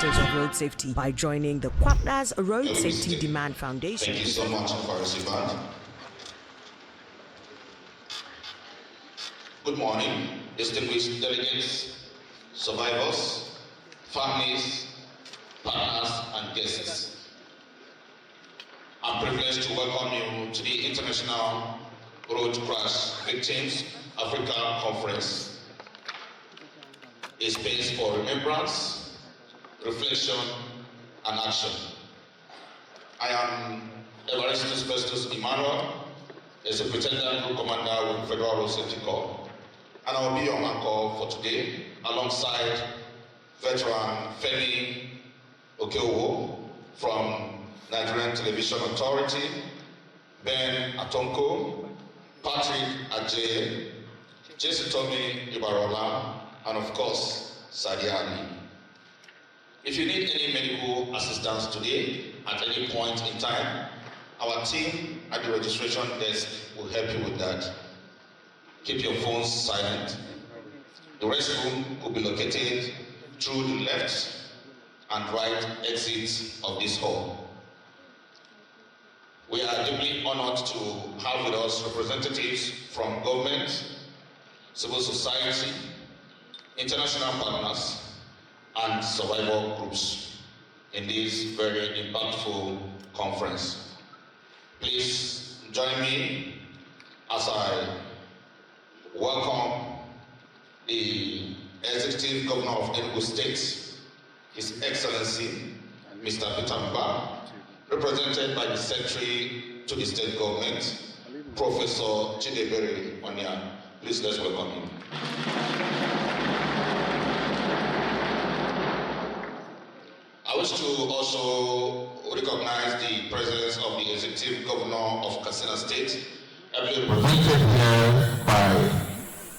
Ministers of Road Safety by joining the Kwapna's Road Safety Demand Foundation. Thank you so much, IRCVAC. Good morning, distinguished delegates, survivors, families, partners, and guests. I'm privileged to welcome you to the International Road Crash Victims Africa Conference, a space for remembrance, reflection, and action. I am Evaristus Festus Emmanuel, a Superintendent Group Commander with Federal Road Safety Corps, and I will be on my call for today alongside veteran Femi Okeowo from Nigerian Television Authority, Ben Atonko, Patrick Ajay, Jason Tommy Ibarola, and of course, Sadia Ali. If you need any medical assistance today, at any point in time, our team at the registration desk will help you with that. Keep your phones silent. The restroom will be located through the left and right exits of this hall. We are deeply honored to have with us representatives from government, civil society, international partners, and survival groups in this very impactful conference. Please join me as I welcome the Executive Governor of Enugu State, His Excellency, Mr. Peter Mba, represented by the Secretary to the State Government, Professor Chidebere Onya. Please let's welcome him. I wish to also recognize the presence of the Executive Governor of Katsina State, represented here by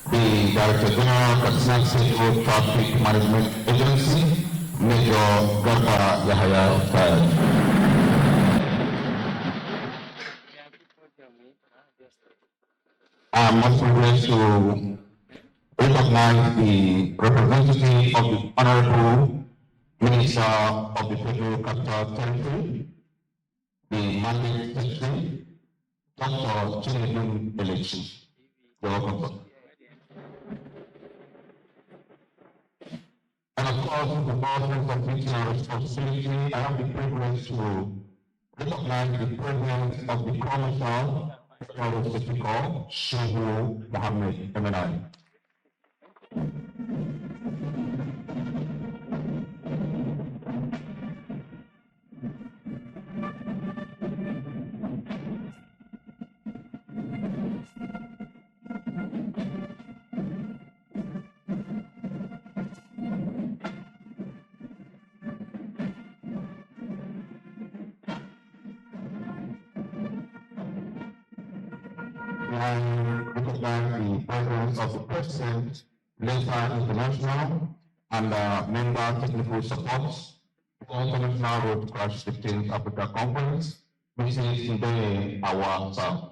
the Director General of Katsina State Road Traffic Management Agency, Major Garba Yahaya Fayed. I'm also going to recognize the representative of the Honorable Minister of the Federal Capital Territory, the Mandate Secretary, Dr. Chinedu Elechi. You're welcome, sir. And of course, the board of duty and responsibility, I have the privilege to recognize the presence of the Commissioner Federal Road Safety Corps, Shehu Mohammed MNI. And recognize the presence of the President, Laser International, and member technical support for International Road Crash Victims Africa Conference, Mrs. Ndeye Awasa.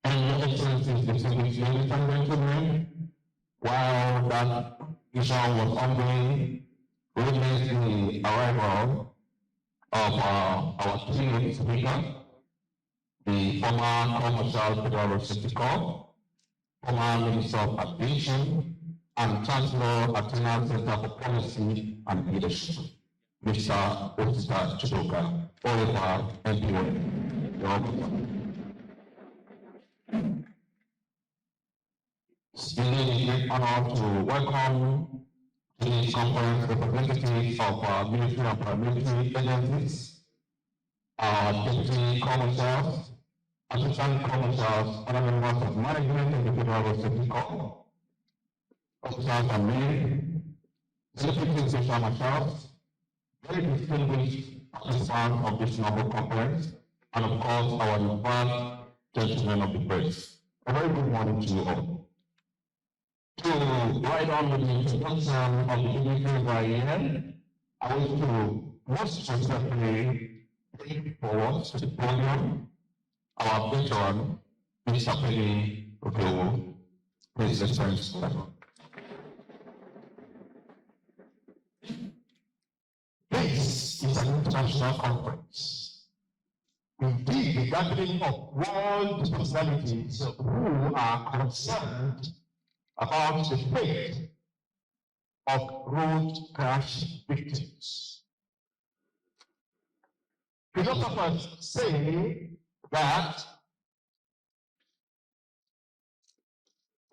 And Your Excellencies, distinguished ladies and gentlemen, while that mission was ongoing, we witnessed the arrival of our key speaker, the former Commercial Federal Road Safety Corps, former Minister of Aviation, and Chancellor at National Center for Policy and Leadership, Mr. Osita Chidoka, Oliver MPO. You're welcome. It's indeed a great honor to welcome the conference representatives of military and paramilitary agencies, deputy commissioners, assistant commissioners, other members of management in the Federal Road Safety Corps, officers and men, deputy social marshals, very distinguished participants of this noble conference, and of course our revered gentlemen of the press. A very good morning to you all. To ride on with the introduction of the dignitaries I am, I wish to most respectfully bring forward to the podium our veteran, Mr. Femi Okay, please let's turn to that. This is an international conference. Indeed, the gathering of world personalities who are concerned about the fate of road crash victims. Philosophers say that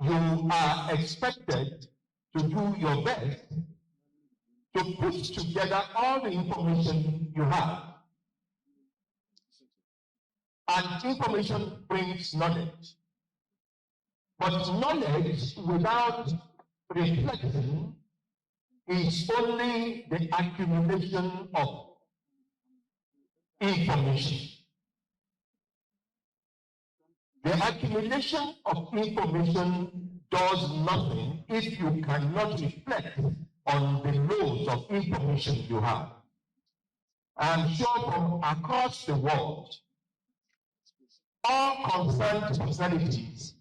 you are expected to do your best to put together all the information you have. And information brings knowledge. But knowledge without reflection is only the accumulation of information. The accumulation of information does nothing if you cannot reflect on the loads of information you have. I'm sure from across the world, all concerned personalities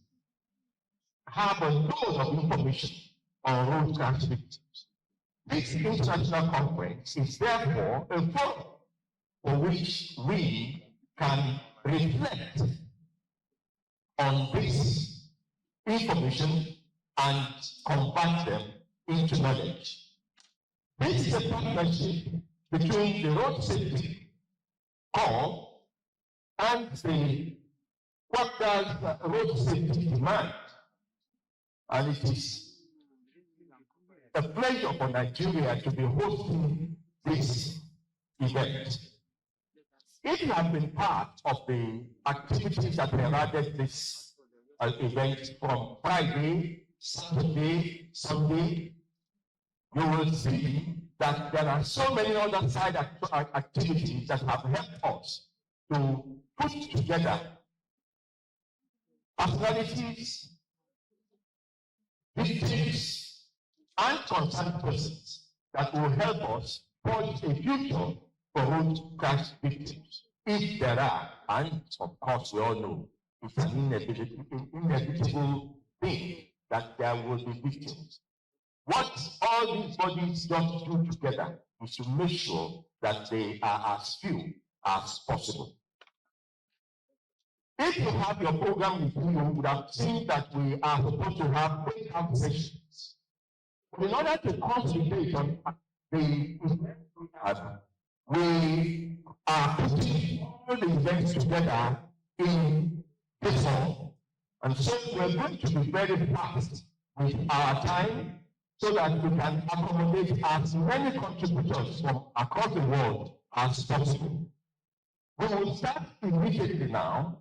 have a load of information on road crash victims. This international conference is therefore a forum for which we can reflect on this information and convert them into knowledge. This is a partnership between the Road Safety Corps and the Quackers Road Safety Demand. And it is a pleasure for Nigeria to be hosting this event. If you have been part of the activities that pervaded this event from Friday, Saturday, Sunday, you will see that there are so many other side activities that have helped us to put together personalities, victims, and concerned persons that will help us forge a future for road crash victims, if there are, and of course we all know it's an inevitable thing that there will be victims. What all these bodies just do together is to make sure that they are as few as possible. If you have your program with you, you would have seen that we are supposed to have breakout sessions. But in order to concentrate on the we are putting all the events together in this hall. And so we're going to be very fast with our time so that we can accommodate as many contributors from across the world as possible. We will start immediately now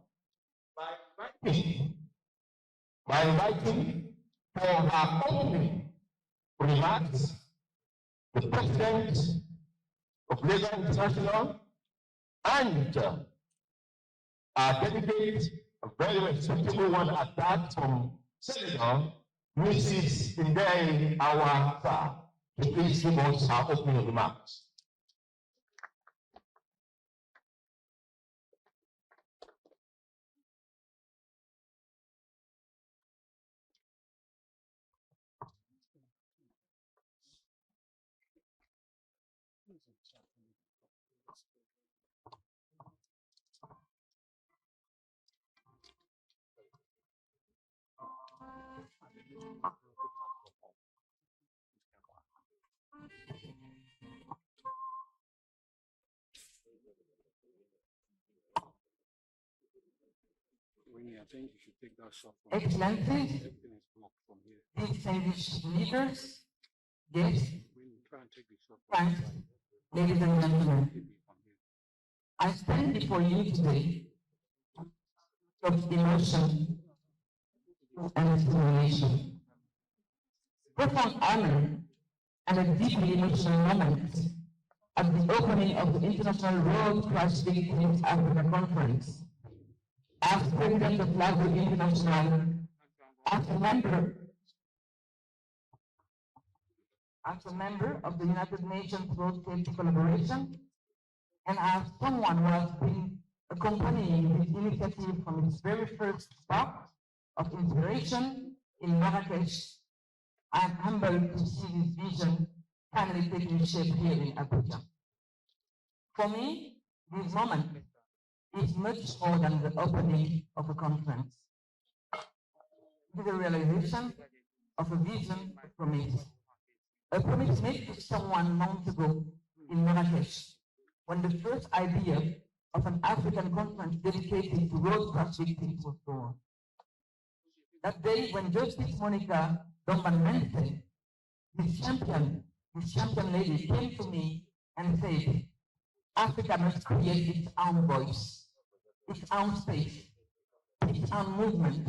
by inviting for our opening remarks the President of Labour International and our delegate, a very respectable one at that, from Senegal, Mrs. Ndei Awasa, to please give us our opening remarks. I think you should take that shot. Excellencies, distinguished leaders, guests, friends, ladies and gentlemen, I stand before you today of emotion and stimulation. Profound honor and a deeply emotional moment at the opening of the International Road Crash Victims Africa Conference. As President of LAGO International, as a member of the United Nations Road Safety Collaboration, and as someone who has been accompanying this initiative from its very first start, of inspiration in Marrakesh. I am humbled to see this vision finally taking shape here in Abuja. For me, this moment is much more than the opening of a conference. It is a realization of a vision, a promise made to someone months ago in Marrakesh, when the first idea of an African conference dedicated to road crash victims was born. That day when Justice Monica Domban-Mente, this champion lady, came to me and said, Africa must create its own voice, its own space, its own movement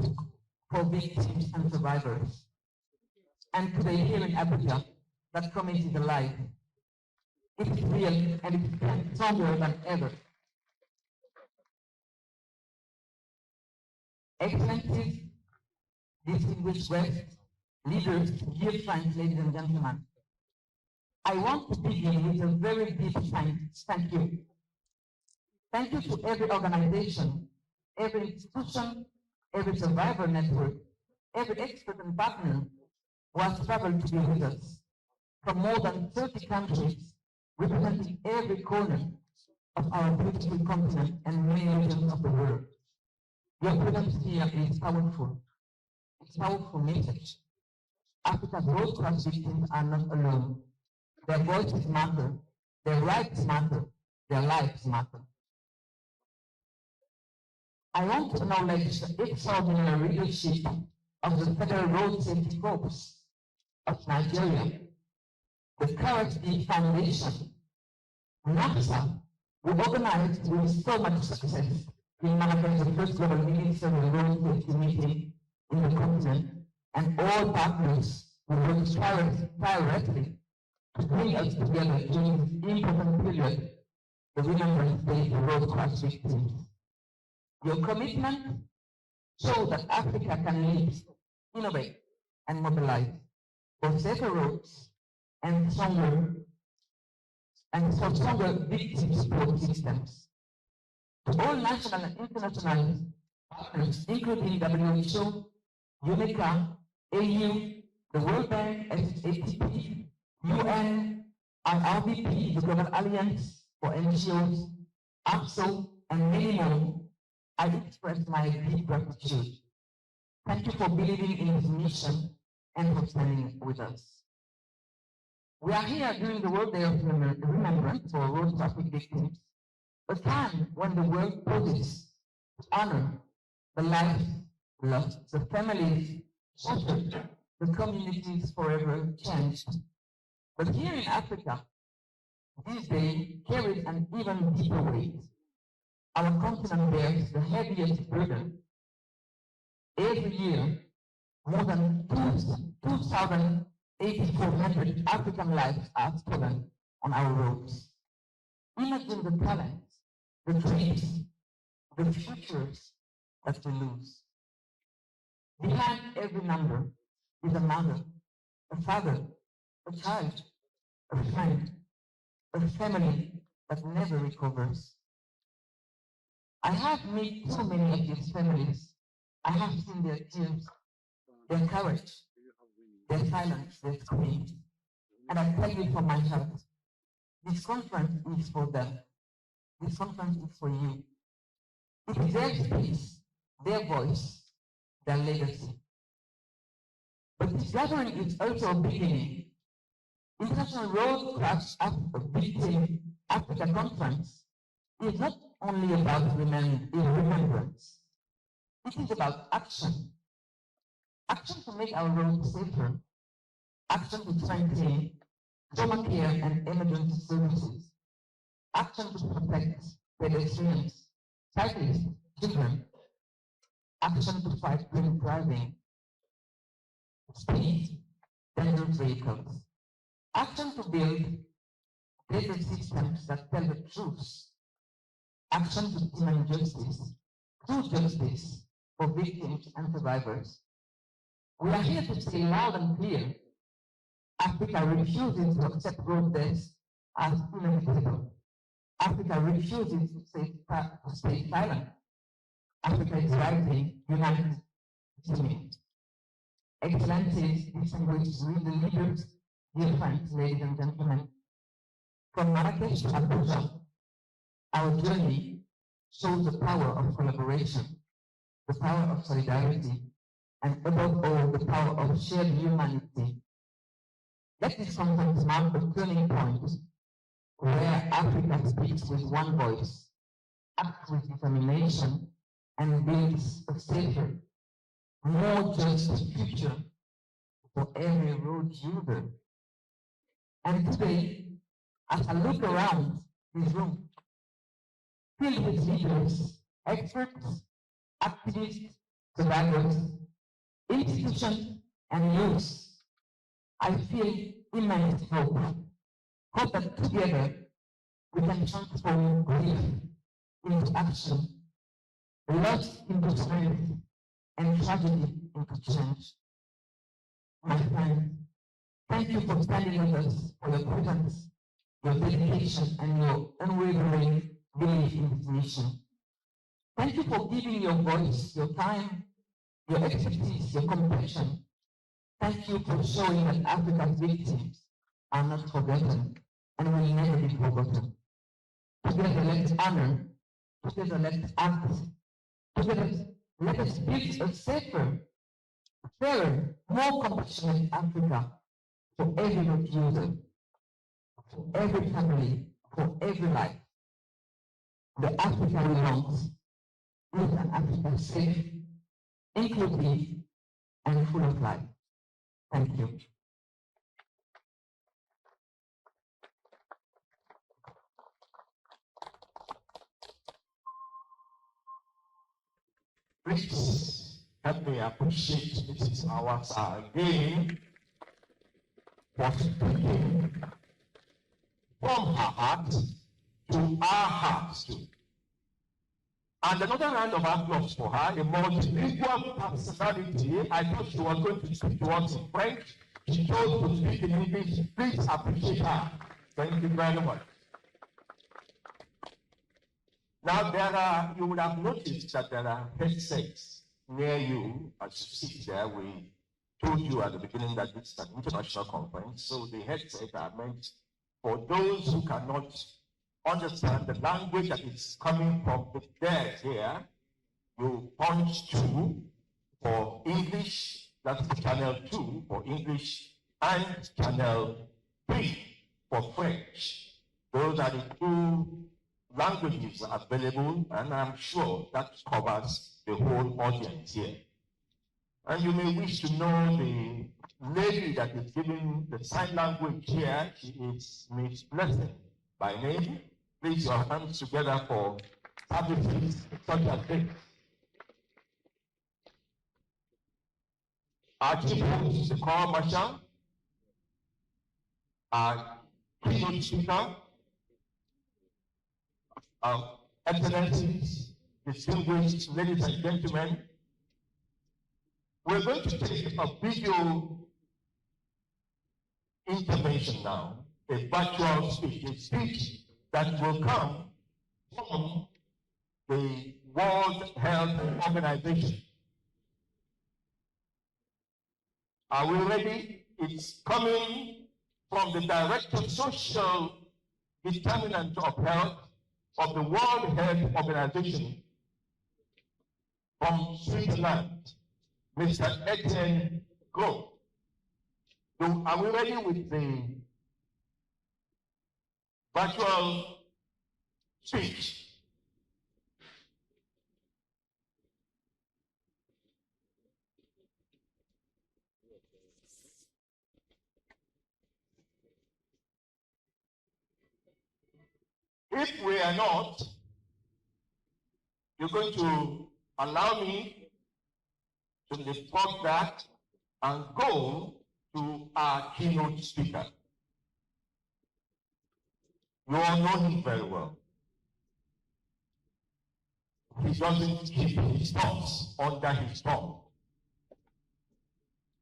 for victims and survivors. And today here in Abuja, that promise is alive. It is real and it is stronger than ever. Excellencies, distinguished guests, leaders, dear friends, ladies and gentlemen, I want to begin with a very deep thank you. Thank you to every organization, every institution, every survivor network, every expert and partner who has traveled to be with us from more than 30 countries, representing every corner of our beautiful continent and many regions of the world. Your presence here is powerful. It's a powerful message. Africa's road crash victims are not alone. Their voices matter, their rights matter, their lives matter. I want to acknowledge the extraordinary leadership of the Federal Road Safety Corps of Nigeria, the IRCVAC Foundation, NASA, who organized with so much success in Marrakesh the first global ministerial road safety meeting in the continent, and all partners who worked tirelessly to bring us together during this important period, the Remembrance Day for road crash victims. Your commitment shows that Africa can lead, innovate, and mobilize for safer roads and stronger victim support systems. To all national and international partners, including WHO, UNICA, AU, the World Bank, ATP, UN, IRCVAC, the Global Alliance for NGOs, APSO, and many more, I express my deep gratitude. Thank you for believing in this mission and for standing with us. We are here during the World Day of Remembrance for road traffic victims, a time when the world pauses to honor the lives lost, the families shattered, the communities forever changed. But here in Africa, this day carries an even deeper weight. Our continent bears the heaviest burden. Every year, more than 2,800 African lives are stolen on our roads. Imagine the talents, the dreams, the futures that we lose. Behind every number is a mother, a father, a child, a friend, a family that never recovers. I have met so many of these families. I have seen their tears, their courage, their silence, their screams. And I tell you from my heart, this conference is for them. This conference is for you. It is their space, their voice, their legacy. But this gathering is also a beginning. International Road Crash Victim Africa Conference is not only about remembrance. It is about action. Action to make our roads safer. Action to strengthen trauma care and emergency services. Action to protect pedestrians, cyclists, children. Action to fight drink driving, speed, dangerous vehicles. Action to build data systems that tell the truth. Action to demand justice, true justice for victims and survivors. We are here to say loud and clear, Africa refuses to accept road deaths as inevitable. Africa refuses to stay silent. Africa is rising, united, timid. Excellencies, distinguished leaders, dear friends, ladies and gentlemen, from Marrakesh to Abuja, our journey shows the power of collaboration, the power of solidarity, and above all, the power of shared humanity. Let this conference mark a turning point where Africa speaks with one voice, acts with determination, and builds a safer, more just future for every road user. And today, as I look around this room, filled with leaders, experts, activists, survivors, institutions, and youth, I feel immense hope. Hope that together we can transform grief into action, loss into strength, and tragedy into change. My friends, thank you for standing with us, for your presence, your dedication, and your unwavering belief in this mission. Thank you for giving your voice, your time, your expertise, your compassion. Thank you for showing that Africa's victims are not forgotten and will never be forgotten. Together, let's honor. Together, let's act. Together, let us build a safer, fairer, more compassionate Africa for every user, for every family, for every life. The Africa belongs is an Africa safe, inclusive, and full of life. Thank you. Please help me appreciate Mrs. Awasa again for speaking from her heart to our hearts too. And another round of applause for her, a multilingual personality. I thought she was going to speak to us in French. She chose to speak in English. Please appreciate her. Thank you very much. Now, you would have noticed that there are headsets near you as you sit there. We told you at the beginning that this is an international conference, so the headsets are meant for those who cannot understand the language that is coming from the dead here. You punch 2 for English, that's channel 2 for English, and channel 3 for French. Those are the 2 languages available, and I'm sure that covers the whole audience here. And you may wish to know the lady that is giving the sign language here. She is Miss Blessing by name. Place your hands together for services such as this. Our chief host, the Corps Marshal, our keynote speaker, Excellencies, distinguished ladies and gentlemen, we're going to take a video intervention now, a virtual speech, a speech that will come from the World Health Organization. Are we ready? It's coming from the Director Social Determinant of Health of the World Health Organization from Switzerland, Mr. Etienne Gros. So are we ready with the virtual speech? If we are not, you're going to allow me to lift up that and go to our keynote speaker. You all know him very well. He doesn't keep his thoughts under his tongue.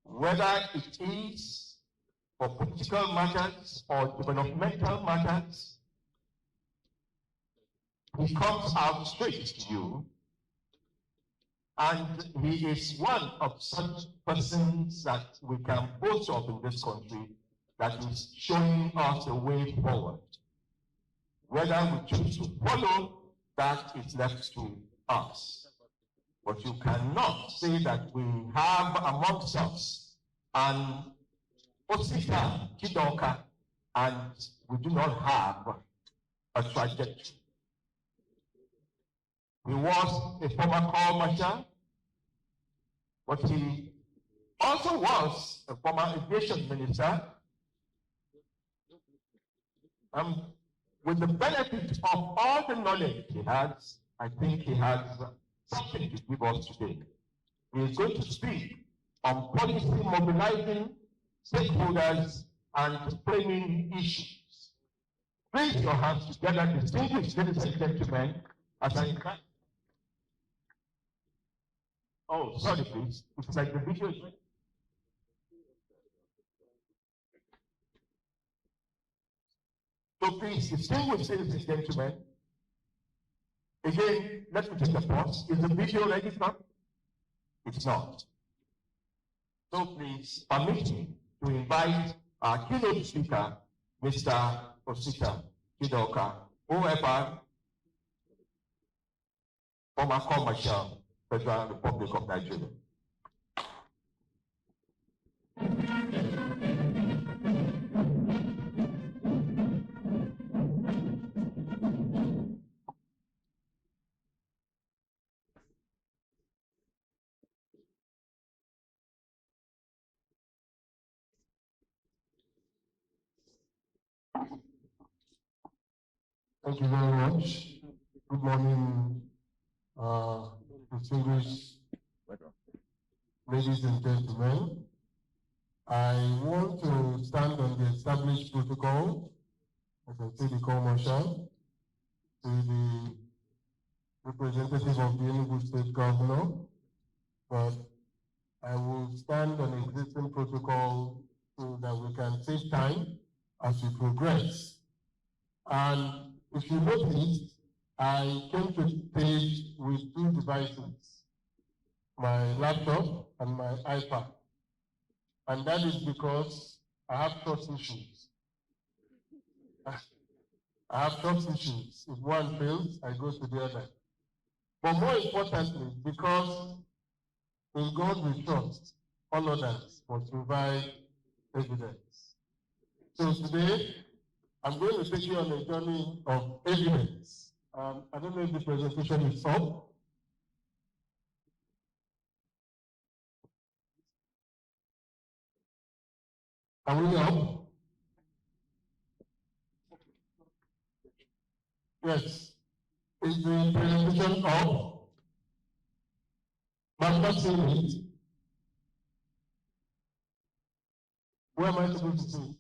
Whether it is for political matters or developmental matters, he comes out straight to you And he is one of such persons that we can boast of in this country that is showing us a way forward. Whether we choose to follow, that is left to us. But you cannot say that we have amongst us an Osita Kidoka and we do not have a trajectory. He was a former corps marshal, but he also was a former aviation minister. With the benefit of all the knowledge he has, I think he has something to give us today. He is going to speak on policy mobilizing stakeholders and framing issues. Place your hands together, distinguished ladies and gentlemen, as I invite. Oh, sorry, please. It's like the video. So please, distinguished ladies and gentlemen, again, let me take a pause. Is the video ready now? It's not. So please, permit me to invite our keynote speaker, Mr. Osita Kidoka, OFR, former corps marshal, Federal Republic of Nigeria. Thank you very much. Good morning, distinguished ladies and gentlemen. I want to stand on the established protocol, as I say the corps marshal, to the representative of the Enugu State Governor, but I will stand on existing protocol so that we can save time as we progress. And if you notice, I came to the stage with two devices, my laptop and my iPad. And that is because I have trust issues. I have trust issues. If one fails, I go to the other. But more importantly, because in God we trust, all others must provide evidence. So today, I'm going to take you on a journey of evidence. I don't know if the presentation is up. Are we up? Yes. Is the presentation up? But I'm not seeing it. Where am I supposed to see it?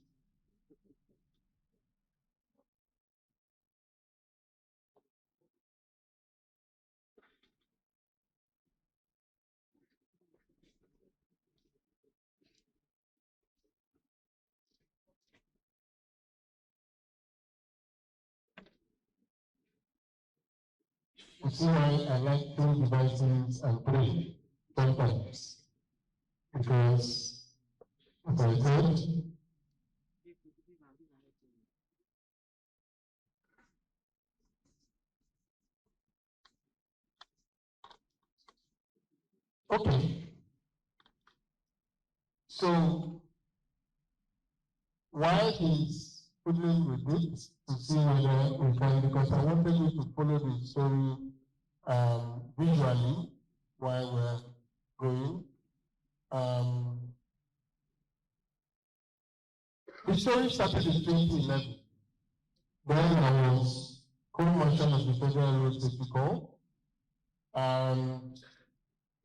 You see why I like two devices and three sometimes. Because, as I said, okay. So, while he's fiddling with it to see whether we can, because I wanted you to follow the story visually while we're going. The story started in 2011. Then I was co-marshal of the Federal Road Safety Corps, and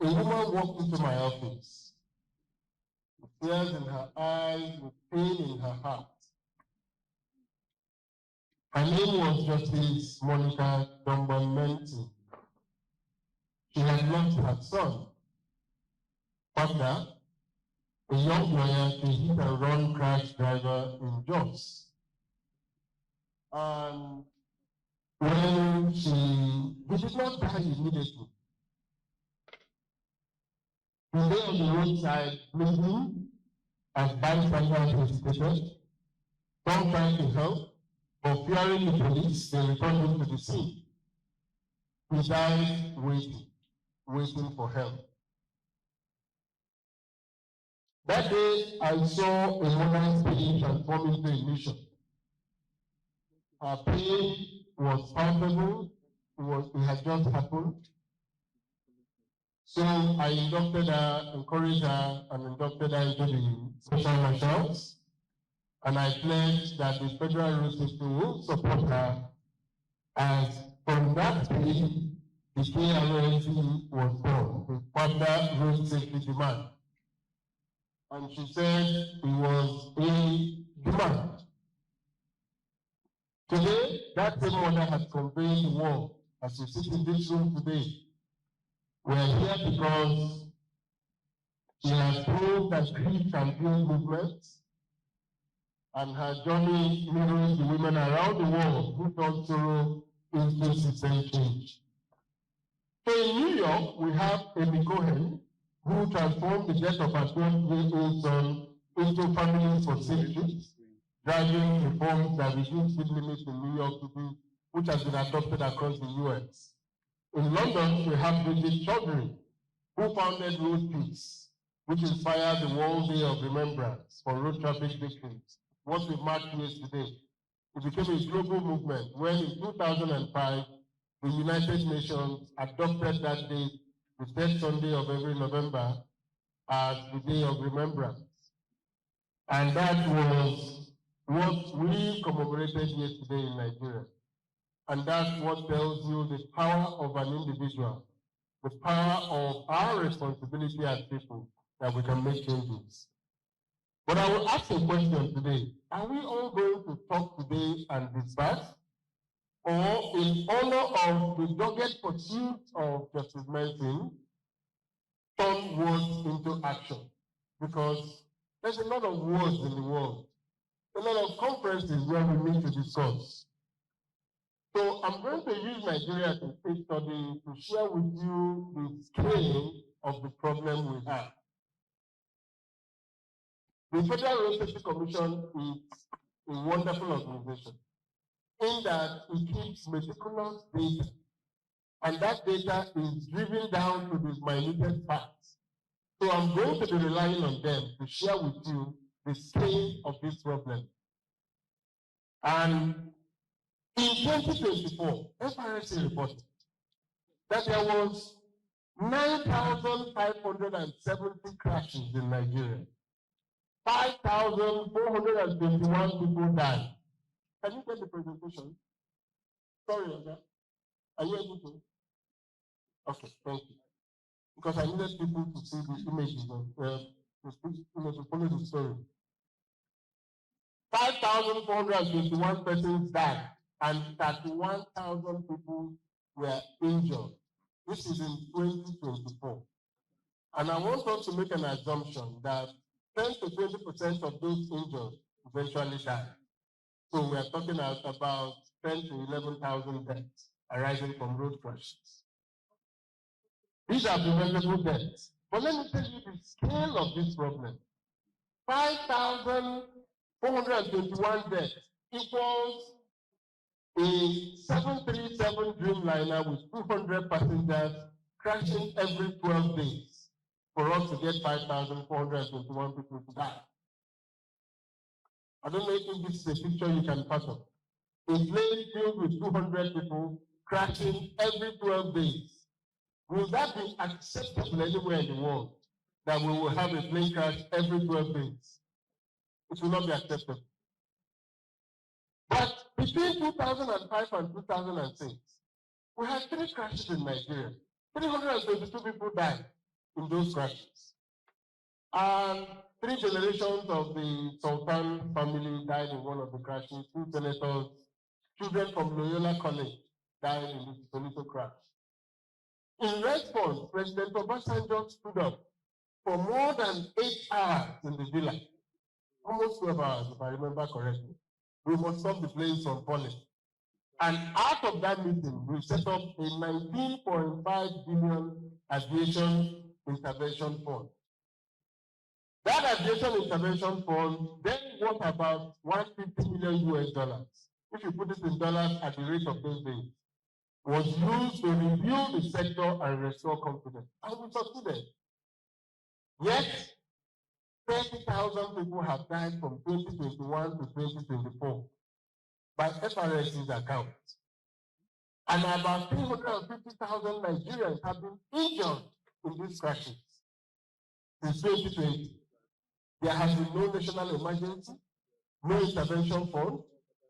a woman walked into my office with tears in her eyes, with pain in her heart. Her name was Justice Monica Domban-Menti. She had lost her son, Panda, a young lawyer, a hit-and-run crash driver in Jos. And when he did not die immediately, He lay on the roadside bleeding as bystanders hesitated. Some tried to help, but fearing the police, they returned him to the scene. He died waiting for help. That day, I saw a woman's pain transform into a mission. Her pain was palpable. It had just happened. So I inducted her, encouraged her, and inducted her into the special marshals. And I pledged that the federal road system will support her, as from that day, the KRLC was born, the Kwabda Road Safety Demand. And she said it was a demand. Today, that same mother has conveyed the word as we sit in this room today. We are here because she has proved that grief can build movements, and her journey mirrors the women around the world who turned sorrow into systemic change. So in New York, we have Amy Cohen, who transformed the death of her 12-year-old son into families for safety, driving reforms that reduce speed limits in New York City, which has been adopted across the US. In London, we have Bridget Chaudhary, who founded Road Peace, which inspired the World Day of Remembrance for road traffic victims. What we marked yesterday, it became a global movement when in 2005, the United Nations adopted that day, the third Sunday of every November, as the Day of Remembrance. And that was what we commemorated yesterday in Nigeria. And that's what tells you the power of an individual, the power of our responsibility as people, that we can make changes. But I will ask a question today. Are we all going to talk today and disperse? Or in honor of the dogged pursuit of Justice Melvin, turn words into action? Because there's a lot of words in the world, a lot of conferences where we meet to discuss. So I'm going to use Nigeria as a case study to share with you the scale of the problem we have. The Federal Road Safety Commission is a wonderful organization in that it keeps meticulous data, and that data is driven down to the minutest facts. So I'm going to be relying on them to share with you the scale of this problem. And in 2024, FRC reported that there was 9,570 crashes in Nigeria. 5,421 people died. Can you get the presentation? Sorry, Oga. Are you able to? Okay, thank you. Because I needed people to see the images of to follow the story. 5,421 persons died, and 31,000 people were injured. This is in 2024. And I want us to make an assumption that 10 to 20% of those injured eventually die. So we are talking about 10 to 11,000 deaths arising from road crashes. These are preventable deaths. But let me tell you the scale of this problem. 5,421 deaths equals a 737 Dreamliner with 200 passengers crashing every 12 days for us to get 5,421 people to die. I don't know if this is a picture you can fathom. A plane filled with 200 people crashing every 12 days. Will that be acceptable anywhere in the world, that we will have a plane crash every 12 days? It will not be acceptable. But between 2005 and 2006, we had 3 crashes in Nigeria. 322 people died in those crashes. And 3 generations of the Sultan family died in one of the crashes. 2 senators, children from Loyola College died in the Toledo crash. In response, President Obasanjo stood up for more than 8 hours in the villa, almost 12 hours if I remember correctly. We must stop the planes from falling. And out of that meeting, we set up a 19.5 billion aviation Intervention Fund. That Aviation Intervention Fund then worth about $150 million US. If you put it in dollars at the rate of those days, was used to review the sector and restore confidence. And we succeeded. Yet, 30,000 people have died from 2021 to 2024 by FRS's account. And about 350,000 Nigerians have been injured in these crashes since 2020. There has been no national emergency, no intervention fund,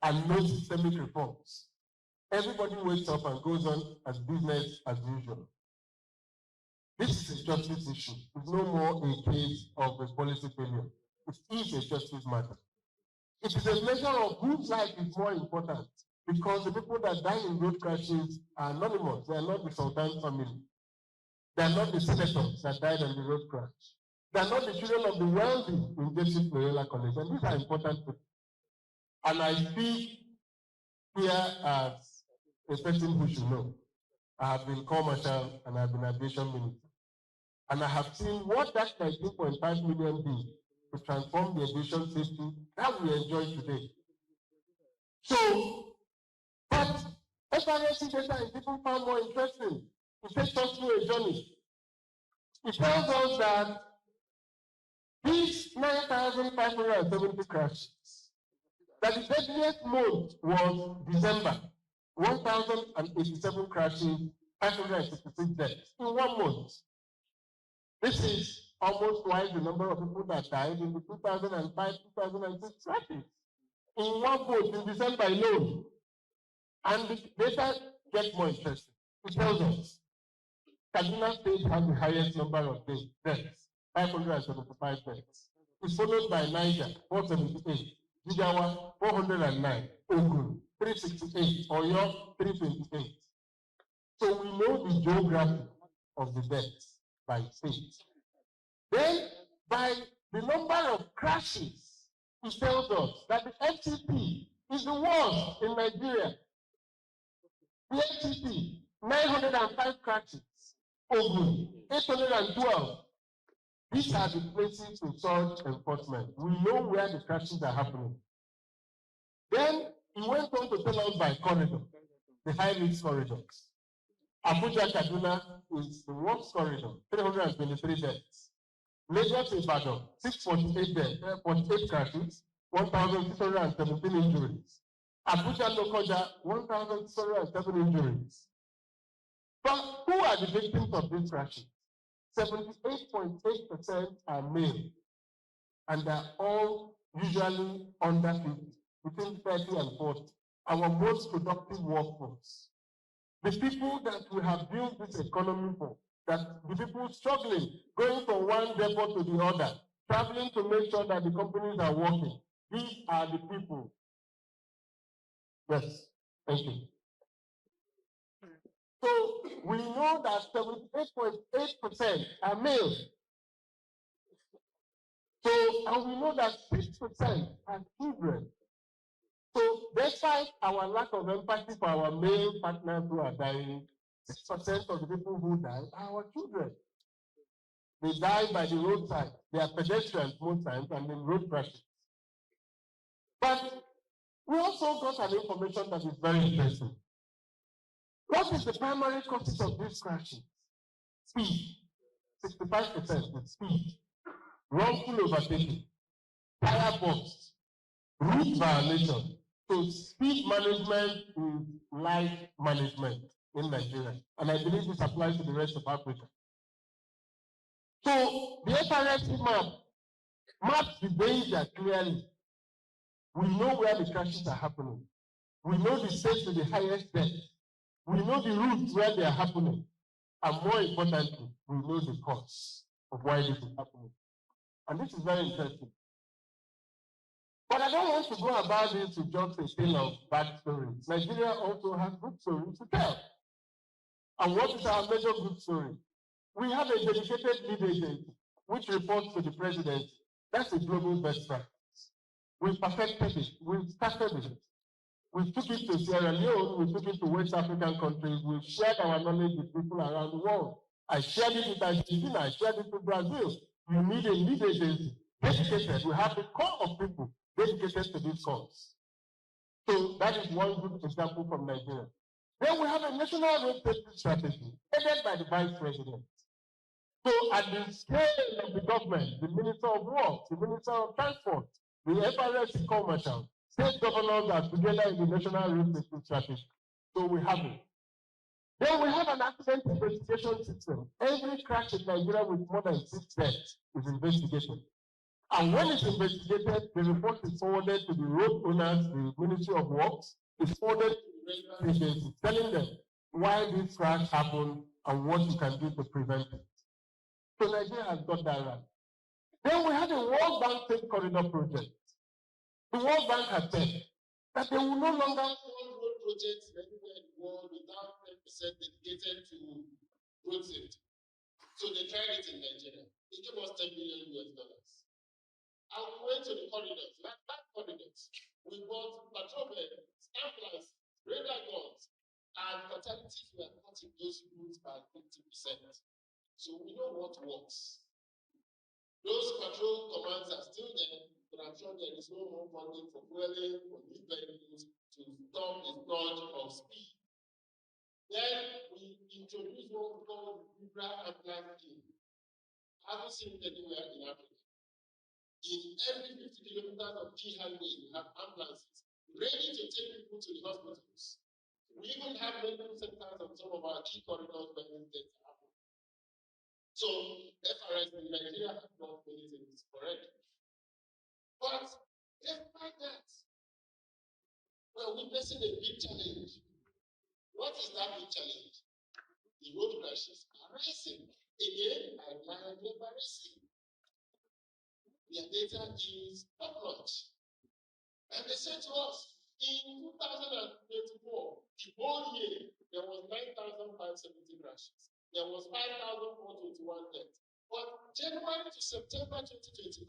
and no systemic reforms. Everybody wakes up and goes on as business as usual. This is a justice issue. It's no more a case of a policy failure. It is a justice matter. It is a measure of whose life is more important, because the people that die in road crashes are anonymous. They are not the Sultan family. They are not the senators that died in the road crash. They are not the children of the wealthy in Joseph Loyola College. And these are important people. And I speak here as a person who should know. I have been Corps Marshal and I have been Aviation Minister. And I have seen what that 19.5 million did to transform the aviation safety that we enjoy today. So, but FRSC data is even far more interesting. It takes us through a journey. It tells us that these 9,570 crashes, that the deadliest month was December, 1,087 crashes, 566 deaths in 1 month. This is almost twice the number of people that died in the 2005-2006 crashes in 1 month in December alone. And the data gets more interesting. It tells us Kaduna State has the highest number of deaths, 575 deaths. It's followed by Niger, 478, Jigawa, 409, Ogun, 368, Oyo, 328. So we know the geography of the deaths by state. Then, by the number of crashes, it tells us that the FCT is the worst in Nigeria. The FCT, 905 crashes, Ogun, 812. These are the places to surge enforcement. We know where the crashes are happening. Then he went on to tell us by corridor, the high-risk corridors. Abuja-Kaduna is the worst corridor, 323 deaths. Lagos-Ibadan, 648 deaths, 48 crashes, 1,617 injuries. Abuja-Lokoja, 1,607 injuries. But who are the victims of these crashes? 78.8% are male, and they're all usually under 50, between 30 and 40, our most productive workforce. The people that we have built this economy for, that the people struggling, going from one depot to the other, traveling to make sure that the companies are working. These are the people. Yes, thank you. So we know that 78.8% are male. So, and we know that 6% are children. So despite our lack of empathy for our male partners who are dying, 6% of the people who die are our children. They die by the roadside. They are pedestrians most times and in road crashes. But we also got an information that is very interesting. What is the primary causes of these crashes? Speed, 65% with speed, wrongful overtaking, tire burst, route violation. So speed management is life management in Nigeria. And I believe this applies to the rest of Africa. So the FRSC maps the danger clearly. We know where the crashes are happening. We know the states with the highest death. We know the routes where they are happening. And more importantly, we know the cause of why this is happening. And this is very interesting. But I don't want to go about this with just a tale of bad stories. Nigeria also has good stories to tell. And what is our major good story? We have a dedicated lead agency which reports to the president. That's a global best practice. We perfected it. We started it. We took it to Sierra Leone. We took it to West African countries. We shared our knowledge with people around the world. I shared it with Argentina, I shared it with Brazil. You need a lead agency dedicated. We have the core of people dedicated to this cause. So that is one good example from Nigeria. Then we have a national road safety strategy headed by the Vice President. So at the scale of the government, the Minister of Works, the Minister of Transport, the FRS Commercial, state governors are together in the national road safety strategy. So we have it. Then we have an accident investigation system. Every crash in Nigeria with more than 6 deaths is investigated. And when it's investigated, the report is forwarded to the road owners, the Ministry of Works, it's forwarded to the regular agencies, telling them why this crash happened and what you can do to prevent it. So Nigeria has got that right. Then we have the World Bank Safe Corridor project. The World Bank has said that they will no longer fund road projects anywhere in the world without 10% dedicated to road safety. So they tried it in Nigeria. They gave us $10 billion. And we went to the corridors, like back corridors. We bought patrol vehicles, ambulances, radar guns, and fatalities were cut in those routes by 50%. So we know what works. Those patrol commands are still there, but I'm sure there is no more funding for fueling for these vehicles to stop the surge of speed. Then we introduced what we call the Vibra ambulance scheme. Have you seen it anywhere in Africa? In every 50 kilometers of key highways, we have ambulances ready to take people to the hospitals. We even have medical centers on some of our key corridors where things happen. So, FRS in Nigeria has not many things correct. But despite that, we're witnessing a big challenge. What is that big challenge? The road crashes are rising. Again, I admire global racing. Their data is top-notch. And they said to us, in 2024, the whole year, there was 9,570 crashes. There was 5,421 deaths. But January to September 2025,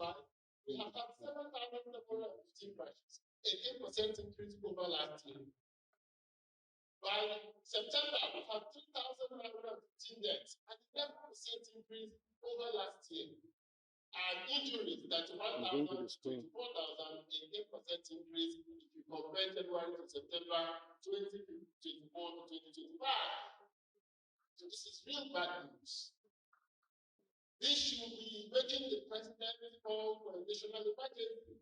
we have had 7,715 crashes, a 10% increase over last year. By September, we have 2,915 deaths, and 11% increase over last year. And injuries, 31,000 to 4,000, a 10% increase if you compare January to September 2024 to 2025. So this is real bad news. This should be making the president call for a national emergency.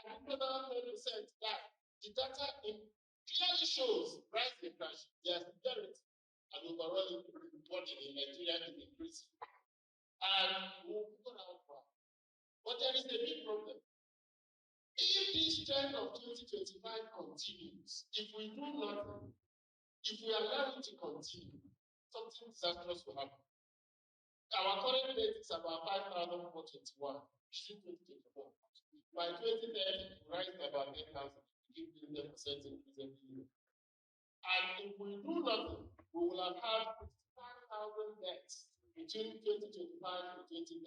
And another 10% that the data clearly shows rising crash, their severity, and overall burden in Nigeria is increasing. And we'll figure out why. But there is a big problem. If this trend of 2025 continues, if we do nothing, if we allow it to continue, something disastrous will happen. Our current rate is about 5,421, 2024. By 2030, we rise to about 10,000, give 10% increase every year. And if we do nothing, we will have had 65,000 deaths between 2025 and 2030.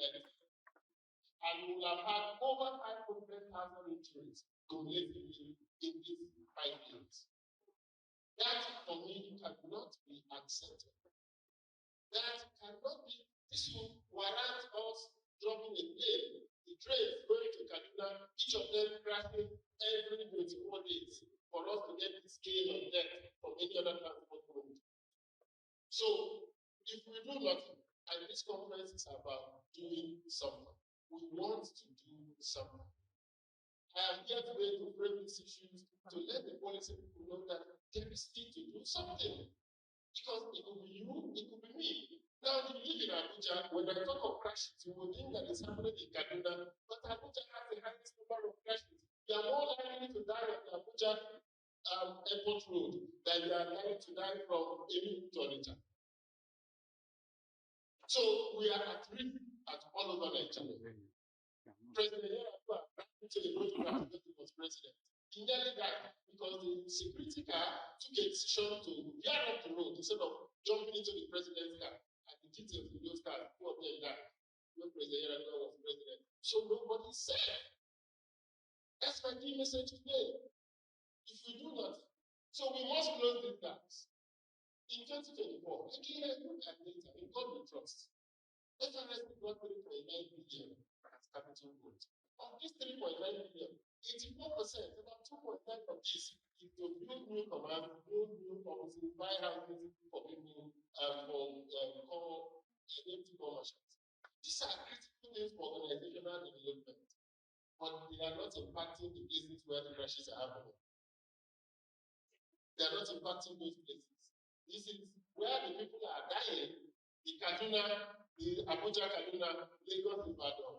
And we will have had over 500,000 injuries cumulatively in these 5 years. That, for me, cannot be accepted. That cannot be. This will warrant us dropping a plane. The trains going to Kaduna, each of them crashing every 24 days for us to get the scale of death from any other transport mode. So, if we do nothing, and this conference is about doing something, we want to do something. I am here today to frame these issues to let the policy people know that there is need to do something. Because it could be you, it could be me. Now, if you live in Abuja, when I talk of crashes, you will think that it's happening in Kaduna, but Abuja has the highest number of crashes. You are more likely to die on the Abuja airport road than you are likely to die from any Onitsha. So we are at risk at all over Nigeria. President Yar'Adua ran into the road crash when he was president. He nearly died because the security car took a decision to veer up the road instead of jumping into the president's car. And the details of those cars, two of them died when President Yar'Adua was president. So nobody said. That's my key message today. If we do nothing, so we must close these gaps. In 2024, again, look at data, in God we trust. FRS got 3.9 billion as capital growth. Of this 3.9 billion, 84%, about 2.9 of this, is to build new commands, build new offices, buy houses for people, for core empty commercials. These are critical things for organizational development, but they are not impacting the places where the crashes are happening. They are not impacting those places. This is where the people are dying. The Kaduna, the Abuja-Kaduna, Lagos Ibadan,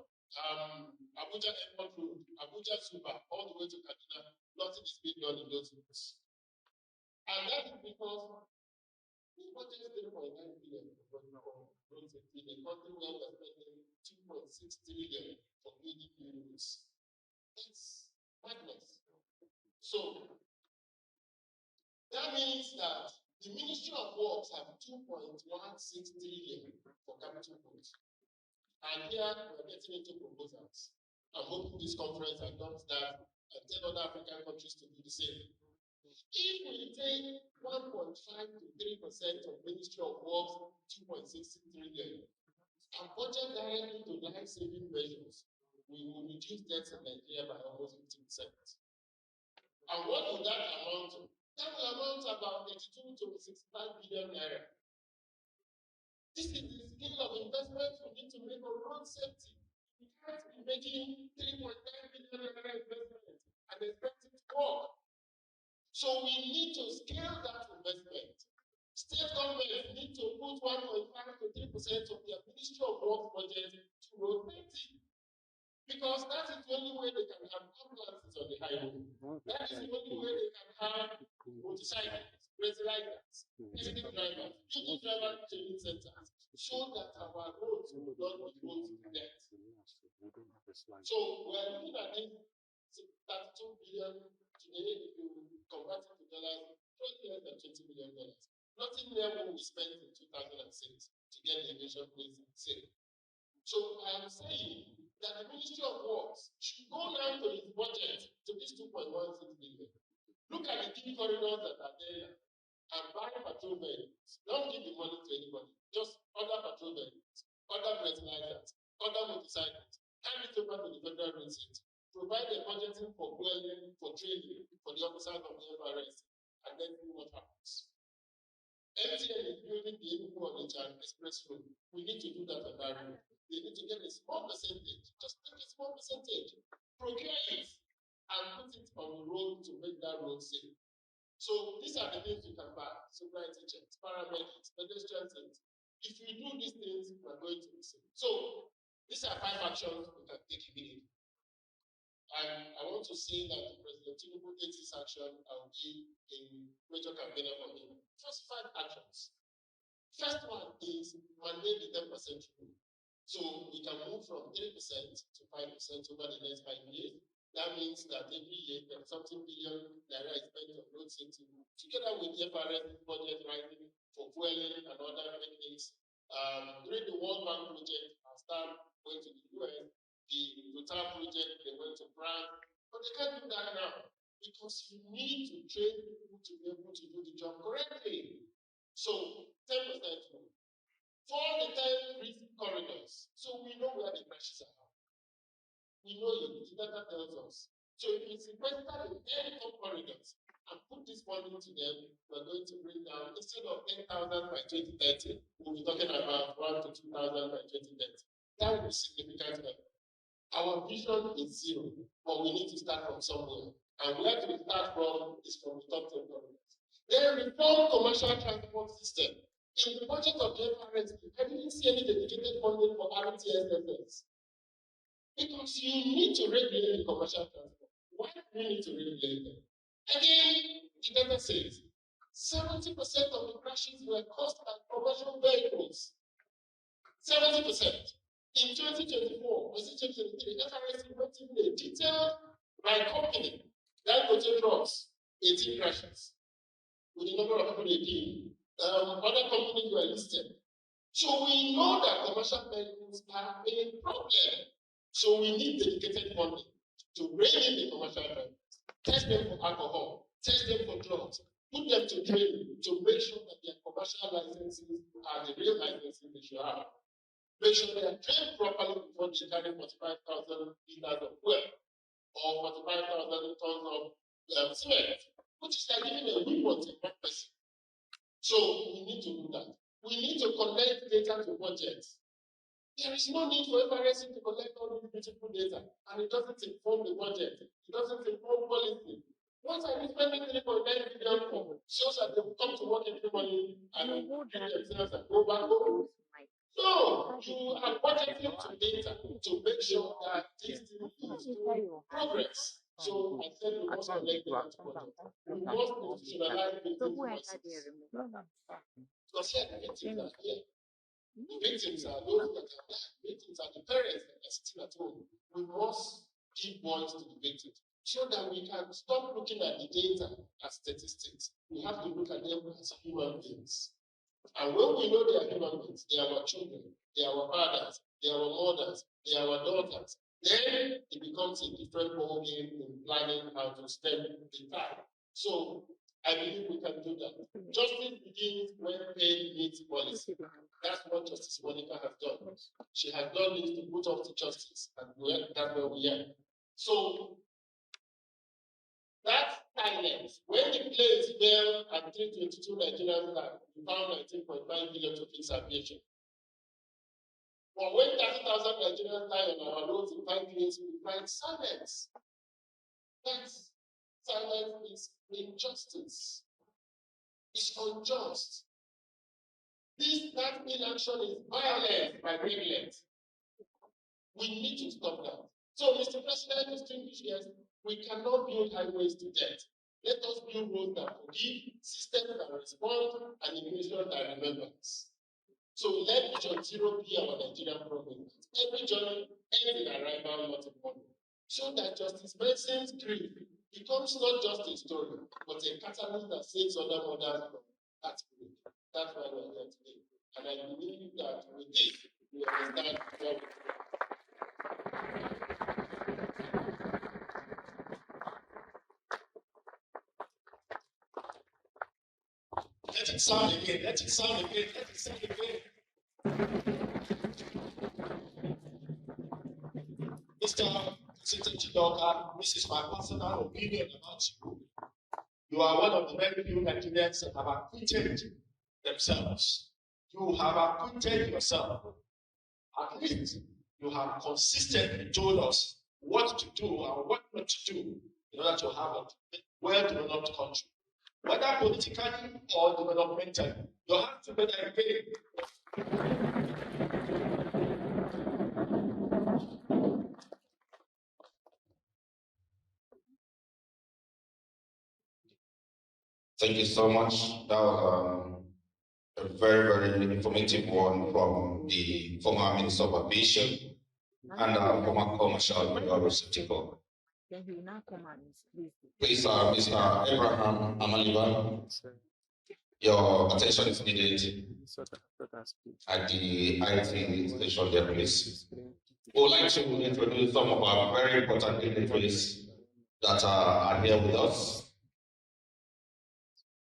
Abuja Airport Road, Abuja Super, all the way to Kaduna, nothing is being done in those roads. And that is because the budget is 3.9 billion for road safety. The country where we are spending 2.6 trillion for building new roads. It's madness. So that means that the Ministry of Works have 2.16 trillion for capital growth. And here we're getting into proposals. I'm hoping this conference adopts that and tell other African countries to do the same. If we take 1.5 to 3% of Ministry of Works, 2.6 trillion, and budget directly to life-saving measures, we will reduce debts in Nigeria by almost 50%. And what will that amount to? That will amount to about 82 to 65 billion naira. This is the scale of investment we need to make on road safety. We can't be making 3.9 billion naira investment and expect it to work. So we need to scale that investment. State governments need to put 1.5 to 3% of their Ministry of Works budget to road safety. Because that is the only way they can have ambulances on the highway. That is the only way they can have motorcycles, breathalyzers, visiting drivers, people driver training centers, so that our roads will not be prone to death. So we're looking at this 32 billion today. If you convert it to dollars, less than $20 million. Nothing near what we spent in 2006 to get the nation place safe. So I am saying that the Ministry of Works should go down to its budget to this 2.16 billion. Look at the key corridors that are there and buy patrol vehicles. Don't give the money to anybody. Just other patrol vehicles, other breathalyzers, other motorcycles. Hand it over to the federal road safety. Provide a budgeting for dwelling, for training, for the officers of the FRS, and then see what happens. MTN is building the Abuja-Nigeria express road. We need to do that on that road. They need to get a small percentage, just take a small percentage, procure it, and put it on the road to make that road safe. So these are the things you can buy: sobriety checks, paramedics, pedestrian things. If we do these things, we're going to be safe. So these are 5 actions we can take immediately. And I want to say that the President Tinubu takes this action and will be a major campaigner for him. First 5 actions. First one is mandate the 10% rule. So we can move from 3% to 5% over the next 5 years. That means that every year, something billion naira is spent on road safety, together with the FRS budget rising for fueling and other techniques. During the World Bank project, our staff went to the US, the Total project, they went to France, but they can't do that now because you need to train people to be able to do the job correctly. So 10% rule. For the 10 risk corridors, so we know where the crashes are. We know it, the data tells us. So if we sequester the 10 top corridors and put this money to them, we're going to bring down, instead of 10,000 by 2030, we'll be talking about 1 to 2,000 by 2030. That will be significant. Our vision is 0, but we need to start from somewhere. And where to start from is from the top 10 corridors. Then reform commercial transport system. In the budget of the FRS, I didn't see any dedicated funding for RTSFS. Because you need to regulate the commercial transport. Why do we need to regulate them? Again, the data says 70% of the crashes were caused by commercial vehicles. 70%. In 2024, or 2023, FRS went in a detailed by company that contained trucks, 18 crashes, with the number of people they did. Other companies were listed. So we know that commercial vehicles are a problem. So we need dedicated funding to rein in the commercial drivers, test them for alcohol, test them for drugs, put them to training to make sure that they are commercial licenses are the real licenses they should have. Make sure they are trained properly before they carry 45,000 liters of fuel or 45,000 tons of cement, which is like giving a weapon to one person. So we need to do that. We need to collect data to budget. There is no need for FRSC to collect all this beautiful data, and it doesn't inform the budget. It doesn't inform policy. Once I spending 3.9 billion for, shows that they will come to work every morning and feed themselves and go back home. So you are budgeting to data to make sure that this thing is doing progress. So I said we must collect data to budget. We must institutionalize victim voices. Because here the victims are here. The victims are those that are there. Victims are the parents that are sitting at home. We must give voice to the victims so that we can stop looking at the data as statistics. We have to look at them as human beings. And when we know they are human beings, they are our children, they are our fathers, they are our mothers, they are our daughters, then it becomes a different ball game in planning how to stem the tide. So I believe we can do that. Justice begins when pain meets policy. That's what Justice Monica has done. She has done this to put up to justice, and that's where we are. So that silence, when the planes fell and 322 Nigerians died, we found 19.9 billion to fix aviation. But when 30,000 Nigerians die on our roads in 5 years, we find silence. That silence is injustice. It's unjust. That inaction is violence by neglect. We need to stop that. So, Mr. President, distinguished guests, we cannot build highways to death. Let us build roads that forgive, systems that respond, and a nation that remembers. So let Vision Zero be our Nigerian problem. Every journey ends in arrival, not a problem. So that Justice Benson's grief becomes not just a story, but a catalyst that saves other mothers from heartbreak. That's why we're here today. And I believe that with this, we understand where we Let it sound again, let it sound again, let it sound again. Mr. President Chidoka, this is my personal opinion about you. You are one of the very few Nigerians that have acquitted themselves. You have acquitted yourself. At least you have consistently told us what to do and what not to do in order to have a well-developed country. Whether politically or developmentally, you have to better engage. Thank you so much. That was a very, very informative one from the former Minister of Aviation and former Commercial Representative. Please, Mr. Abraham Amaliba, your attention is needed at the IT station there, please. We would like to introduce some of our very important dignitaries that are here with us.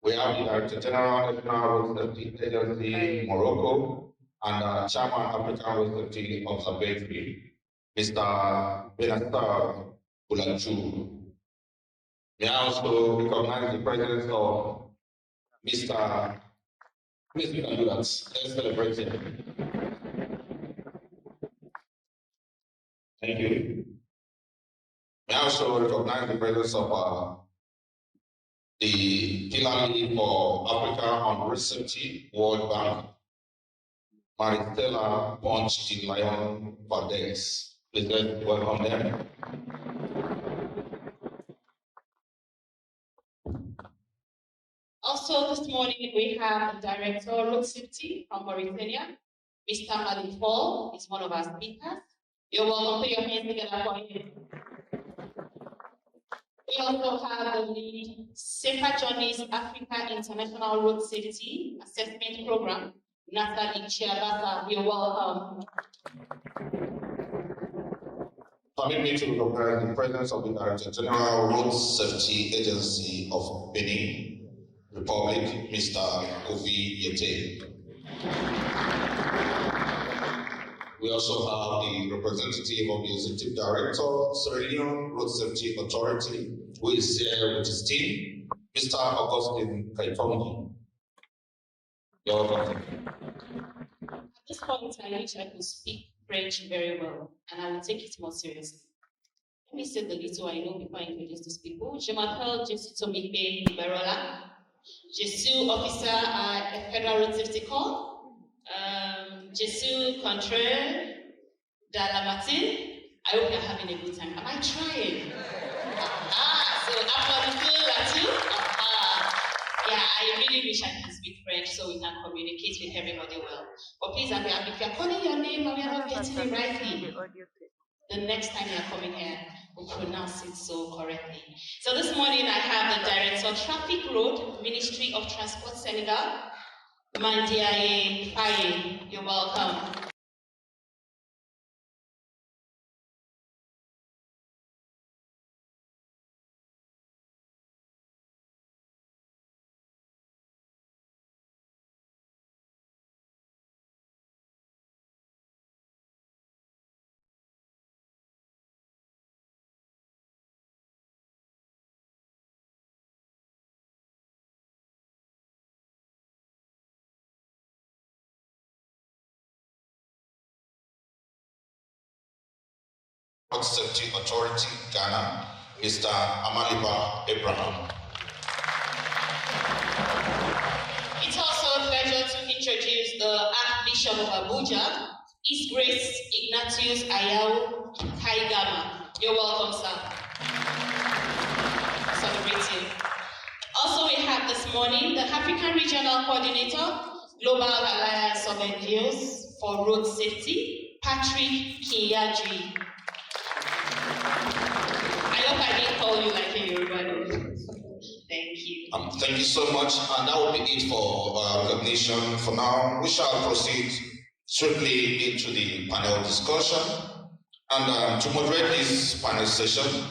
We have the Director General, National Road Safety Agency, Morocco, and Chairman, African Road Safety Observatory, Mr. Benastar Bulanchu. May I also recognize the presence of Mr. Please, we can do that. Let's celebrate him. Thank you. May I also recognize the presence of the Pillar Lead for Africa on Road Safety, World Bank, Maristela Ponch de Leon Valdez. Please let's welcome them. Also this morning we have the Director of Road Safety from Mauritania, Mr. Malik Fall, is one of our speakers. You're welcome to your hands together for him. We also have the lead Safer Journeys Africa International Road Safety Assessment Program, Nathalie Chiabata. You're welcome. Permit me to recognize the presence of the Director General Road Safety Agency of Benin, Republic, Mr. Kofi Yete. We also have the representative of the Executive Director, Sierra Leone Road Safety Authority, who is here with his team, Mr. Augustine Kaitongi. You're welcome. At this point, I wish I could speak French very well, and I will take it more seriously. Let me say the little I know before I introduce these people. Je m'appelle Jessie Tomipe Barola. Je suis officer à Federal Road Safety Corps. Je suis contraire dans la matinée. I hope you're having a good time. Am I trying? So applaudissez là-dessus. Yeah, I really wish I can speak French so we can communicate with everybody well. But please, if you're calling your name and we are not getting it rightly, the next time you're coming here, we'll pronounce it so correctly. So this morning I have the Director of Traffic Road, Ministry of Transport Senegal, Mandiaye Faye. You're welcome. Road Safety Authority, Ghana, Mr. Amaliba Abraham. It's also a pleasure to introduce the Archbishop of Abuja, His Grace Ignatius Ayau Kaigama. You're welcome, sir. Celebrate you. Also, we have this morning the African Regional Coordinator, Global Alliance of NGOs for Road Safety, Patrick Kinyadri. I hope I didn't call you like a Yoruba. Thank you. Thank you so much, and that will be it for recognition. For now, we shall proceed swiftly into the panel discussion. And to moderate this panel session,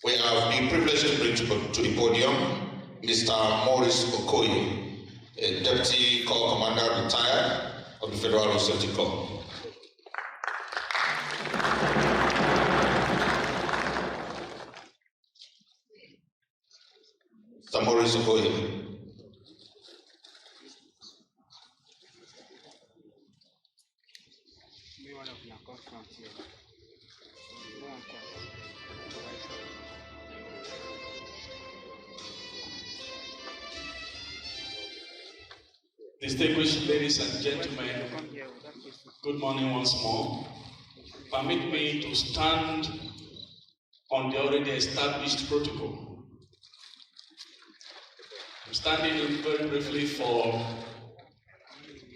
we have the privilege to bring to the podium Mr. Maurice Okoye, a Deputy Corps Commander retired of the Federal Road Safety Corps. Mr. Maurice Okoye. Distinguished ladies and gentlemen, good morning once more. Permit me to stand on the already established protocol. I'm standing in very briefly for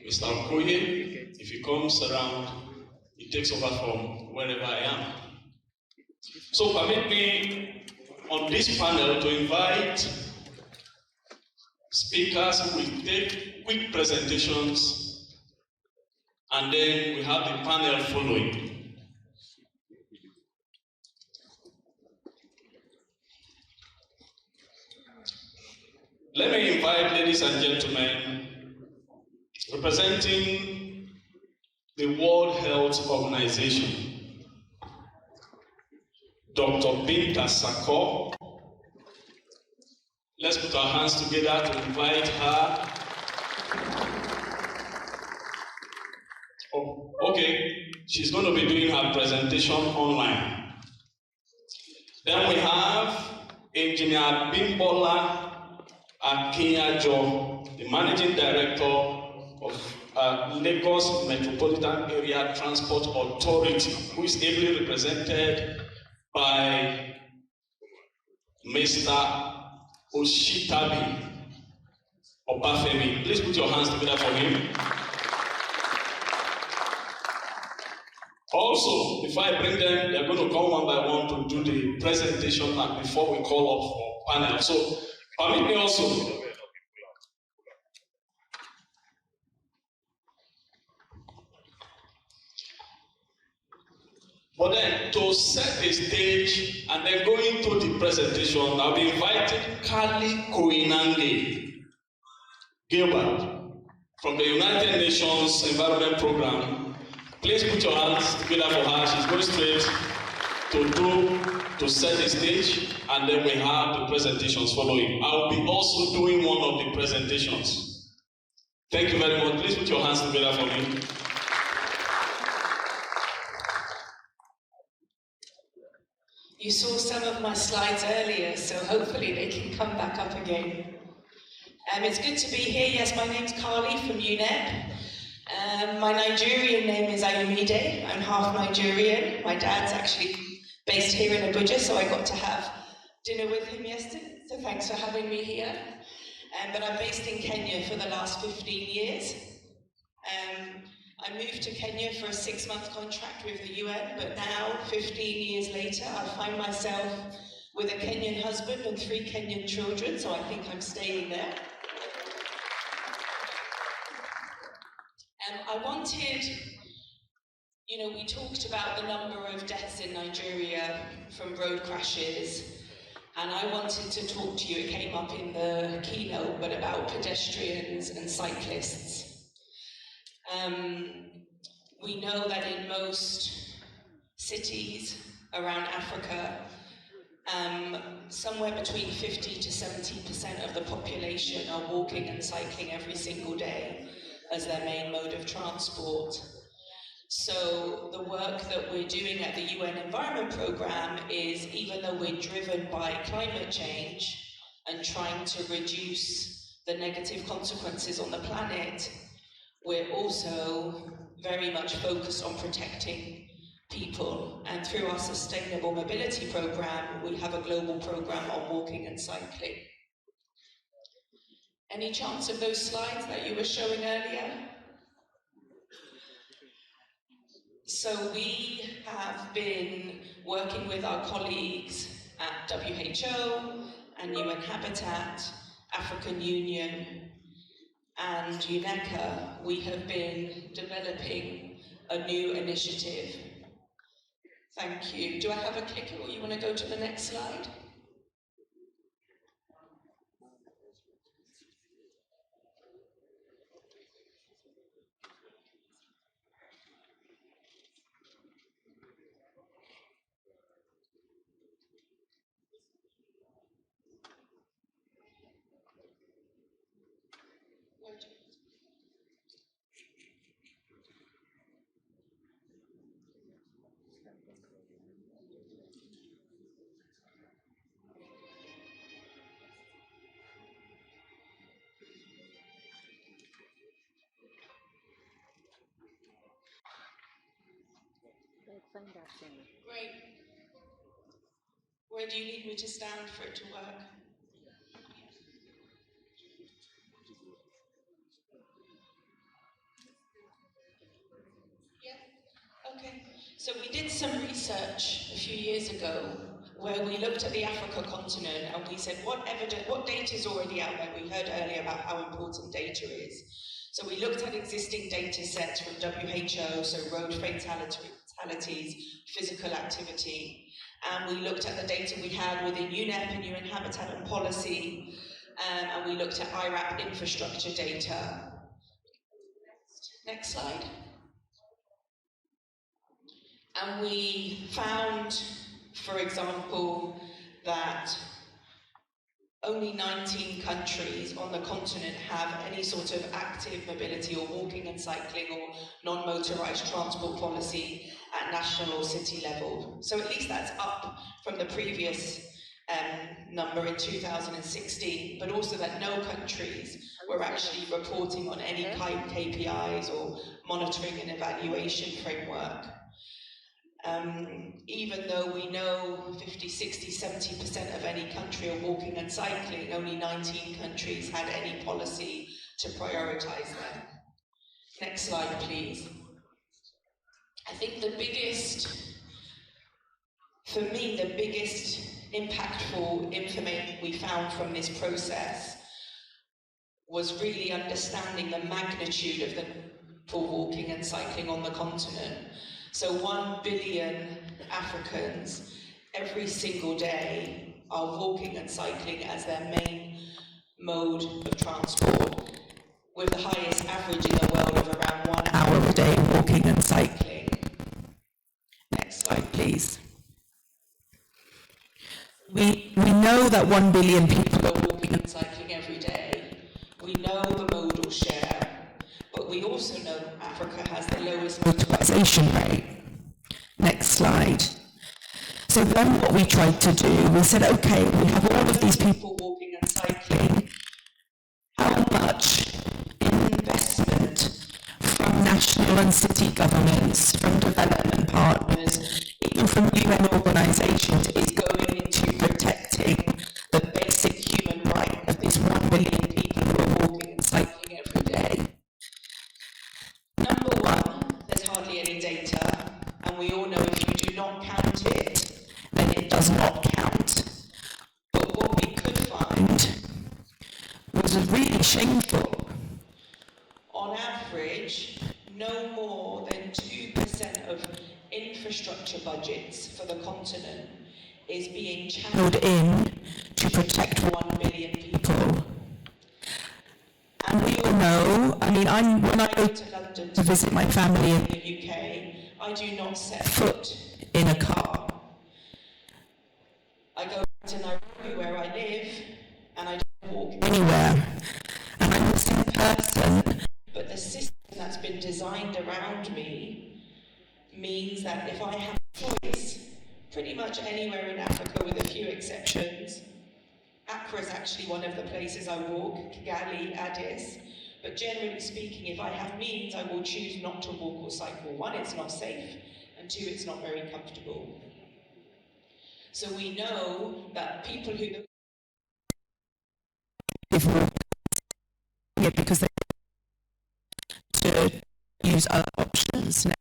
Mr. Okoye. If he comes around, he takes over from wherever I am. So permit me on this panel to invite speakers who will take quick presentations, and then we have the panel following. Let me invite, ladies and gentlemen, representing the World Health Organization, Dr. Binta Sako. Let's put our hands together to invite her. Oh, okay, she's going to be doing her presentation online. Then we have Engineer Bimbola Akinyajo, the Managing Director of Lagos Metropolitan Area Transport Authority, who is ably represented by Mr. Oshitabi Obafemi. Please put your hands together for him. Also, before I bring them, they're going to come one by one to do the presentation and before we call off for panel. So, permit me also. But then, to set the stage and then go into the presentation, I've invited Kali Koinange Gilbert from the United Nations Environment Program. Please put your hands together for her. She's going straight to set the stage, and then we have the presentations following. I'll be also doing one of the presentations. Thank you very much. Please put your hands together for me. You saw some of my slides earlier, so hopefully they can come back up again. It's good to be here. Yes, my name's Carly from UNEP. My Nigerian name is Ayomide. I'm half Nigerian. My dad's actually based here in Abuja, so I got to have dinner with him yesterday, so thanks for having me here. But I'm based in Kenya for the last 15 years. I moved to Kenya for a 6-month contract with the UN, but now, 15 years later, I find myself with a Kenyan husband and 3 Kenyan children, so I think I'm staying there. I wanted, we talked about the number of deaths in Nigeria from road crashes, and I wanted to talk to you, it came up in the keynote, but about pedestrians and cyclists. We know that in most cities around Africa, somewhere between 50 to 70% of the population are walking and cycling every single day as their main mode of transport. So the work that we're doing at the UN Environment Programme is, even though we're driven by climate change and trying to reduce the negative consequences on the planet, we're also very much focused on protecting people. And through our Sustainable Mobility Programme, we have a global programme on walking and cycling. Any chance of those slides that you were showing earlier? So we have been working with our colleagues at WHO and UN Habitat, African Union, and UNECA. We have been developing a new initiative. Thank you. Do I have a clicker, or you want to go to the next slide? Great. Where do you need me to stand for it to work? Yeah, okay. So we did some research a few years ago where we looked at the Africa continent and we said, what data is already out there? We heard earlier about how important data is. So we looked at existing data sets from WHO, so road fatalities, physical activity, and we looked at the data we had within UNEP and UN Habitat and Policy, and we looked at IRAP infrastructure data. Next slide. And we found, for example, that only 19 countries on the continent have any sort of active mobility or walking and cycling or non-motorized transport policy at national or city level. So at least that's up from the previous number in 2016, but also that no countries were actually reporting on any KPIs or monitoring and evaluation framework. Even though we know 50, 60, 70% of any country are walking and cycling, only 19 countries had any policy to prioritize them. Next slide, please. I think the biggest, for me, the biggest impactful information we found from this process was really understanding the magnitude of the poor walking and cycling on the continent. So 1 billion Africans every single day are walking and cycling as their main mode of transport, with the highest average in the world of around 1 hour a day walking and cycling. Next slide, please. We know that 1 billion people are walking and cycling every day. We know the modal share, but we also know Africa has the lowest motorization rate. Next slide. So then what we tried to do, we said, okay, we have all of these people walking and cycling. How much investment from national and city governments, from development partners, even from UN organisations is going into protecting the basic human right of these 1 billion people who are walking and cycling every day? Number one, there's hardly any data, and we all know if you do not count it, then it does not count. But what we could find was really shameful. On average, no more than 2% of infrastructure budgets for the continent is being channeled in to protect 1 billion people. And we all know, I mean, when I go to London to visit my family in the UK, I do not set foot in a car. I go to Nairobi where I live, and I don't walk anywhere. And I'm the same person, but the system that's been designed around me means that if I have a choice, pretty much anywhere in Africa with a few exceptions, Accra is actually one of the places I walk, Kigali, Addis, but generally speaking, if I have means, I will choose not to walk or cycle. One, it's not safe, and two, it's not very comfortable. So we know that people who because they to use other options now.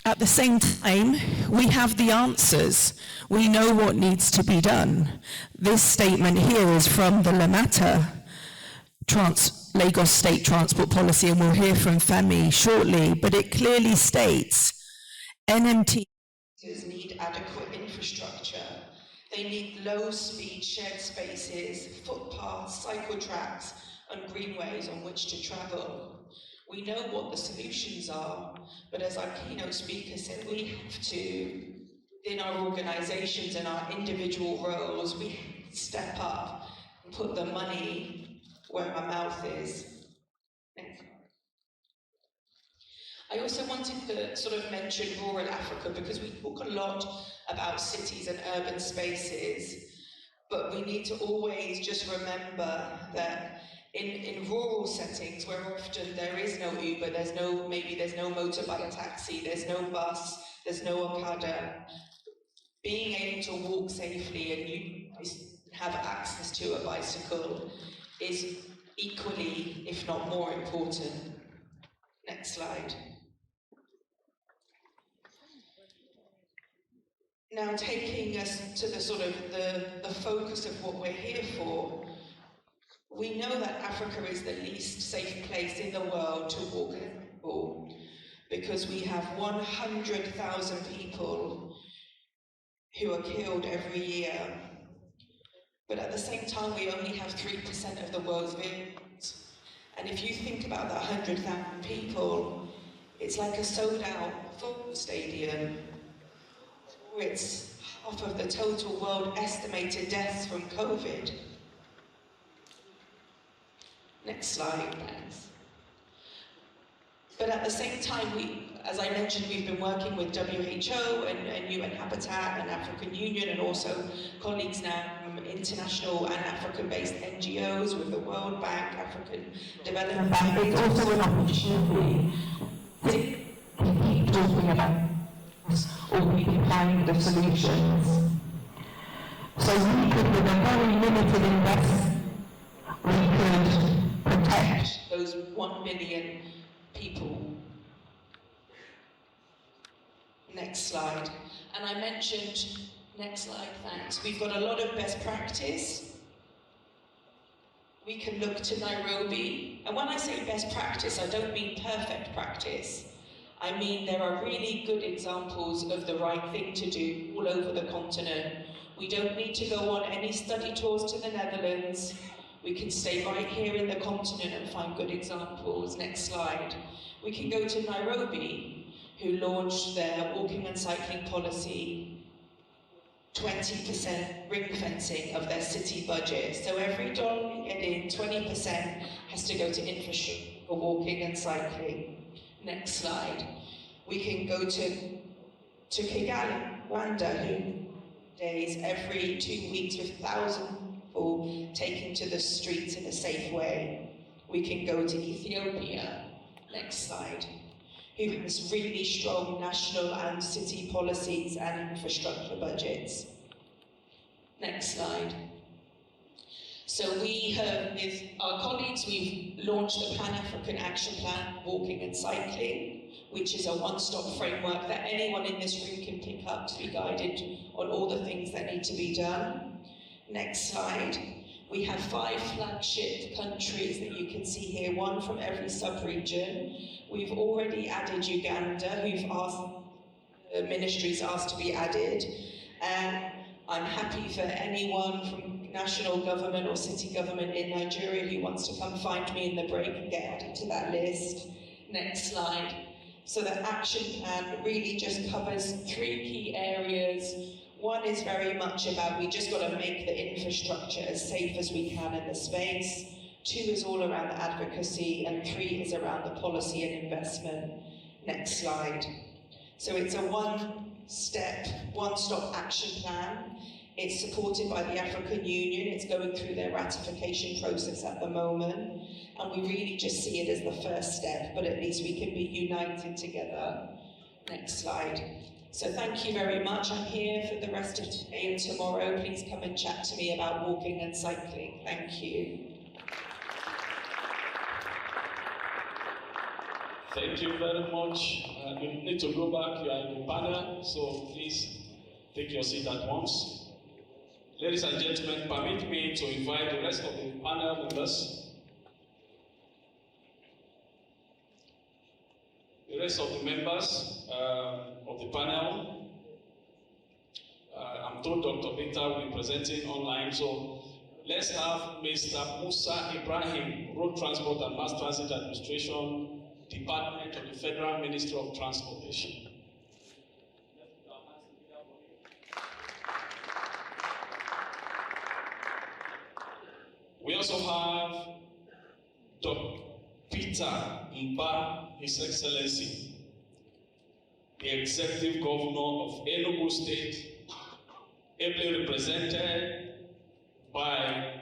At the same time, we have the answers. We know what needs to be done. This statement here is from the Lamata Lagos State Transport Policy, and we'll hear from Femi shortly, but it clearly states NMT need adequate infrastructure. They need low-speed shared spaces, footpaths, cycle tracks, and greenways on which to travel. We know what the solutions are, but as our keynote speaker said, we have to, in our organisations and our individual roles, we step up and put the money where our mouth is. Next. I also wanted to sort of mention rural Africa because we talk a lot about cities and urban spaces, but we need to always just remember that in rural settings where often there is no Uber, there's no motorbike taxi, there's no bus, there's no Okada, being able to walk safely and you have access to a bicycle is equally, if not more important. Next slide. Now taking us to the sort of the focus of what we're here for, we know that Africa is the least safe place in the world to walk and walk because we have 100,000 people who are killed every year. But at the same time, we only have 3% of the world's victims. And if you think about that 100,000 people, it's like a sold-out football stadium. It's half of the total world estimated deaths from COVID. Next slide, thanks. But at the same time, as I mentioned, we've been working with WHO and UN Habitat and African Union and also colleagues now from international and African-based NGOs with the World Bank, African Development Bank. It's also an opportunity to keep talking about or we can find the solutions. So we could, with a very limited investment, we could protect those 1 billion people. Next slide. And I mentioned, next slide, thanks. We've got a lot of best practice. We can look to Nairobi. And when I say best practice, I don't mean perfect practice. I mean there are really good examples of the right thing to do all over the continent. We don't need to go on any study tours to the Netherlands. We can stay right here in the continent and find good examples. Next slide. We can go to Nairobi, who launched their walking and cycling policy, 20% ring fencing of their city budget. So every dollar we get in, 20% has to go to infrastructure for walking and cycling. Next slide. We can go to Kigali, Rwanda, who days every 2 weeks with thousands of people taken to the streets in a safe way. We can go to Ethiopia. Next slide. Who has really strong national and city policies and infrastructure budgets. Next slide. So we have, with our colleagues, we've launched the Pan-African Action Plan, Walking and Cycling, which is a one-stop framework that anyone in this room can pick up to be guided on all the things that need to be done. Next slide. We have 5 flagship countries that you can see here, 1 from every sub-region. We've already added Uganda, who've asked, the ministry's asked to be added. And I'm happy for anyone from national government or city government in Nigeria who wants to come find me in the break and get added to that list. Next slide. So the action plan really just covers 3 key areas. 1 is very much about we just got to make the infrastructure as safe as we can in the space. 2 is all around the advocacy, and 3 is around the policy and investment. Next slide. So it's a one-step, one-stop action plan. It's supported by the African Union. It's going through their ratification process at the moment. And we really just see it as the first step, but at least we can be united together. Next slide. So thank you very much. I'm here for the rest of today and tomorrow. Please come and chat to me about walking and cycling. Thank you. Thank you very much. You need to go back. You are in the panel, so please take your seat at once. Ladies and gentlemen, permit me to invite the rest of the panel members. The rest of the members of the panel. I'm told Dr. Binta will be presenting online, so let's have Mr. Musa Ibrahim, Road Transport and Mass Transit Administration, Department of the Federal Ministry of Transportation. We also have Dr. Peter Mba, His Excellency, the Executive Governor of Enugu State, ably represented by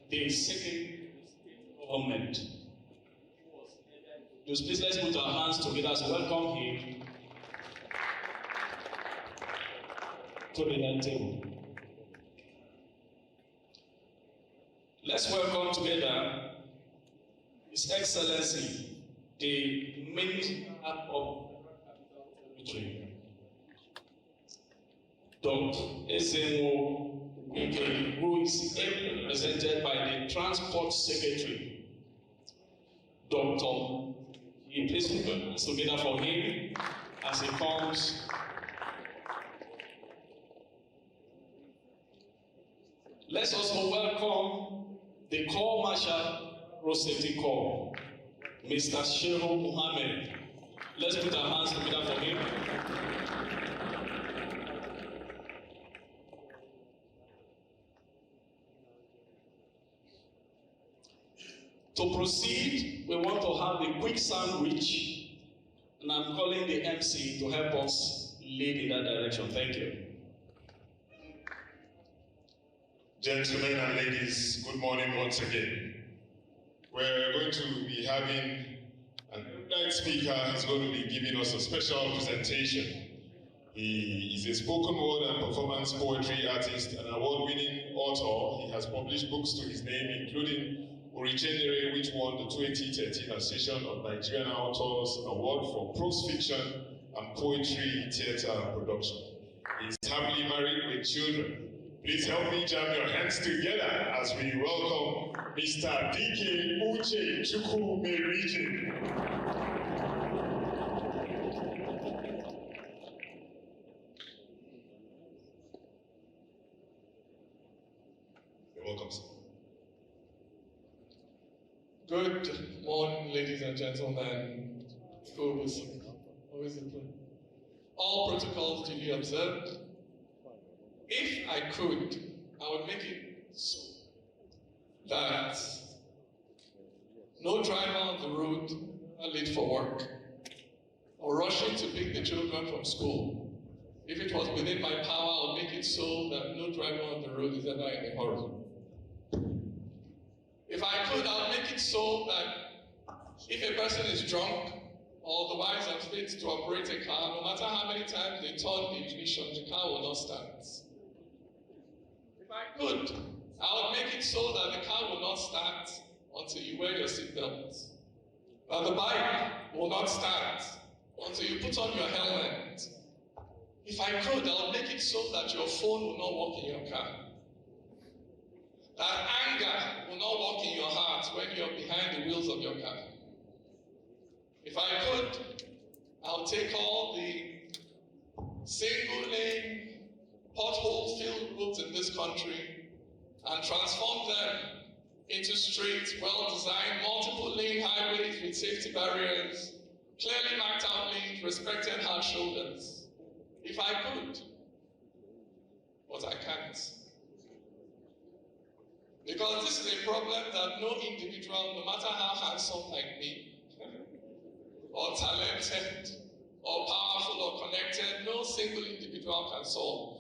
the Secretary of Government. Please let's put our hands together to welcome him to the table. Let's welcome together His Excellency, the Minister of Agriculture, Dr. Ezenwo, who is represented by the Transport Secretary, Dr. Please put your hands together for him as he comes. Let's also welcome the Corps Marshal Road Safety Corps, Mr. Shehu Muhammad. Let's put our hands together for him. To proceed, we want to have a quick sandwich, and I'm calling the MC to help us lead in that direction. Thank you. Gentlemen and ladies, good morning once again. We're going to be having an erudite speaker. He's going to be giving us a special presentation. He is a spoken word and performance poetry artist, an award-winning author. He has published books to his name, including Abuja-Nigeria, which won the 2013 Association of Nigerian Authors Award for prose fiction and poetry, theatre and production. He is happily married with children. Please help me jam your hands together as we welcome Mr. DK Uche Chukwumerije. You're welcome, sir. Good morning, ladies and gentlemen. Always a pleasure. All protocols duly observed. If I could, I would make it so that no driver on the road are late for work or rushing to pick the children from school. If it was within my power, I would make it so that no driver on the road is ever in a hurry. If I could, I would make it so that if a person is drunk or otherwise unfit to operate a car, no matter how many times they turn the ignition, the car will not start. If I could, I would make it so that the car will not start until you wear your seatbelt. That the bike will not start until you put on your helmet. If I could, I would make it so that your phone will not work in your car. That anger will not walk in your heart when you're behind the wheels of your car. If I could, I'll take all the single-lane, pothole-filled roads in this country and transform them into straight, well-designed, multiple-lane highways with safety barriers, clearly marked out lanes, respecting hard shoulders. If I could, but I can't. Because this is a problem that no individual, no matter how handsome like me, or talented, or powerful, or connected, no single individual can solve.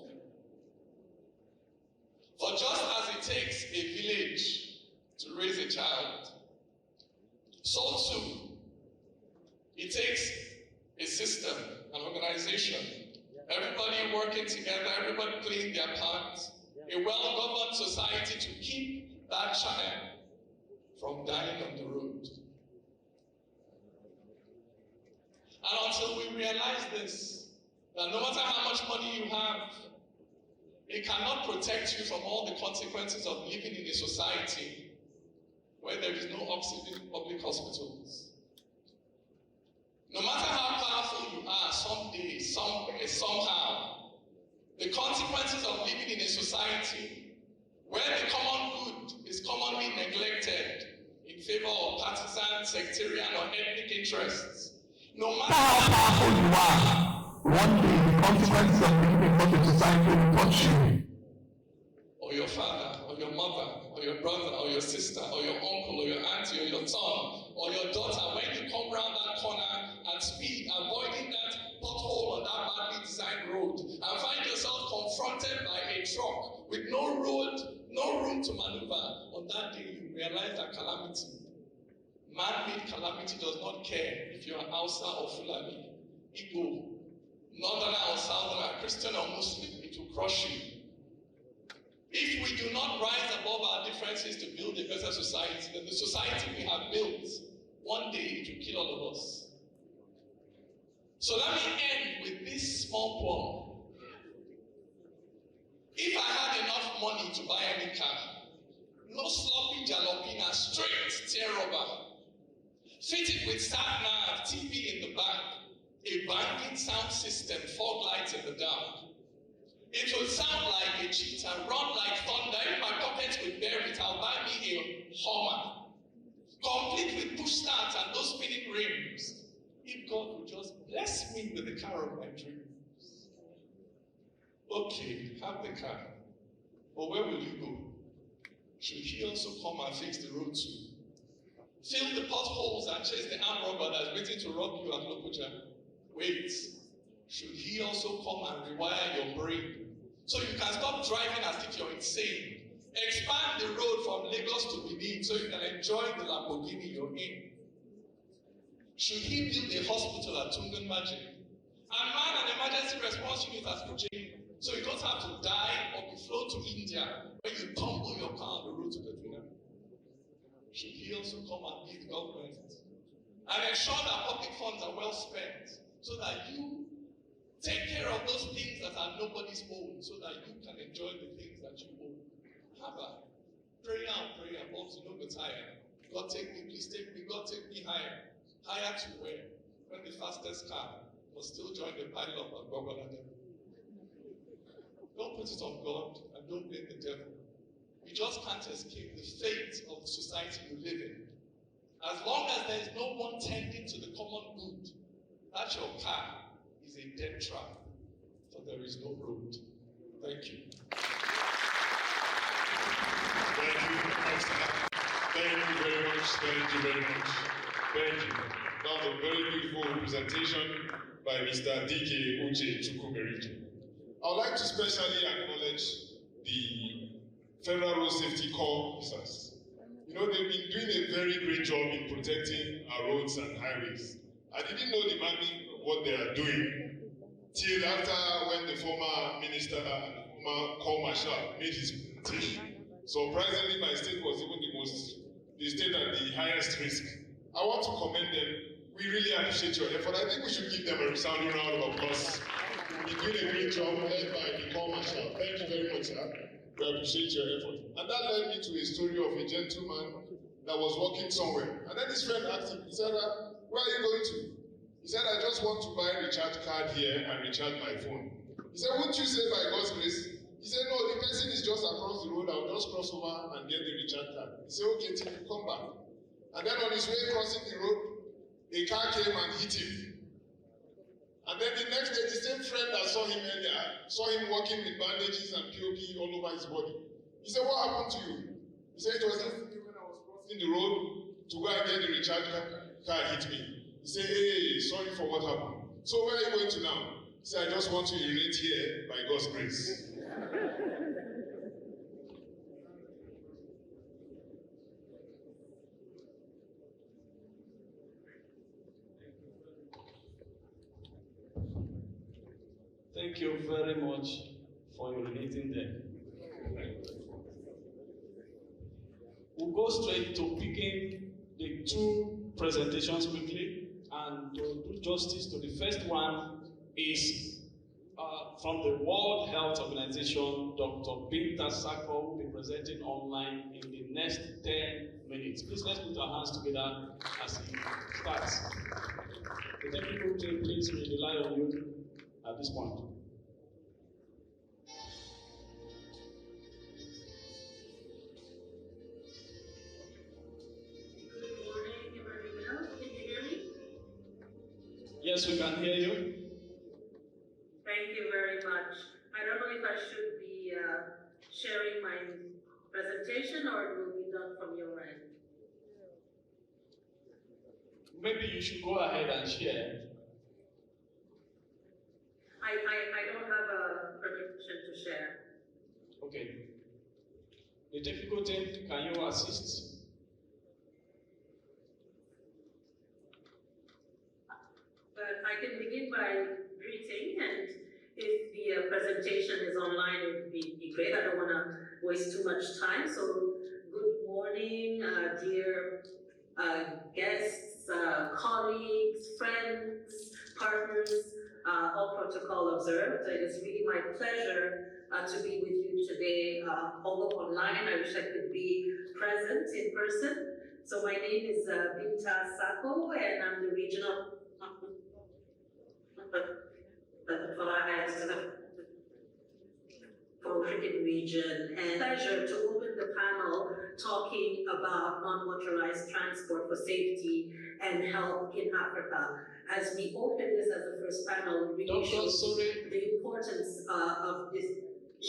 For just as it takes a village to raise a child, so too, it takes a system, an organization, everybody working together, everybody playing their part, a well-governed society to keep that child from dying on the road. And until we realize this, that no matter how much money you have, it cannot protect you from all the consequences of living in a society where there is no oxygen in public hospitals. No matter how powerful you are, someday, somewhere, somehow, the consequences of living in a society where the common good is commonly neglected in favor of partisan, sectarian, or ethnic interests. No matter how powerful you are, one day the consequences of living in such a society will touch you. Or your father, or your mother, or your brother, or your sister, or your uncle, or your auntie, or your son, or your daughter, when you come round that corner and speed, avoiding that pothole on that badly designed road, and find yourself confronted by a truck with no road, no room to maneuver, on that day you realize that calamity, man-made calamity, does not care if you're Hausa or Fulani, Igbo, Northerner or Southerner, Christian or Muslim, it will crush you. If we do not rise above our differences to build a better society, then the society we have built, one day it will kill all of us. So let me end with this small poem. If I had enough money to buy any car, no sloppy jalopina, straight tear rubber, fitted with sat-nav, TV in the back, a banging sound system, fog lights in the dark. It will sound like a cheetah, run like thunder. If my pockets could bear it, I'll buy me a Hummer, complete with push starts and those spinning rims. If God would just bless me with the car of my dreams. Okay, have the car, but where will you go? Should he also come and fix the road too? Fill the potholes and chase the armed robber that's waiting to rob you at Lokoja. Wait, should he also come and rewire your brain so you can stop driving as if you're insane? Expand the road from Lagos to Benin so you can enjoy the Lamborghini you're in. Should he build a hospital at Tungan Magic and man an emergency response unit at Kujin so you don't have to die or be flown to India when you tumble your car on the road to Kaduna? Should he also come and lead government and ensure that public funds are well spent so that you Take care of those things that are nobody's own so that you can enjoy the things that you own. Have a prayer and prayer, moms, you don't get tired. God take me, please take me, God take me higher. Higher to where? When the fastest car will still join the pile up and goggle at them. Don't put it on God and don't blame the devil. You just can't escape the fate of the society you live in. As long as there is no one tending to the common good, that your car is a dead trap, for there is no road. Thank you. Thank you very much. Thank you very much. Thank you. That was a very beautiful presentation by Mr. D.K. Uche Chukwumeriju. I would like to specially acknowledge the Federal Road Safety Corps officers. You know, they've been doing a very great job in protecting our roads and highways. I didn't know the magnitude of what they are doing till after when the former minister, former Corps Marshal, made his presentation. Surprisingly, my state was even the state at the highest risk. I want to commend them. We really appreciate your effort. I think we should give them a resounding round of applause. You're doing a great job led by the Corps Marshal. Thank you very much, sir. We appreciate your effort. And that led me to a story of a gentleman that was walking somewhere. And then his friend asked him, he said, where are you going to? He said, I just want to buy a recharge card here and recharge my phone. He said, wouldn't you say by God's grace? He said, no, the person is just across the road. I'll just cross over and get the recharge card. He said, okay, till you come back. And then on his way crossing the road, a car came and hit him. And then the next day, the same friend that saw him earlier, saw him walking with bandages and POP all over his body. He said, what happened to you? He said, it was yesterday when I was crossing the road to go and get the recharge car hit me. He said, hey, sorry for what happened. So where are you going to now? He said, I just want to urinate here by God's grace. Thank you very much for urinating there. We'll go straight to picking the two presentations quickly, and to do justice to the first one is from the World Health Organization. Dr. Binta Sako will be presenting online in the next 10 minutes. Please let's put our hands together as he starts. The technical team, please, we rely on you at this point. Good morning, everyone. Can you hear me? Yes, we can hear you. Thank you very much. I don't know if I should be sharing my presentation or it will be done from your end. Maybe you should go ahead and share. I don't have a permission to share. Okay. The technical team, can you assist? But I can begin by greeting, and if the presentation is online, it would be great. I don't want to waste too much time. So, good morning, dear guests, colleagues, friends, partners, all protocol observed. It is really my pleasure to be with you today, although online. I wish I could be present in person. So my name is Binta Sako, and I'm the regional for Cricket region, and pleasure to open the panel talking about non-motorized transport for safety and health in Africa. As we open this as the first panel, we really show the importance of this.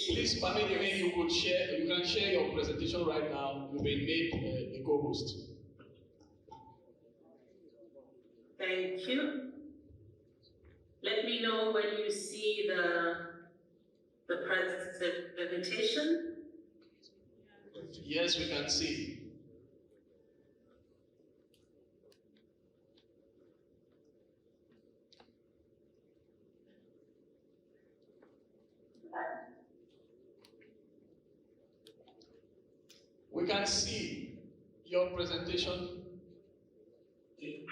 Please permit me, you could share. You can share your presentation right now. You've been made a co-host. Thank you. Let me know when you see the presentation. Yes, we can see. We can see your presentation. Okay.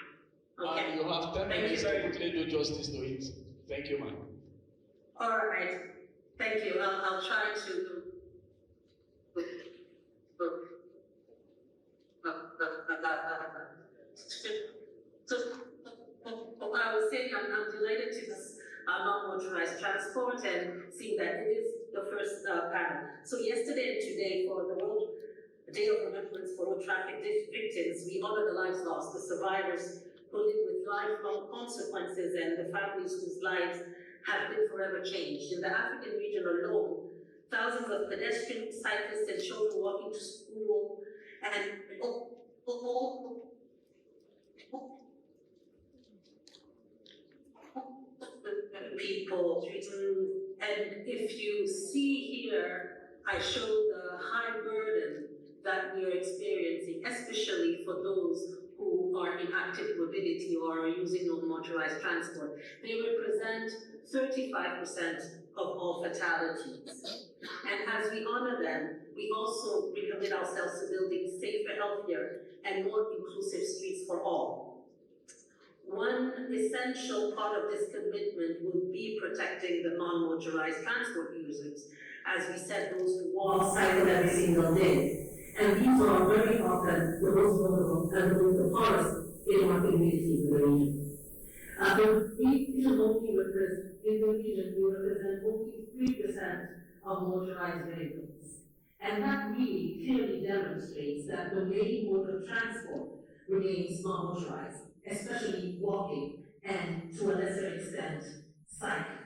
And you have 10 minutes to quickly do justice to it. Thank you, ma'am. All right, thank you. I'll try to. I was saying I'm delighted to this non-motorized transport and see that it is the first panel. So yesterday and today, for the World Day of Remembrance for Road Traffic Victims, we honor the lives lost, the survivors who live with lifelong consequences, and the families whose lives have been forever changed. In the African region alone, thousands of pedestrians, cyclists, and children walking to school, and people. And if you see here, I show the high burden that we are experiencing, especially for those who are in active mobility or are using non-motorized transport. They represent 35% of all fatalities. And as we honor them, we also recommit ourselves to building safer, healthier, and more inclusive streets for all. One essential part of this commitment will be protecting the non-motorized transport users. As we said, those who walk, cycle every single day. And these are very often the most vulnerable and the poorest in our communities in the region. In the region, we represent only 3% of motorized vehicles. And that really clearly demonstrates that the main mode of transport remains non-motorized, especially walking and, to a lesser extent, cycling.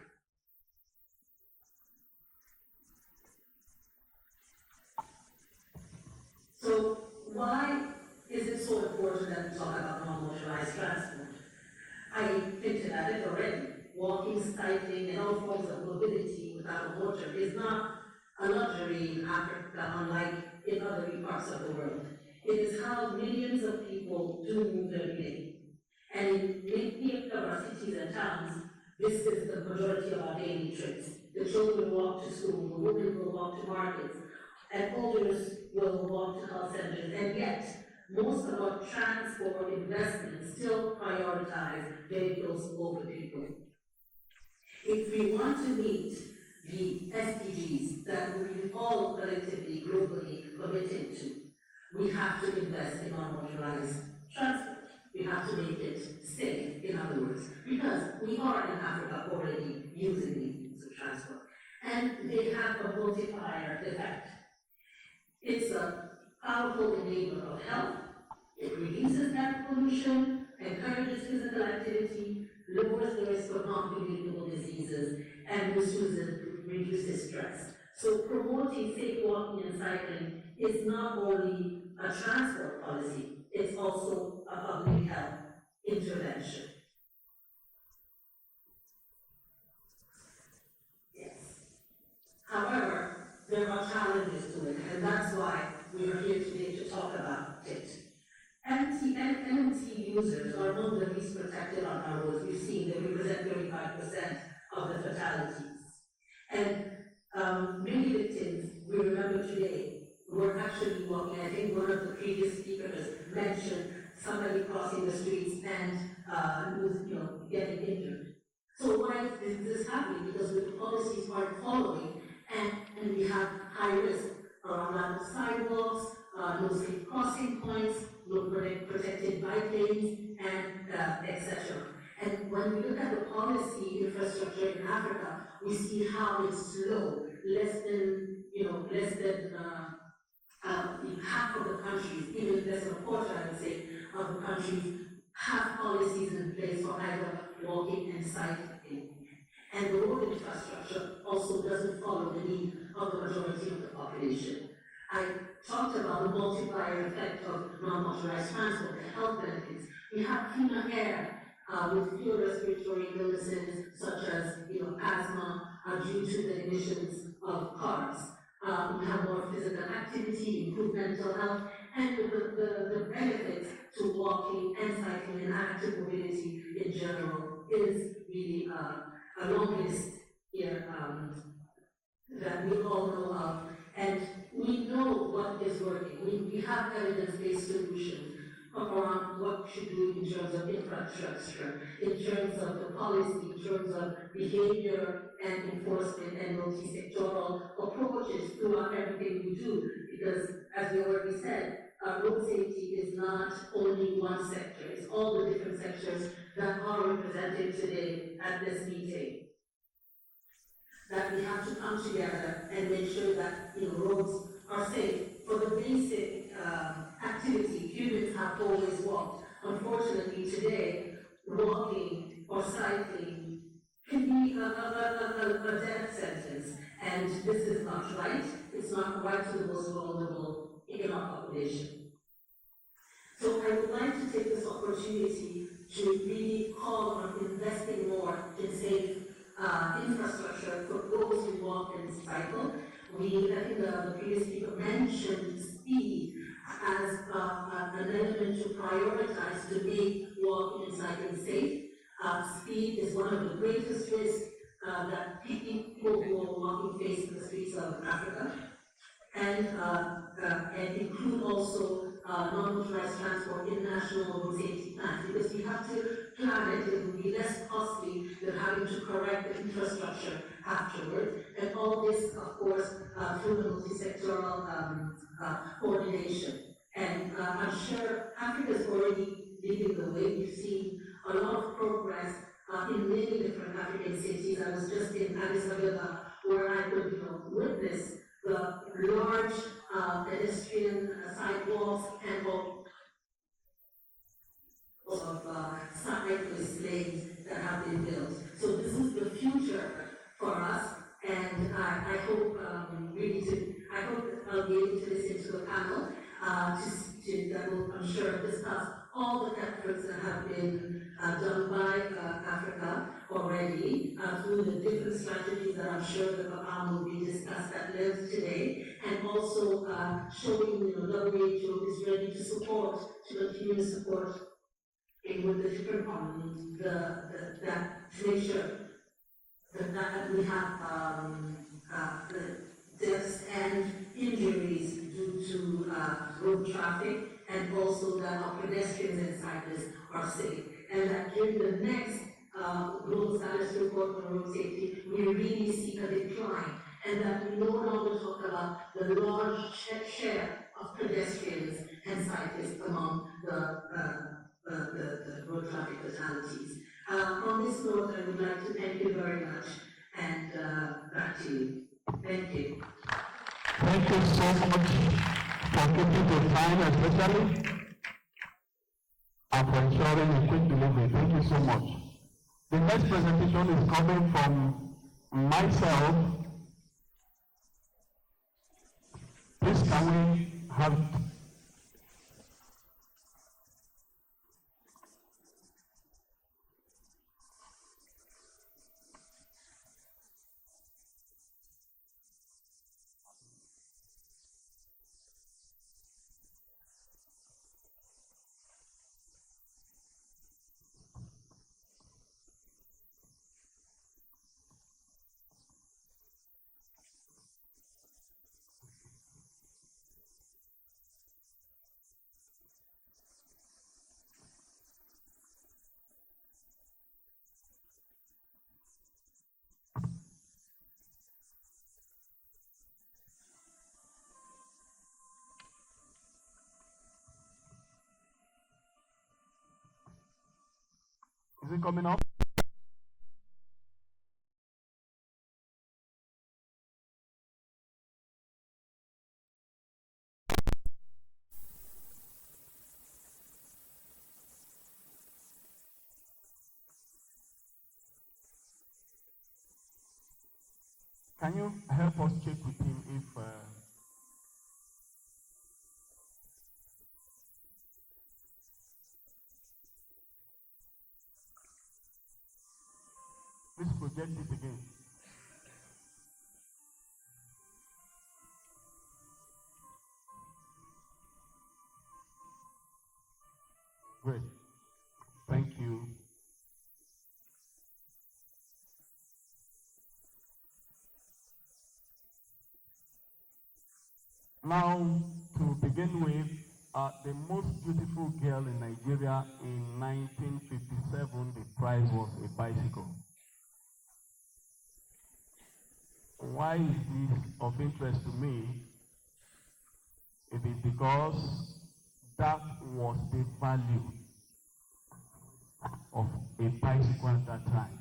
So why is it so important that we talk about non-motorized transport? I hinted at it already. Walking, cycling, and all forms of mobility without a motor is not a luxury in Africa, unlike in other parts of the world. It is how millions of people do move every day. And in many of our cities and towns, this is the majority of our daily trips. The children walk to school, the women will walk to markets, and elders will walk to health centers. And yet, most of our transport investments still prioritize vehicles over people. If we want to meet the SDGs that we all collectively, globally committed to, we have to invest in non-motorized transport. We have to make it safe, in other words, because we are in Africa already using these means of transport. And they have a multiplier effect. It's a powerful enabler of health. It reduces air pollution, encourages physical activity, lowers the risk of non-communicable diseases, and reduces stress. So promoting safe walking and cycling is not only a transport policy, it's also a public health intervention. Yes. However, there are challenges to it, and that's why we are here today to talk about it. MMT users are among the least protected on our roads. We've seen they represent 35% of the fatalities. And many victims we remember today were actually walking. I think one of the previous speakers mentioned somebody crossing the streets and getting injured. So why is this happening? Because the policies aren't following, and we have high risk around lack of sidewalks, no safe crossing points, no protected bike lanes, and etc. And when we look at the policy infrastructure in Africa, we see how it's slow. Less than half of the countries, even less than a quarter, I would say, of the countries have policies in place for either walking and cycling. And the road infrastructure also doesn't follow the need of the majority of the population. I talked about the multiplier effect of non-motorized transport, the health benefits. We have cleaner air with fewer respiratory illnesses such as asthma due to the emissions of cars. We have more physical activity, improved mental health, and the benefits to walking and cycling and active mobility in general is really a long list here that we all know of. And we know what is working. We have evidence-based solutions. around what we should do in terms of infrastructure, in terms of the policy, in terms of behavior and enforcement and multi-sectoral approaches throughout everything we do. Because, as we already said, road safety is not only one sector, it's all the different sectors that are represented today at this meeting. That we have to come together and make sure that roads are safe for the basic activity humans have always walked. Unfortunately, today, walking or cycling can be a death sentence, and this is not right. It's not right to the most vulnerable in our population. So I would like to take this opportunity to really call on investing more in safe infrastructure for those who walk and cycle. I think the previous speaker mentioned speed as an element to prioritize to make walking and cycling safe. Speed is one of the greatest risks that people who are walking face in the streets of Africa, and include also non-motorized transport in national road safety plans, because we have to plan it. It will be less costly than having to correct the infrastructure afterwards, and all this, of course, through the multi-sectoral coordination. And I'm sure Africa is already leading the way. We've seen a lot of progress in many different African cities. I was just in Addis Ababa, where I could witness the large pedestrian sidewalks and all of cyclist lanes that have been built. So this is the future for us, and I hope I hope I'll be able to listen to the panel that will, I'm sure, discuss all the efforts that have been done by Africa already through the different strategies that I'm sure the panel will be discussed at length today, and also showing WHO is ready to support, to continue to support with the different partners, to make sure that we have deaths and injuries due to road traffic, and also that our pedestrians and cyclists are safe. And that during the next global status report on road safety, we really see a decline, and that we no longer talk about the large share of pedestrians and cyclists among the road traffic fatalities. On this note, I would like to thank you very much, and back to you. Thank you. Thank you so much for keeping the time, especially, and for ensuring a quick delivery. Thank you so much. The next presentation is coming from myself. Please, can we have Is it coming up? Can you help us check with him if please project it again. Great. Thank you. Now, to begin with, the most beautiful girl in Nigeria in 1957, the prize was a bicycle. Why is this of interest to me? It is because that was the value of a bicycle at that time.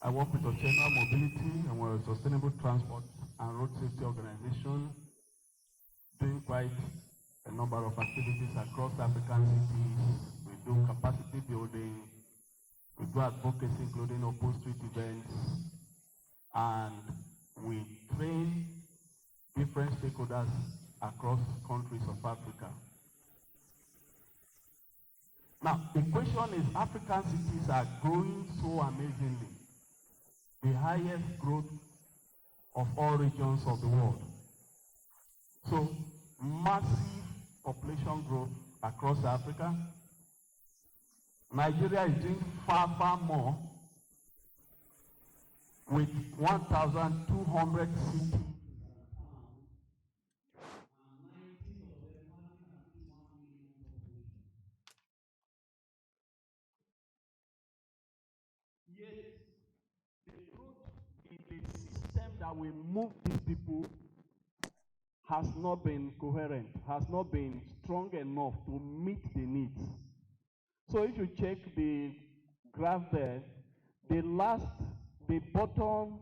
I work with Oceana Mobility, and we're a sustainable transport and road safety organization, doing quite a number of activities across African cities. We do capacity building, we do advocacy, including open street events, and we train different stakeholders across countries of Africa. Now, the question is, African cities are growing so amazingly, the highest growth of all regions of the world. So, massive population growth across Africa. Nigeria is doing far, far more with 1,200 cities. That will move these people has not been coherent, has not been strong enough to meet the needs. So if you check the graph there, the bottom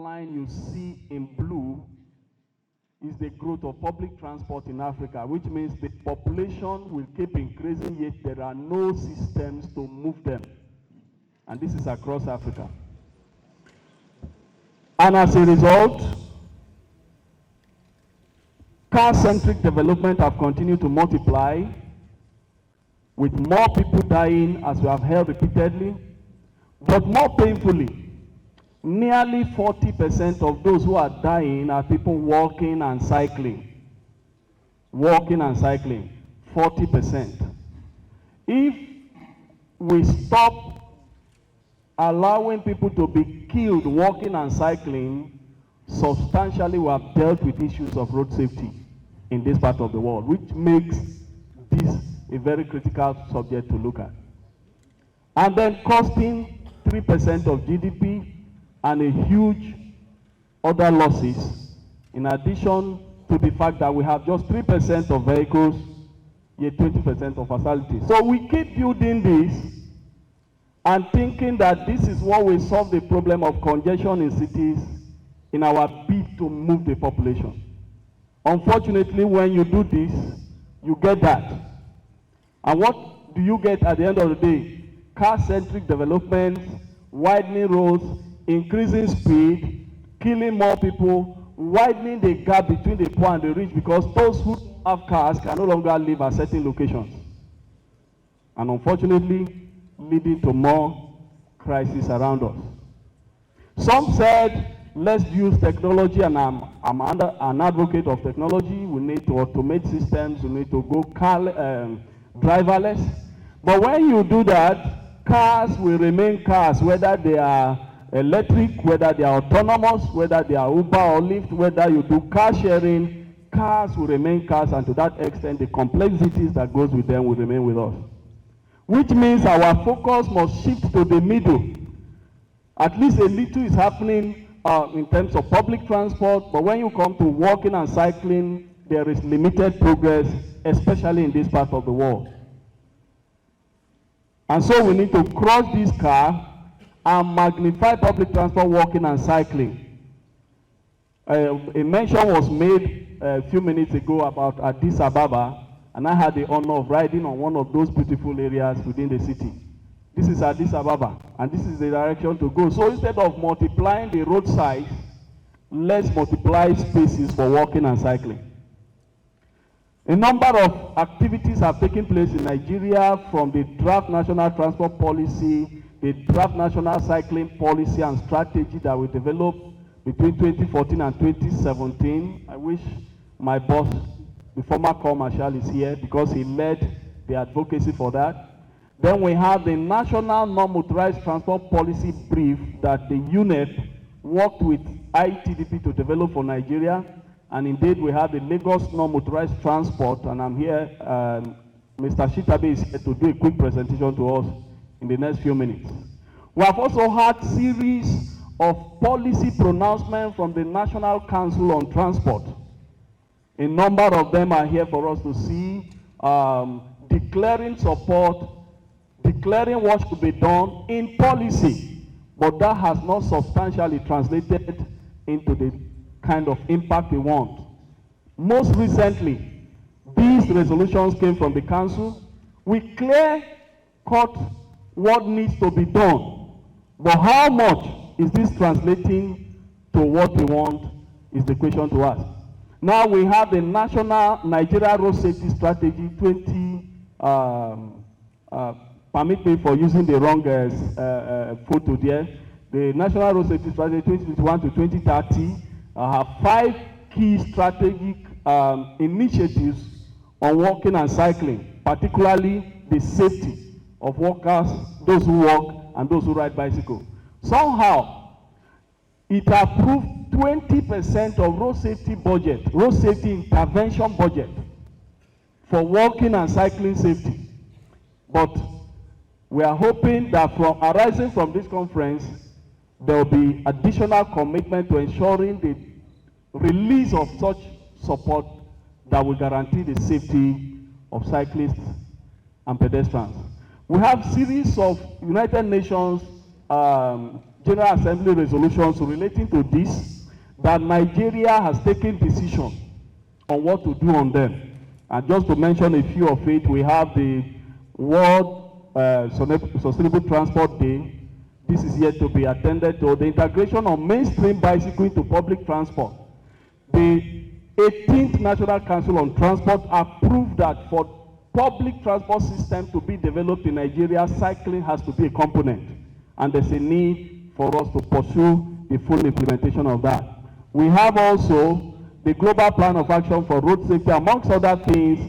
line you see in blue is the growth of public transport in Africa, which means the population will keep increasing, yet there are no systems to move them. And this is across Africa. And as a result, car-centric development have continued to multiply, with more people dying, as we have heard repeatedly, but more painfully, nearly 40% of those who are dying are people walking and cycling. Walking and cycling, 40%. If we stop allowing people to be killed walking and cycling, substantially we have dealt with issues of road safety in this part of the world, which makes this a very critical subject to look at. And then costing 3% of GDP and a huge other losses, in addition to the fact that we have just 3% of vehicles, yet 20% of fatalities. So we keep building this and thinking that this is what will solve the problem of congestion in cities in our bid to move the population. Unfortunately, when you do this, you get that. And what do you get at the end of the day? Car-centric development, widening roads, increasing speed, killing more people, widening the gap between the poor and the rich, because those who have cars can no longer live at certain locations. And unfortunately, leading to more crises around us. Some said, let's use technology, and I'm an advocate of technology. We need to automate systems, we need to go driverless. But when you do that, cars will remain cars, whether they are electric, whether they are autonomous, whether they are Uber or Lyft, whether you do car sharing, cars will remain cars, and to that extent, the complexities that goes with them will remain with us. Which means our focus must shift to the middle. At least a little is happening in terms of public transport, but when you come to walking and cycling, there is limited progress, especially in this part of the world. And so we need to cross this car and magnify public transport, walking and cycling. A mention was made a few minutes ago about Addis Ababa, and I had the honor of riding on one of those beautiful areas within the city. This is Addis Ababa, and this is the direction to go. So instead of multiplying the roadside, let's multiply spaces for walking and cycling. A number of activities have taken place in Nigeria, from the draft national transport policy, the draft national cycling policy and strategy that we developed between 2014 and 2017. I wish my boss, the former Corps Marshal, is here, because he led the advocacy for that. Then we have the National Non-Motorized Transport Policy Brief that the UNEP worked with ITDP to develop for Nigeria. And indeed, we have the Lagos non-motorized transport, and I'm here, Mr. Shitabe is here to do a quick presentation to us in the next few minutes. We have also had series of policy pronouncements from the National Council on Transport. A number of them are here for us to see, declaring support, declaring what should be done in policy, but that has not substantially translated into the kind of impact we want. Most recently, these resolutions came from the council. We clear-cut what needs to be done, but how much is this translating to what we want is the question to ask. Now we have the National Nigeria Road Safety Strategy 20, permit me for using the wrong photo there. The National Road Safety Strategy 2021 to 2030 have 5 key strategic initiatives on walking and cycling, particularly the safety of walkers, those who walk and those who ride bicycle. Somehow, it approved 20% of road safety budget, road safety intervention budget for walking and cycling safety. But we are hoping that arising from this conference, there will be additional commitment to ensuring the release of such support that will guarantee the safety of cyclists and pedestrians. We have series of United Nations General Assembly resolutions relating to this, that Nigeria has taken decision on what to do on them. And just to mention a few of it, we have the World Sustainable Transport Day. This is yet to be attended to. The integration of mainstream bicycling to public transport. The 18th National Council on Transport approved that for public transport system to be developed in Nigeria, cycling has to be a component. And there's a need for us to pursue the full implementation of that. We have also the Global Plan of Action for Road Safety, amongst other things,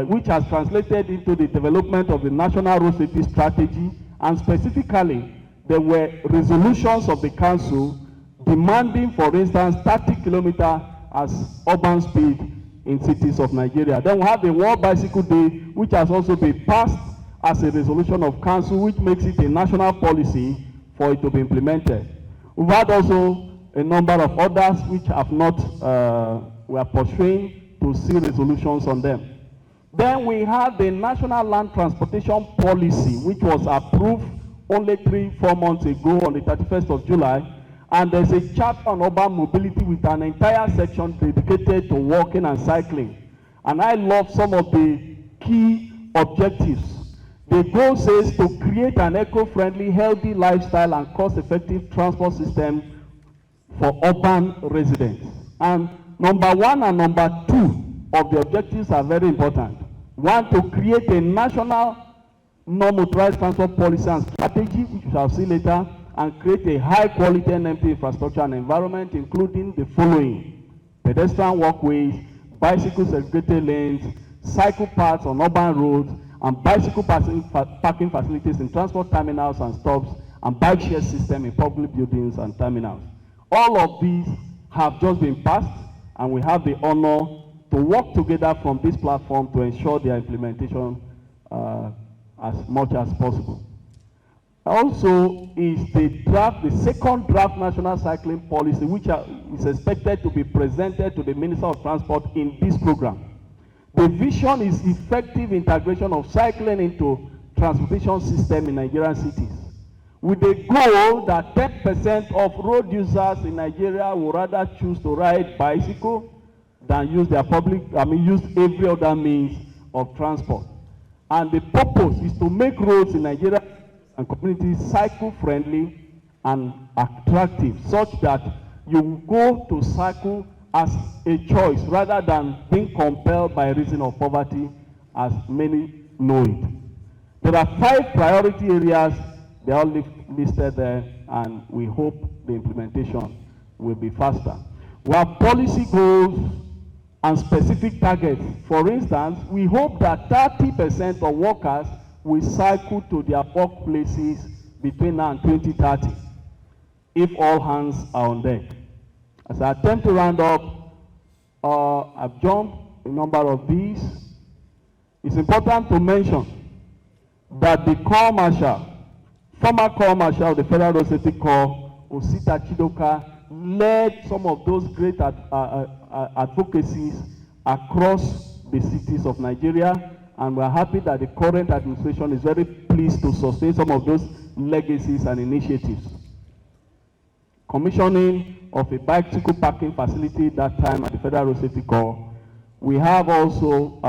which has translated into the development of the National Road Safety Strategy, and specifically, there were resolutions of the Council demanding, for instance, 30 kilometers as urban speed in cities of Nigeria. Then we have the World Bicycle Day, which has also been passed as a resolution of Council, which makes it a national policy for it to be implemented. We've had also a number of others which have not, we are pursuing to see resolutions on them. Then we have the National Land Transportation Policy, which was approved only 3-4 months ago on the 31st of July. And there's a chapter on urban mobility with an entire section dedicated to walking and cycling. And I love some of the key objectives. The goal says to create an eco-friendly, healthy lifestyle and cost-effective transport system for urban residents. And number 1 and number 2 of the objectives are very important. 1, to create a national non-motorized transport policy and strategy, which we shall see later, and create a high-quality NMP infrastructure and environment, including the following: pedestrian walkways, bicycle segregated lanes, cycle paths on urban roads, and bicycle parking facilities in transport terminals and stops, and bike share system in public buildings and terminals. All of these have just been passed, and we have the honor to work together from this platform to ensure their implementation as much as possible. Also is the second draft national cycling policy, which is expected to be presented to the Minister of Transport in this program. The vision is effective integration of cycling into transportation system in Nigerian cities, with the goal that 10% of road users in Nigeria will rather choose to ride bicycle than use their use every other means of transport. And the purpose is to make roads in Nigeria and communities cycle-friendly and attractive, such that you go to cycle as a choice rather than being compelled by reason of poverty, as many know it. There are 5 priority areas, they are all listed there, and we hope the implementation will be faster. We have policy goals and specific targets. For instance, we hope that 30% of workers will cycle to their workplaces between now and 2030, if all hands are on deck. As I attempt to round up, I've jumped a number of these. It's important to mention that the Corps Marshal, former Corps Marshal of the Federal Road Safety Corps, Osita Chidoka, led some of those great advocacies across the cities of Nigeria, and we're happy that the current administration is very pleased to sustain some of those legacies and initiatives. Commissioning of a bicycle parking facility that time at the Federal Road Safety Corps. We have also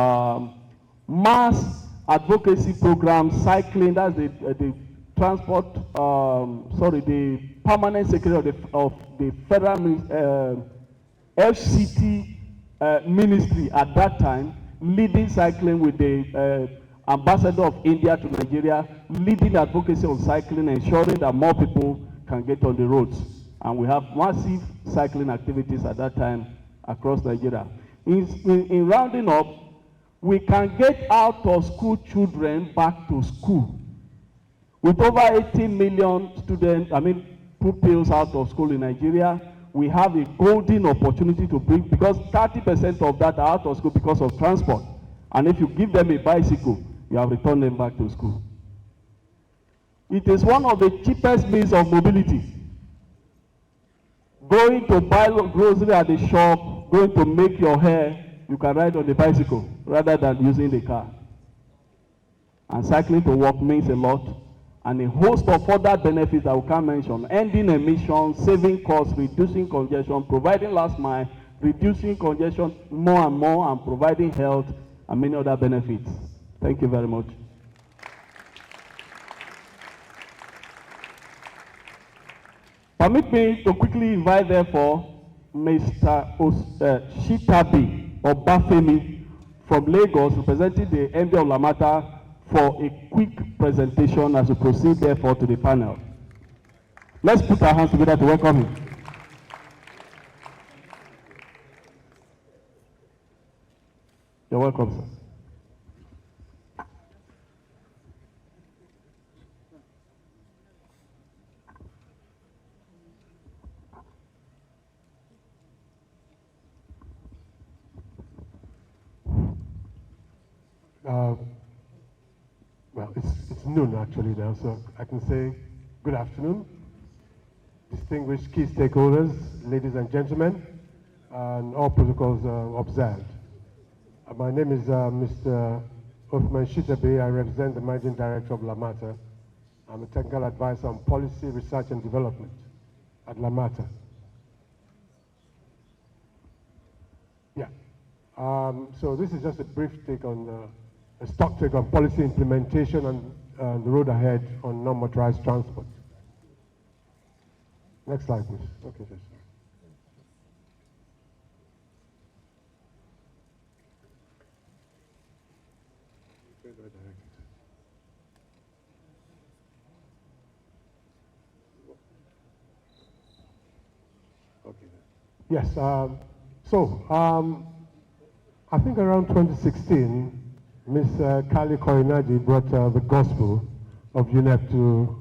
mass advocacy programs, cycling, that's the transport, the permanent secretary of the Federal FCT ministry at that time, leading cycling with the ambassador of India to Nigeria, leading advocacy on cycling, ensuring that more people can get on the roads. And we have massive cycling activities at that time across Nigeria. In rounding up, we can get out of school children back to school. With over 18 million students, pupils out of school in Nigeria, we have a golden opportunity to bring, because 30% of that are out of school because of transport. And if you give them a bicycle, you have returned them back to school. It is one of the cheapest means of mobility. Going to buy grocery at the shop, going to make your hair, you can ride on the bicycle rather than using the car. And cycling to work means a lot. And a host of other benefits that we can mention: ending emissions, saving costs, reducing congestion, providing last mile, reducing congestion more and more, and providing health and many other benefits. Thank you very much. Permit me to quickly invite, therefore, Mr. Shitabi Obafemi from Lagos, representing the MD of Lamata, for a quick presentation as we proceed, therefore, to the panel. Let's put our hands together to welcome him. You're welcome, sir. Well, it's noon actually now, so I can say good afternoon, distinguished key stakeholders, ladies and gentlemen, and all protocols observed. My name is Mr. Othman Shitabe. I represent the Managing Director of Lamata. I'm a technical advisor on policy, research, and development at Lamata. Yeah. So this is just a brief take on a stock take on policy implementation and the road ahead on non-motorized transport. Next slide, please. Okay, yes. Okay. Yes. I think around 2016. Ms. Kali Koinaji brought the gospel of UNEP to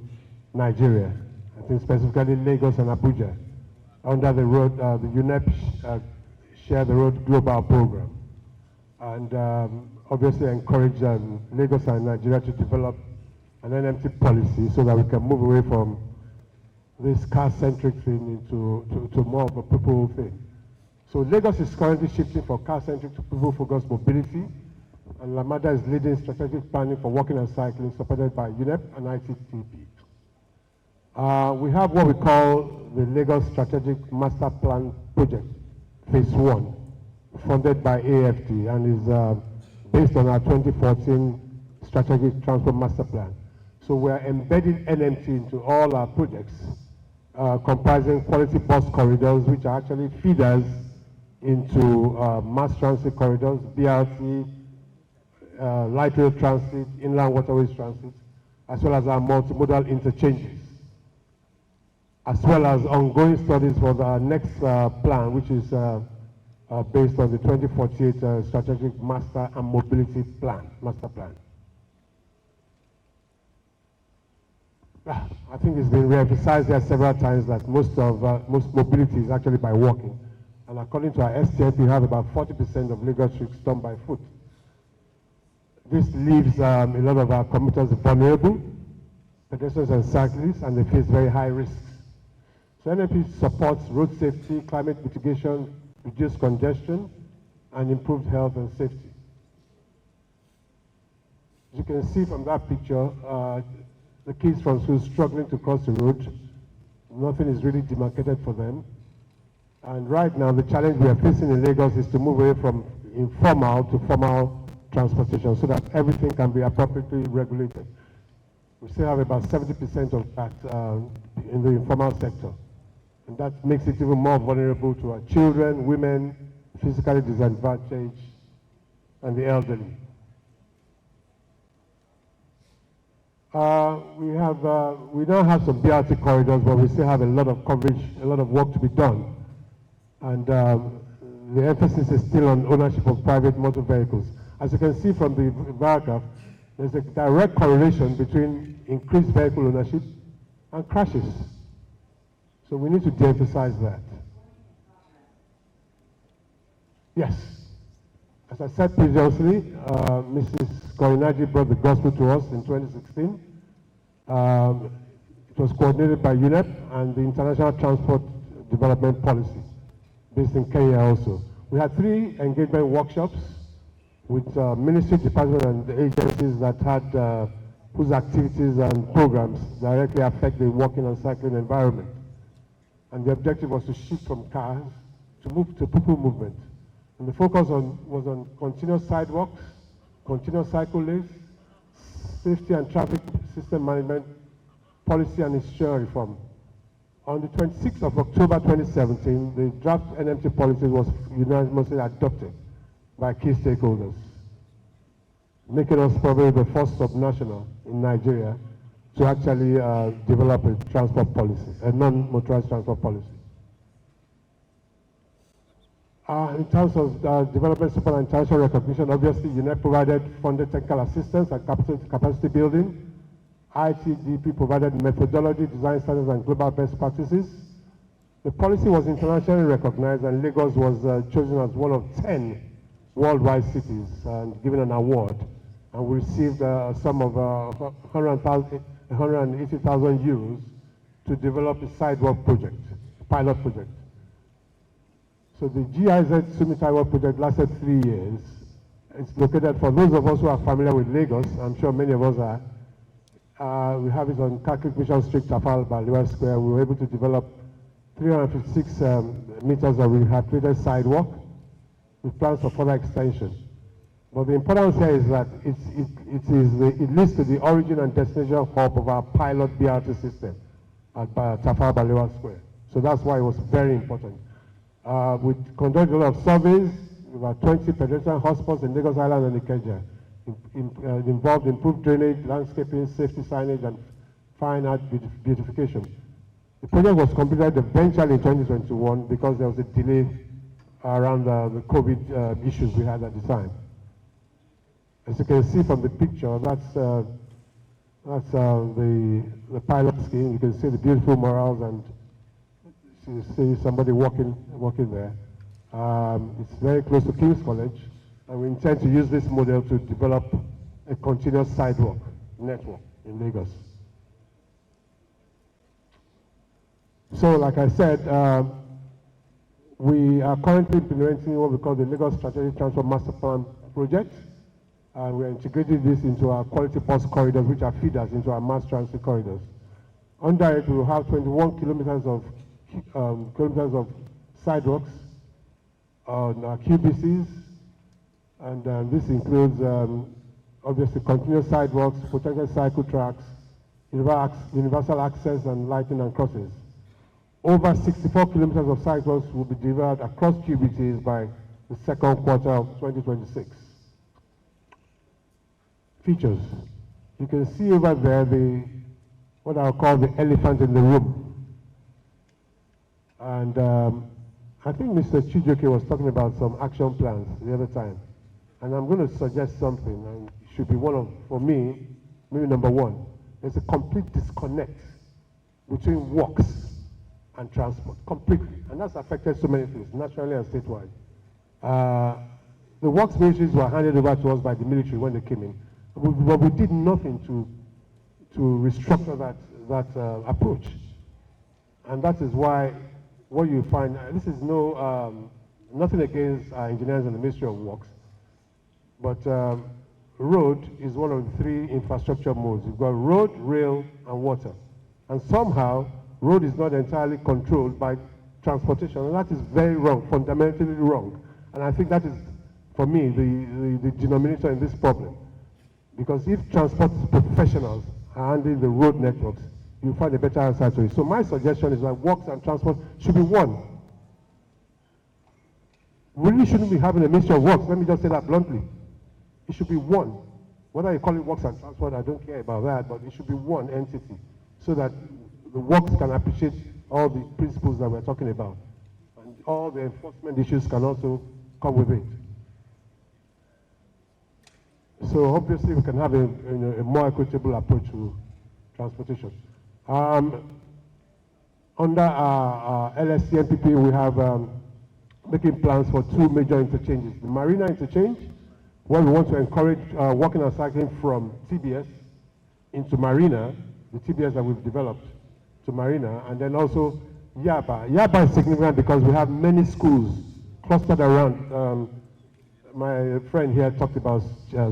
Nigeria, I think specifically Lagos and Abuja, under the road, the UNEP Share the Road Global Program, and obviously encourage Lagos and Nigeria to develop an NMT policy so that we can move away from this car-centric thing into more of a people thing. So Lagos is currently shifting from car-centric to people-focused mobility, and Lamada is leading strategic planning for walking and cycling, supported by UNEP and ITTP. We have what we call the Lagos Strategic Master Plan Project, Phase 1, funded by AFT, and is based on our 2014 Strategic Transport Master Plan. So we are embedding NMT into all our projects, comprising quality bus corridors, which are actually feeders into mass transit corridors, BRT, light rail transit, inland waterways transit, as well as our multimodal interchanges, as well as ongoing studies for the next plan, which is based on the 2048 Strategic Master and Mobility Plan, Master Plan. I think it's been re-emphasized there several times that most mobility is actually by walking. And according to our STF, we have about 40% of Lagos streets done by foot. This leaves a lot of our commuters vulnerable, pedestrians and cyclists, and they face very high risks. So NFP supports road safety, climate mitigation, reduced congestion, and improved health and safety. As you can see from that picture, the kids from school struggling to cross the road. Nothing is really demarcated for them. And right now, the challenge we are facing in Lagos is to move away from informal to formal transportation so that everything can be appropriately regulated. We still have about 70% of that in the informal sector. And that makes it even more vulnerable to our children, women, physically disadvantaged, and the elderly. We now have some BRT corridors, but we still have a lot of coverage, a lot of work to be done. And the emphasis is still on ownership of private motor vehicles. As you can see from the paragraph, there's a direct correlation between increased vehicle ownership and crashes. So we need to de-emphasize that. Yes. As I said previously, Mrs. Korinaji brought the gospel to us in 2016. It was coordinated by UNEP and the International Transport Development Policy, based in Kenya also. We had 3 engagement workshops with ministry, departments, and agencies that had whose activities and programs directly affect the walking and cycling environment. And the objective was to shift from cars to move to people movement. And the focus was on continuous sidewalks, continuous cycle lanes, safety and traffic system management, policy and institutional reform. On the 26th of October 2017, the draft NMT policy was unanimously adopted by key stakeholders, making us probably the first subnational in Nigeria to actually develop a transport policy, a non-motorized transport policy. In terms of development support and international recognition, obviously UNEP provided funded technical assistance and capacity building. ITDP provided methodology, design standards, and global best practices. The policy was internationally recognized, and Lagos was chosen as one of 10 worldwide cities and given an award. And we received a sum of 180,000 euros to develop a sidewalk project, a pilot project. So the GIZ Sumitaiwo project lasted 3 years. It's located, for those of us who are familiar with Lagos, I'm sure many of us are, we have it on Catholic Mission Street, Tafal, Baliwa Square. We were able to develop 356 meters of rehabilitated sidewalk with plans for further extension. But the importance here is that it leads to the origin and destination hub of our pilot BRT system at Tafal, Baliwa Square. So that's why it was very important. We conducted a lot of surveys, about 20 pedestrian hotspots in Lagos Island and Ikeja. Involved improved drainage, landscaping, safety signage, and fine art beautification. The project was completed eventually in 2021 because there was a delay around the COVID issues we had at the time. As you can see from the picture, that's the pilot scheme. You can see the beautiful murals and you see somebody walking there. It's very close to King's College, and we intend to use this model to develop a continuous sidewalk network in Lagos. So, like I said, we are currently implementing what we call the Lagos Strategic Transport Master Plan project, and we're integrating this into our quality bus corridors, which are feeders into our mass transit corridors. Under it, we will have 21 kilometers of sidewalks on our QBCs, and this includes obviously continuous sidewalks, protected cycle tracks, universal access and lighting and crossings. Over 64 kilometers of sidewalks will be delivered across QBCs by the second quarter of 2026. Features. You can see over there what I'll call the elephant in the room. And I think Mr. Chijoke was talking about some action plans the other time. And I'm going to suggest something, and it should be for me, maybe number one. there's a complete disconnect between works and transport, completely. And that's affected so many things, nationally and statewide. The works ministries were handed over to us by the military when they came in. But we did nothing to restructure that approach. And that is why what you find, this is nothing against our engineers and the Ministry of Works, but road is one of the three infrastructure modes. You've got road, rail, and water. And somehow, road is not entirely controlled by transportation, and that is very wrong, fundamentally wrong. And I think that is, for me, the denominator in this problem. Because if transport professionals are handling the road networks, you find a better answer to it. So my suggestion is that works and transport should be one. We really shouldn't be having a Ministry of Works, let me just say that bluntly. It should be one. Whether you call it works and transport, I don't care about that, but it should be one entity so that the works can appreciate all the principles that we're talking about. And all the enforcement issues can also come with it. So obviously we can have a more equitable approach to transportation. Under our LSCMPP, we have making plans for two major interchanges. The Marina interchange, where we want to encourage walking and cycling from TBS into Marina, the TBS that we've developed to Marina, and then also Yaba. Yaba is significant because we have many schools clustered around. My friend here talked about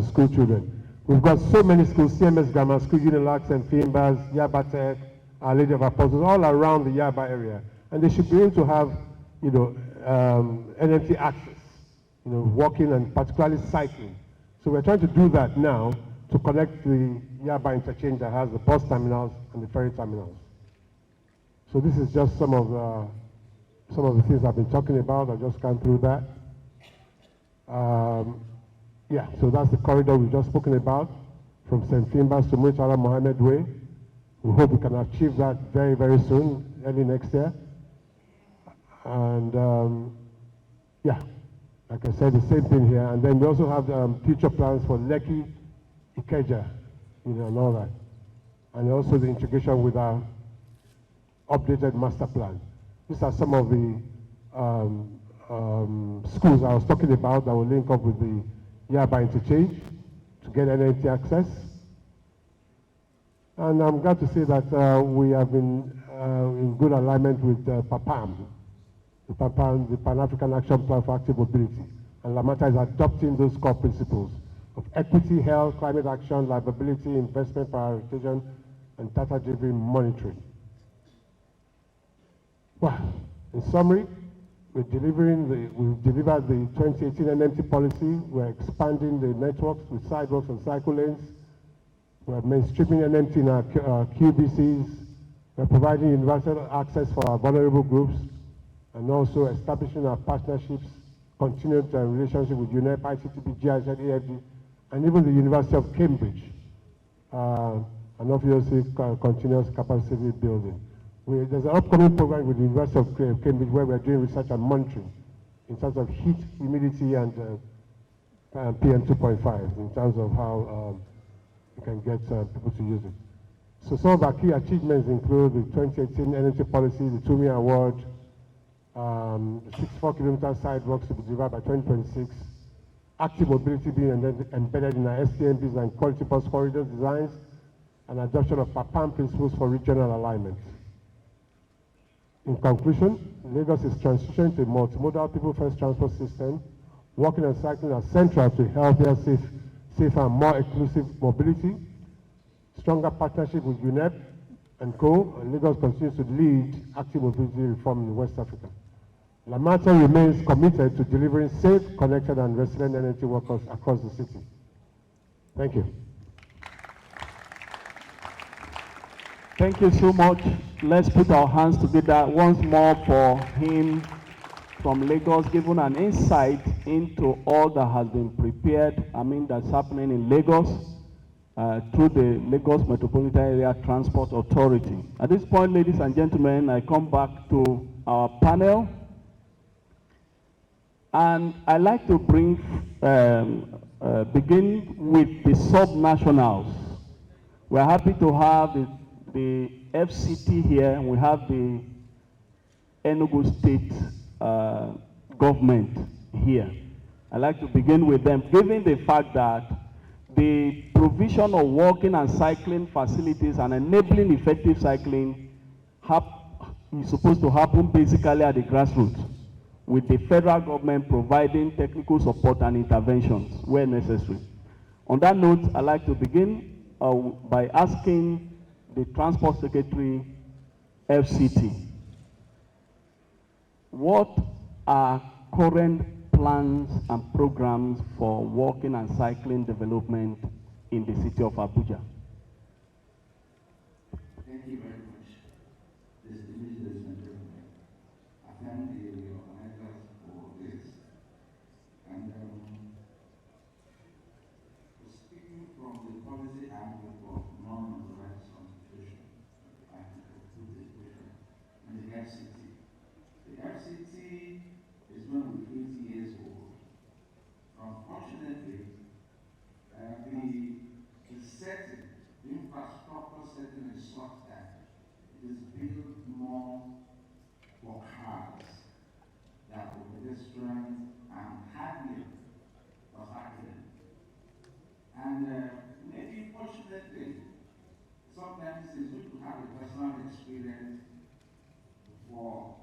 school children. We've got so many schools, CMS Grammar School, Unilag, St. Fimbas, Yaba Tech, Our Lady of Apostles, all around the Yaba area. And they should be able to have, NMT access, walking and particularly cycling. So we're trying to do that now to connect the Yaba interchange that has the bus terminals and the ferry terminals. So this is just some of the things I've been talking about. I just gone through that. Yeah, so that's the corridor we've just spoken about from St. Fimbas to Murtala Mohammed Way. We hope we can achieve that very, very soon, early next year. And yeah, like I said, the same thing here. And then we also have future plans for Lekki, Ikeja, and all that. And also the integration with our updated master plan. These are some of the schools I was talking about that will link up with the Yaba interchange to get NMT access. And I'm glad to say that we have been in good alignment with PAPAM, the Pan-African Action Plan for Active Mobility. And Lamata is adopting those core principles of equity, health, climate action, liability, investment prioritization, and data-driven monitoring. Well, in summary, we've delivered the 2018 NMT policy. We're expanding the networks with sidewalks and cycle lanes. We're mainstreaming NMT in our QBCs. We're providing universal access for our vulnerable groups, and also establishing our partnerships, continued relationship with UNEP, ICTP, GIZ, AFD, and even the University of Cambridge, and obviously continuous capacity building. There's an upcoming program with the University of Cambridge where we're doing research and monitoring in terms of heat, humidity, and PM 2.5 in terms of how you can get people to use it. So some of our key achievements include the 2018 energy policy, the TUMI Award, the 64-kilometer sidewalks to be delivered by 2026, active mobility being embedded in our STMBs and quality bus corridor designs, and adoption of PAPAM principles for regional alignment. In conclusion, Lagos is transitioning to a multimodal people-first transport system. Walking and cycling are central to healthier, safer, and more inclusive mobility. Stronger partnership with UNEP and Co. And Lagos continues to lead active mobility reform in West Africa. Lamata remains committed to delivering safe, connected, and resilient energy workers across the city. Thank you. Thank you so much. Let's put our hands together once more for him from Lagos, giving an insight into all that has been prepared, that's happening in Lagos through the Lagos Metropolitan Area Transport Authority. At this point, ladies and gentlemen, I come back to our panel. And I'd like to begin with the sub-nationals We're happy to have the FCT here, and we have the Enugu State government here. I'd like to begin with them, given the fact that the provision of walking and cycling facilities and enabling effective cycling is supposed to happen basically at the grassroots, with the federal government providing technical support and interventions where necessary. On that note, I'd like to begin by asking the Transport Secretary, FCT, what are current plans and programs for walking and cycling development in the city of Abuja? Thank you very much. Distinguished ladies and gentlemen, I thank the organizers for this. And speaking from the policy angle of non-motorized transportation, I can conclude this question. And the FCT. The FCT is going to be 80 years old. Unfortunately, the setting, the infrastructure setting is such that it is built more for cars than for pedestrians and hardly for cycling. And maybe fortunately, sometimes it's good to have a personal experience for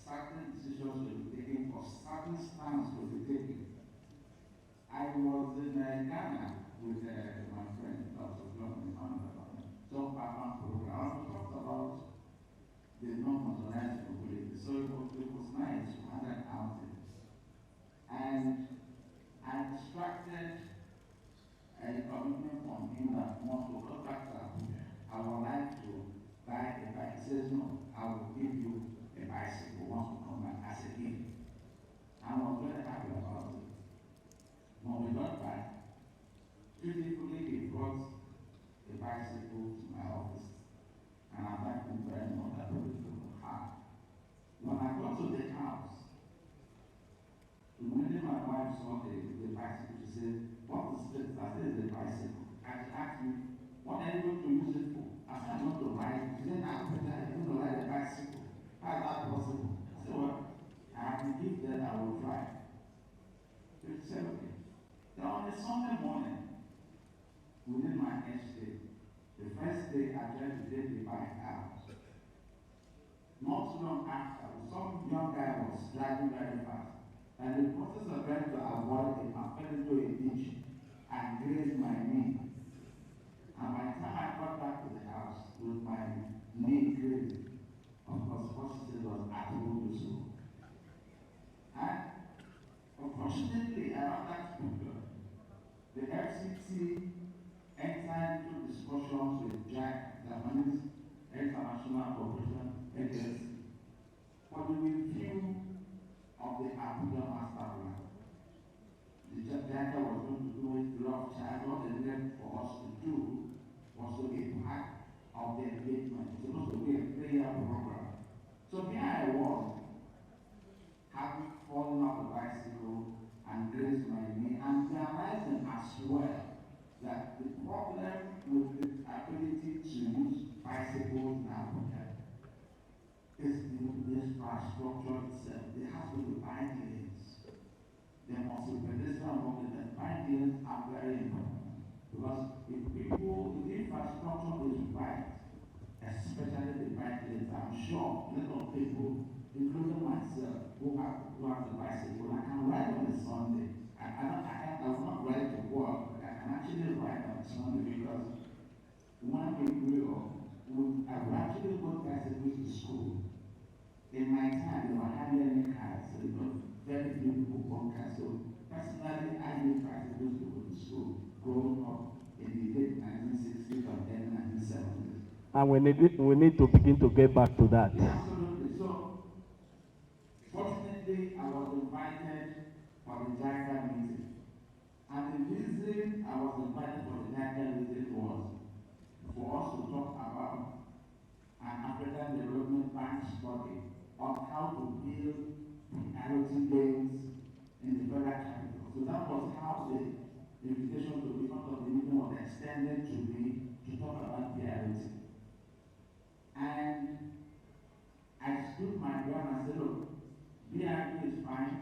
certain decisions to be taken, for certain stands to be taken. I was in Ghana with my friend, Dr. John, John Papa program. We talked about the non-motorized mobility. So it was nice to have that outing. And I distracted a commitment from him that once we go back to Abuja, I would like to buy a bike. He says, no, I will give you a bicycle once we come back as a gift. I was very happy about it. When we got back, dutifully he brought a bicycle to my office, and I thanked him very much. That was hard. When I got to the house, immediately my wife saw the bicycle. She said, "What is this?" I said, "It's a bicycle." And she asked me, "What are you going to use it for?" I said, "I'm going to ride." She said, "I'm going to ride a bicycle. How is that possible?" I said, "Well, I have to give that I will try." So she said, "Okay." Then on a Sunday morning, within my estate, the first day I tried to take the bike out. Not long after, some young guy was driving very fast. And in the process of trying to avoid him, I fell into a ditch and grazed my knee. And by the time I got back to the house with my knee grazed, of course, what she said was, "I told you so." And unfortunately, around that period, the FCT entered into discussions with JAC, Japanese International Cooperation Agency, for the review of the Abuja Master Plan. The JAC was going to do it rough child. What they needed for us to do was to be part of the engagement. It was supposed to be a 3-year program. So here I was, having fallen off the bicycle and grazed my knee, and realizing as well that the problem with the ability to use bicycles in Abuja is the infrastructure itself. There has to be bike lanes. There must be pedestrian walking, and bike lanes are very important. Because if the infrastructure is right, especially the bike lanes, I'm sure a lot of people, including myself, who have the bicycle, I can ride on a Sunday. I will not ride to work, but I can actually ride on a Sunday because when we grew up, I would actually go bicycles to school. In my time, there were hardly any cars, so very few people own cars. So personally, I used bicycles to go to school, growing up in the late 1960s or early 1970s. And we need to begin to get back to that. Yeah, absolutely. So, fortunately, I was invited for the JICA meeting. And the reason I was invited for the JICA meeting was for us to talk about an African Development Bank study on how to build priority lanes in the federal capital. So that was how the invitation to be part of the meeting was extended to me to talk about PROT. And I stood my ground and said, look, BRT is fine,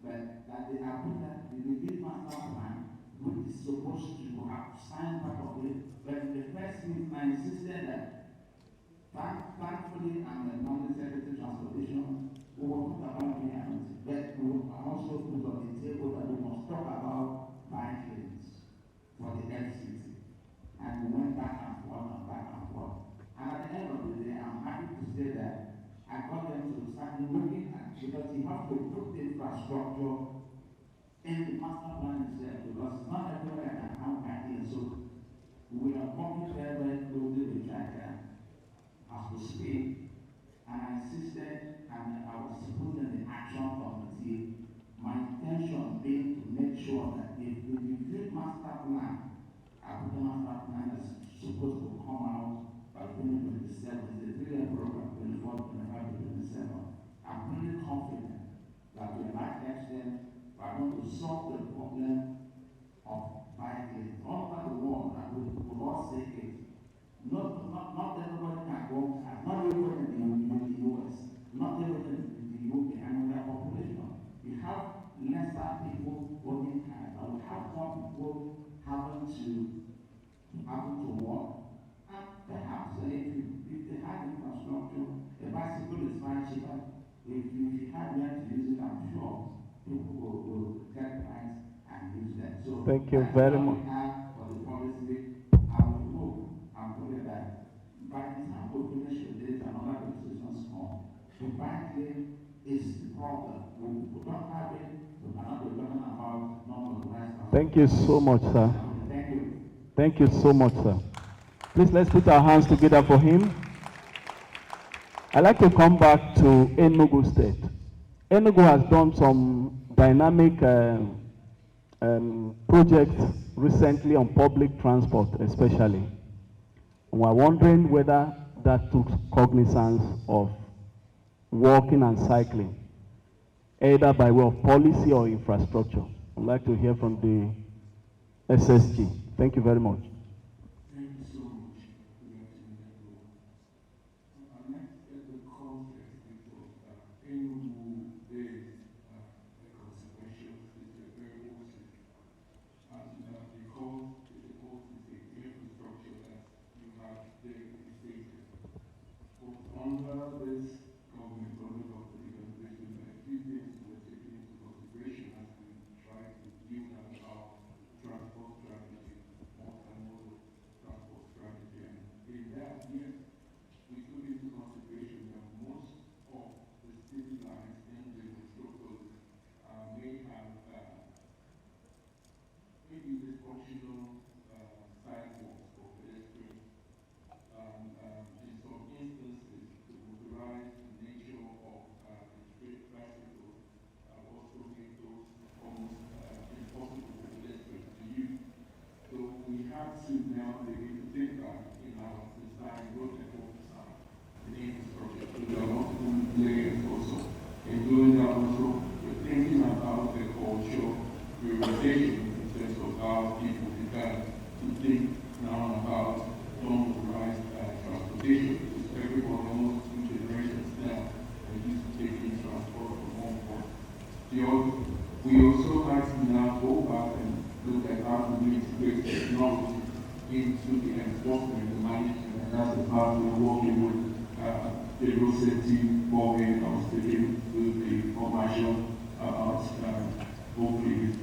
but that the Abuja, the Big Master Plan, which is supposed to have signed part of it, but in the first meeting I insisted that, thankfully, I'm the non-secretary transportation, we will talk about BRT, but we will also put on the table that we must talk about bike lanes for the FCT. And we went back and forth and back and forth. And at the end of the day, I'm happy to say that I got them to start looking at, because you have to put the infrastructure in the master plan itself, because it's not everywhere I can come back in. So we are working very, very closely with China as we speak. And I insisted, and I was put in the action committee, my intention being to make sure that if the reviewed master plan, Abuja master plan is supposed to come out by 2027, it's a 3-year program, 24, 25 to 27. I'm pretty confident that to a large extent, we are going to solve the problem of bike lanes all over the world, and we will all say it. Not everybody can go, not everybody in the US, not everybody in the UK, and their population. We have lesser people working hard, but we have more people having to work. And perhaps if they had infrastructure, a bicycle is much cheaper. If you had where to use it, I'm sure people will get bikes and use them. So thank you very much. For the policy, I will hope and pray that by the time we finish with this and other decisions come, the bike lane is the problem. We don't have it, we cannot be talking about non-motorized. Thank you so much, sir. Thank you. Thank you so much, sir. Please, let's put our hands together for him. I'd like to come back to Enugu State. Enugu has done some dynamic projects recently on public transport, especially. And we're wondering whether that took cognizance of walking and cycling, either by way of policy or infrastructure. I'd like to hear from the SSG. Thank you very much. Thank you so much. I'd like to get the context because Enugu is a consequential city, a very old city. And because it's a old city, the infrastructure that you have there is dated. But under this government, under Dr. Administration, a few things were taken into consideration as we try to build out our transport strategy, multimodal transport strategy. And in that, yes, we took into consideration that most of the city lines in the metropolis may have maybe dysfunctional sidewalks for pedestrians. In some instances, the motorized nature of the street bicycles also make those almost impossible for pedestrians to use. So we have to now begin to think back in our design road network design, the infrastructure. So there are multiple layers also. In doing that also, we're thinking about the culture prioritization in terms of how people began to think now about non-motorized transportation. Because everyone, almost 2 generations now, are used to taking transport from one point to the other. We also have to now go back and look at how to integrate technology into the enforcement and management, and that's the part we're working with the road safety boarding. I was speaking with the commercial hopefully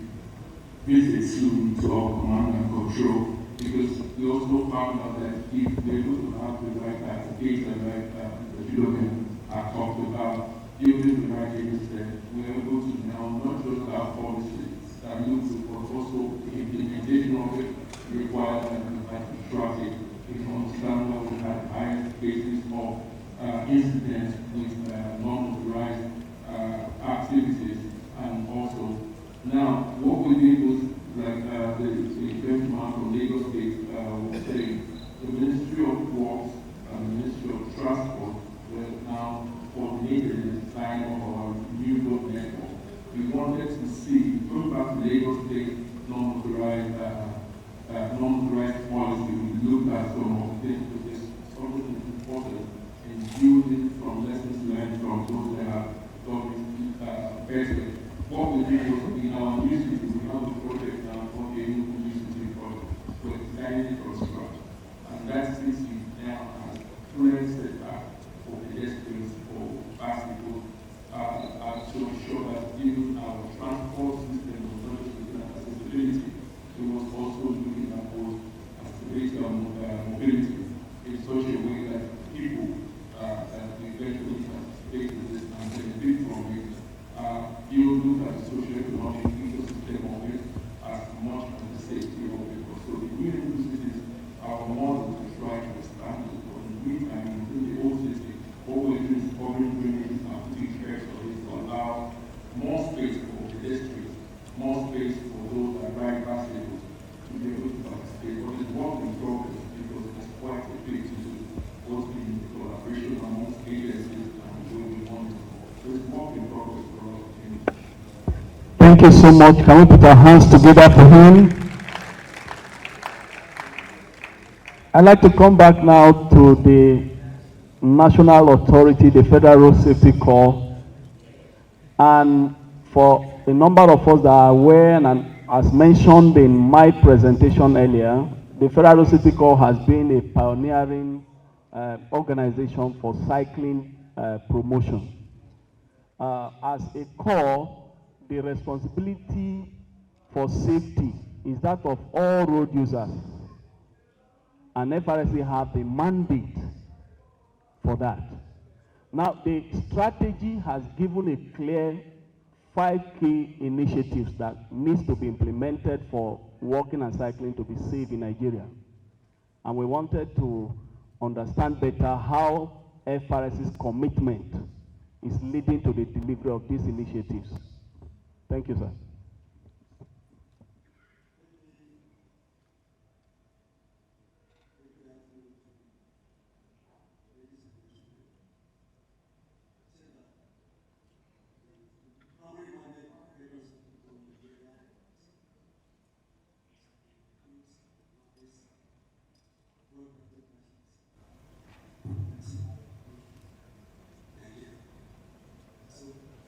visit soon to our command and control, because we also found out that if we're able to have the right data, like Philomen talked about, building the right data set, we're able to now not just have policies that look good, but also the implementation of it requires that we have to track it. We can understand where we have highest cases of incidents with non-motorized activities, and also now what we did was like the benchmark from Lagos State was saying the Ministry of Works and the Ministry of Transport were now coordinated the design of our new road network. We wanted to see, going back to Lagos State non-motorized policy, we looked at some of this also is important in building from lessons learned from those that have done it better. What we did was in our new city, we have a project now called the new city project. We're designing it from scratch. And that city now has clear setback for pedestrians, for bicycles, to ensure that even our transport system was not just looking at accessibility, it was also looking at both accessibility and mobility in such a way that people that eventually participate in this and benefit from it, you look at the socio-economic ecosystem of it as much as the safety of it. So the new cities, our model to try to expand it. But in the meantime, in the old city, what we're doing is covering drainage and putting care for it to allow more space for pedestrians, more space for those that ride bicycles to be able to participate. But it's work in progress because it's quite a big issue, both in collaboration amongst agencies and the way we want it. So it's work in progress for us. Thank you so much. Can we put our hands together for him? I'd like to come back now to the national authority, the Federal Road Safety Corps. And for a number of us that are aware, and as mentioned in my presentation earlier, the Federal Road Safety Corps has been a pioneering organization for cycling promotion. As a corps, the responsibility for safety is that of all road users. And FRSA have the mandate for that. Now, the strategy has given a clear 5 key initiatives that needs to be implemented for walking and cycling to be safe in Nigeria. And we wanted to understand better how FRS's commitment is leading to the delivery of these initiatives. Thank you, sir.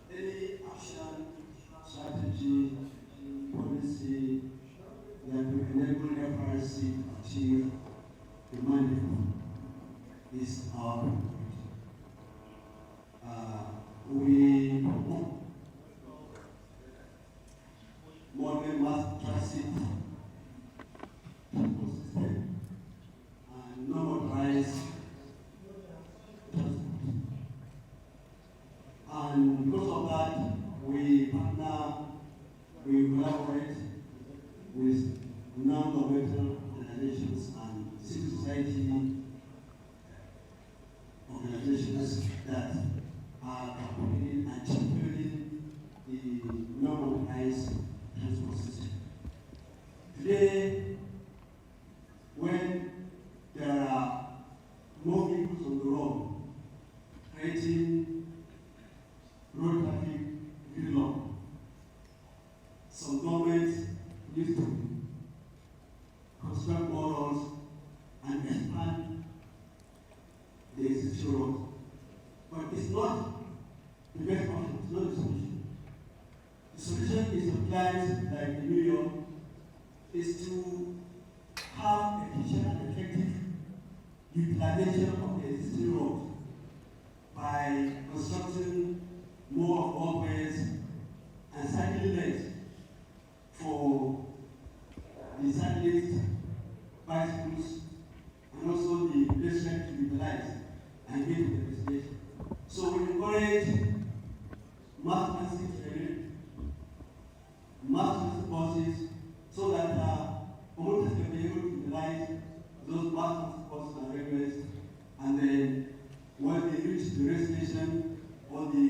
Any action, strategy, policy that will enable FRC to achieve the mandate is our priority. We modern mass transit system and non-motorized transport. And because of that, we partner, we collaborate with non-governmental organizations and civil society organizations that are campaigning and championing the non-motorized transport system. Today, when there are more vehicles on the road, creating road traffic gridlock, some governments need to construct more roads and expand the existing roads. But it's not the best option, it's not the solution. The solution is for clients like New York is to have efficient and effective utilization of the existing roads by constructing more walkways and cycling lanes for the cyclists, bicycles, and also the pedestrians to utilize and get to the destination. So we encourage mass transit buses so that promoters can be able to utilize those mass transit buses and railways, and then when they reach the rail station or the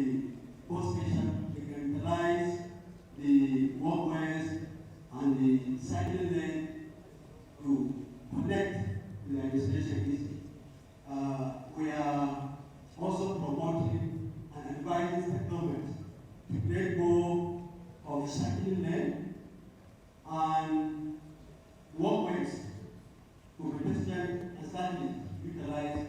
bus station, they can utilize the walkways and the cycling lane to connect to their destination easily. We are also promoting and advising the government to create more of cycling lane and walkways for pedestrians and understand it, utilize,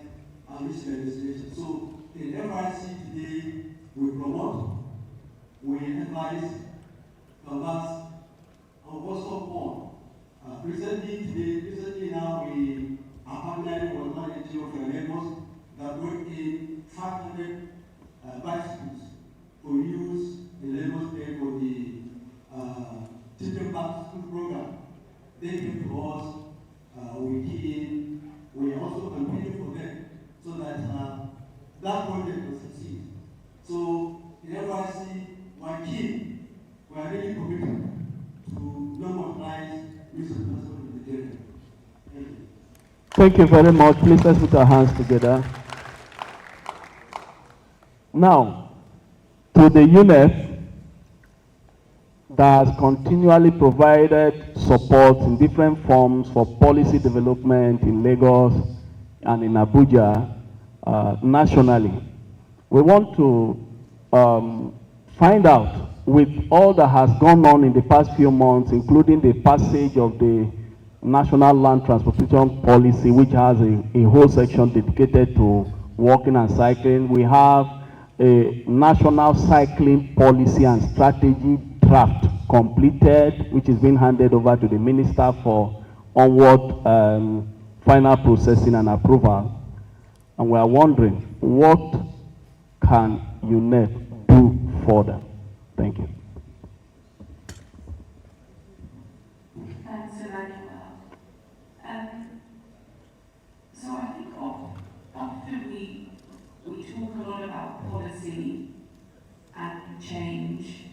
and reach legislation. So in FRC today, we promote, we advise, converse, and also form. Recently now we are partnering with one NGO for Lagos that brought in 500 bicycles for use in Lagos State for the children back to school program. They came to us, we key in, we also continue for them so that that project will succeed. So in FRC, my team, we are really committed to normalize use of transport in Nigeria. Thank you. Thank you very much. Please let's put our hands together. Now, to the UNEP that has continually provided support in different forms for policy development in Lagos and in Abuja nationally. We want to find out, with all that has gone on in the past few months, including the passage of the National Land Transportation Policy, which has a whole section dedicated to walking and cycling. We have a National Cycling Policy and Strategy draft completed, which is being handed over to the Minister for onward final processing and approval. And we are wondering, what can UNEP do further? Thank you. Thanks, Emmanuel. So I think often we talk a lot about policy and change,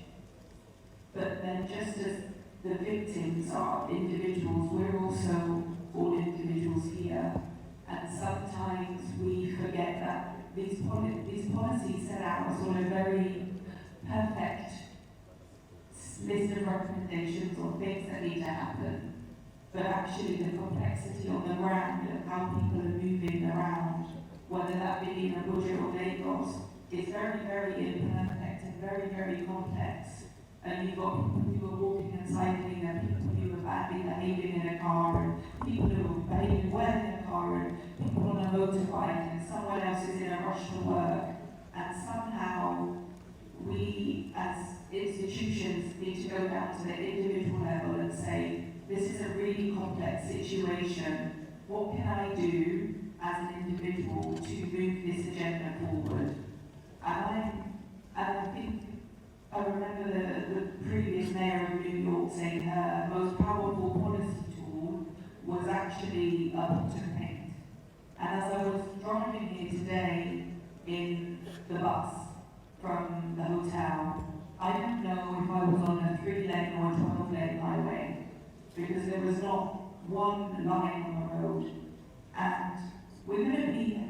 but then just as the victims are individuals, we're also all individuals here. And sometimes we forget that these policies set out a sort of very perfect list of recommendations or things that need to happen. But actually the complexity on the ground of how people are moving around, whether that be in Abuja or Lagos, is very, very imperfect and very, very complex. And you've got people who are walking and cycling, and people who are badly behaving in a car, and people who are behaving well in a car, and people on a motorbike, and someone else is in a rush to work. And somehow we as institutions need to go down to the individual level and say, this is a really complex situation. What can I do as an individual to move this agenda forward? And I think I remember the previous mayor of New York saying her most powerful policy tool was actually a pot of paint. And as I was driving here today in the bus from the hotel, I didn't know if I was on a 3-lane or a 12-lane highway, because there was not one line on the road. And we're going to be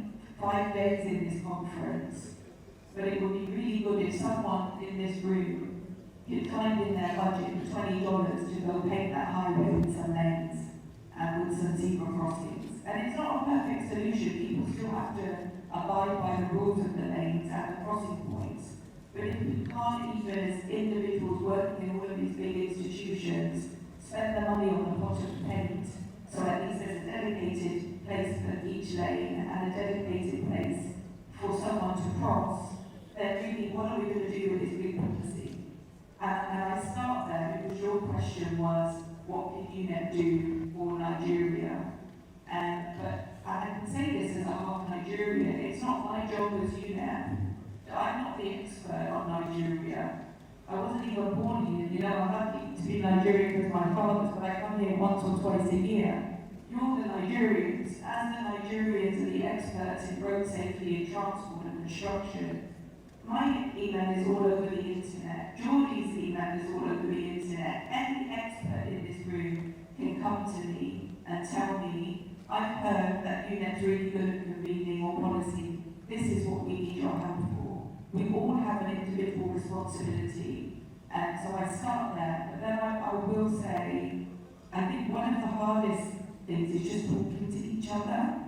5 days in this conference, but it would be really good if someone in this room could find in their budget $20 to go paint that highway with some lanes and with some zebra crossings. And it's not a perfect solution. People still have to abide by the rules of the lanes and the crossing points. But if we can't even, as individuals working in all of these big institutions, spend the money on the pot of paint, so at least there's a dedicated place for each lane and a dedicated place for someone to cross, then really what are we going to do with this big policy? And I start there because your question was, what can UNEP do for Nigeria? But I can say this as a half Nigerian, it's not my job as UNEP. I'm not the expert on Nigeria. I wasn't even born here, you know, I'm lucky to be Nigerian with my fathers, but I come here once or twice a year. You're the Nigerians. As the Nigerians are the experts in road safety and transport and construction, my email is all over the internet. Geordie's email is all over the internet. Any expert in this room can come to me and tell me, I've heard that UNEP's really good at convening or policy. This is what we need your help for. We all have an individual responsibility. And so I start there, but then I will say, I think one of the hardest things is just talking to each other.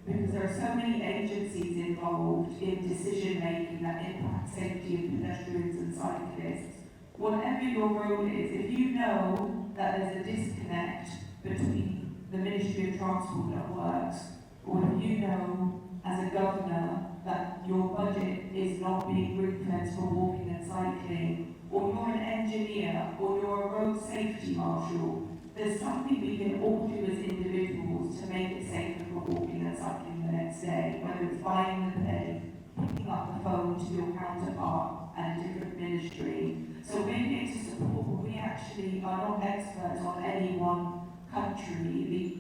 Because there are so many agencies involved in decision making that impact safety of pedestrians and cyclists. Whatever your role is, if you know that there's a disconnect between the Ministry of transport that works, or if you know as a governor that your budget is not being ring-fenced for walking and cycling, or you're an engineer, or you're a road safety marshal, there's something we can all do as individuals to make it safer for walking and cycling the next day, whether it's buying the penny, picking up the phone to your counterpart at a different ministry. So we're here to support, but we actually are not experts on any one country.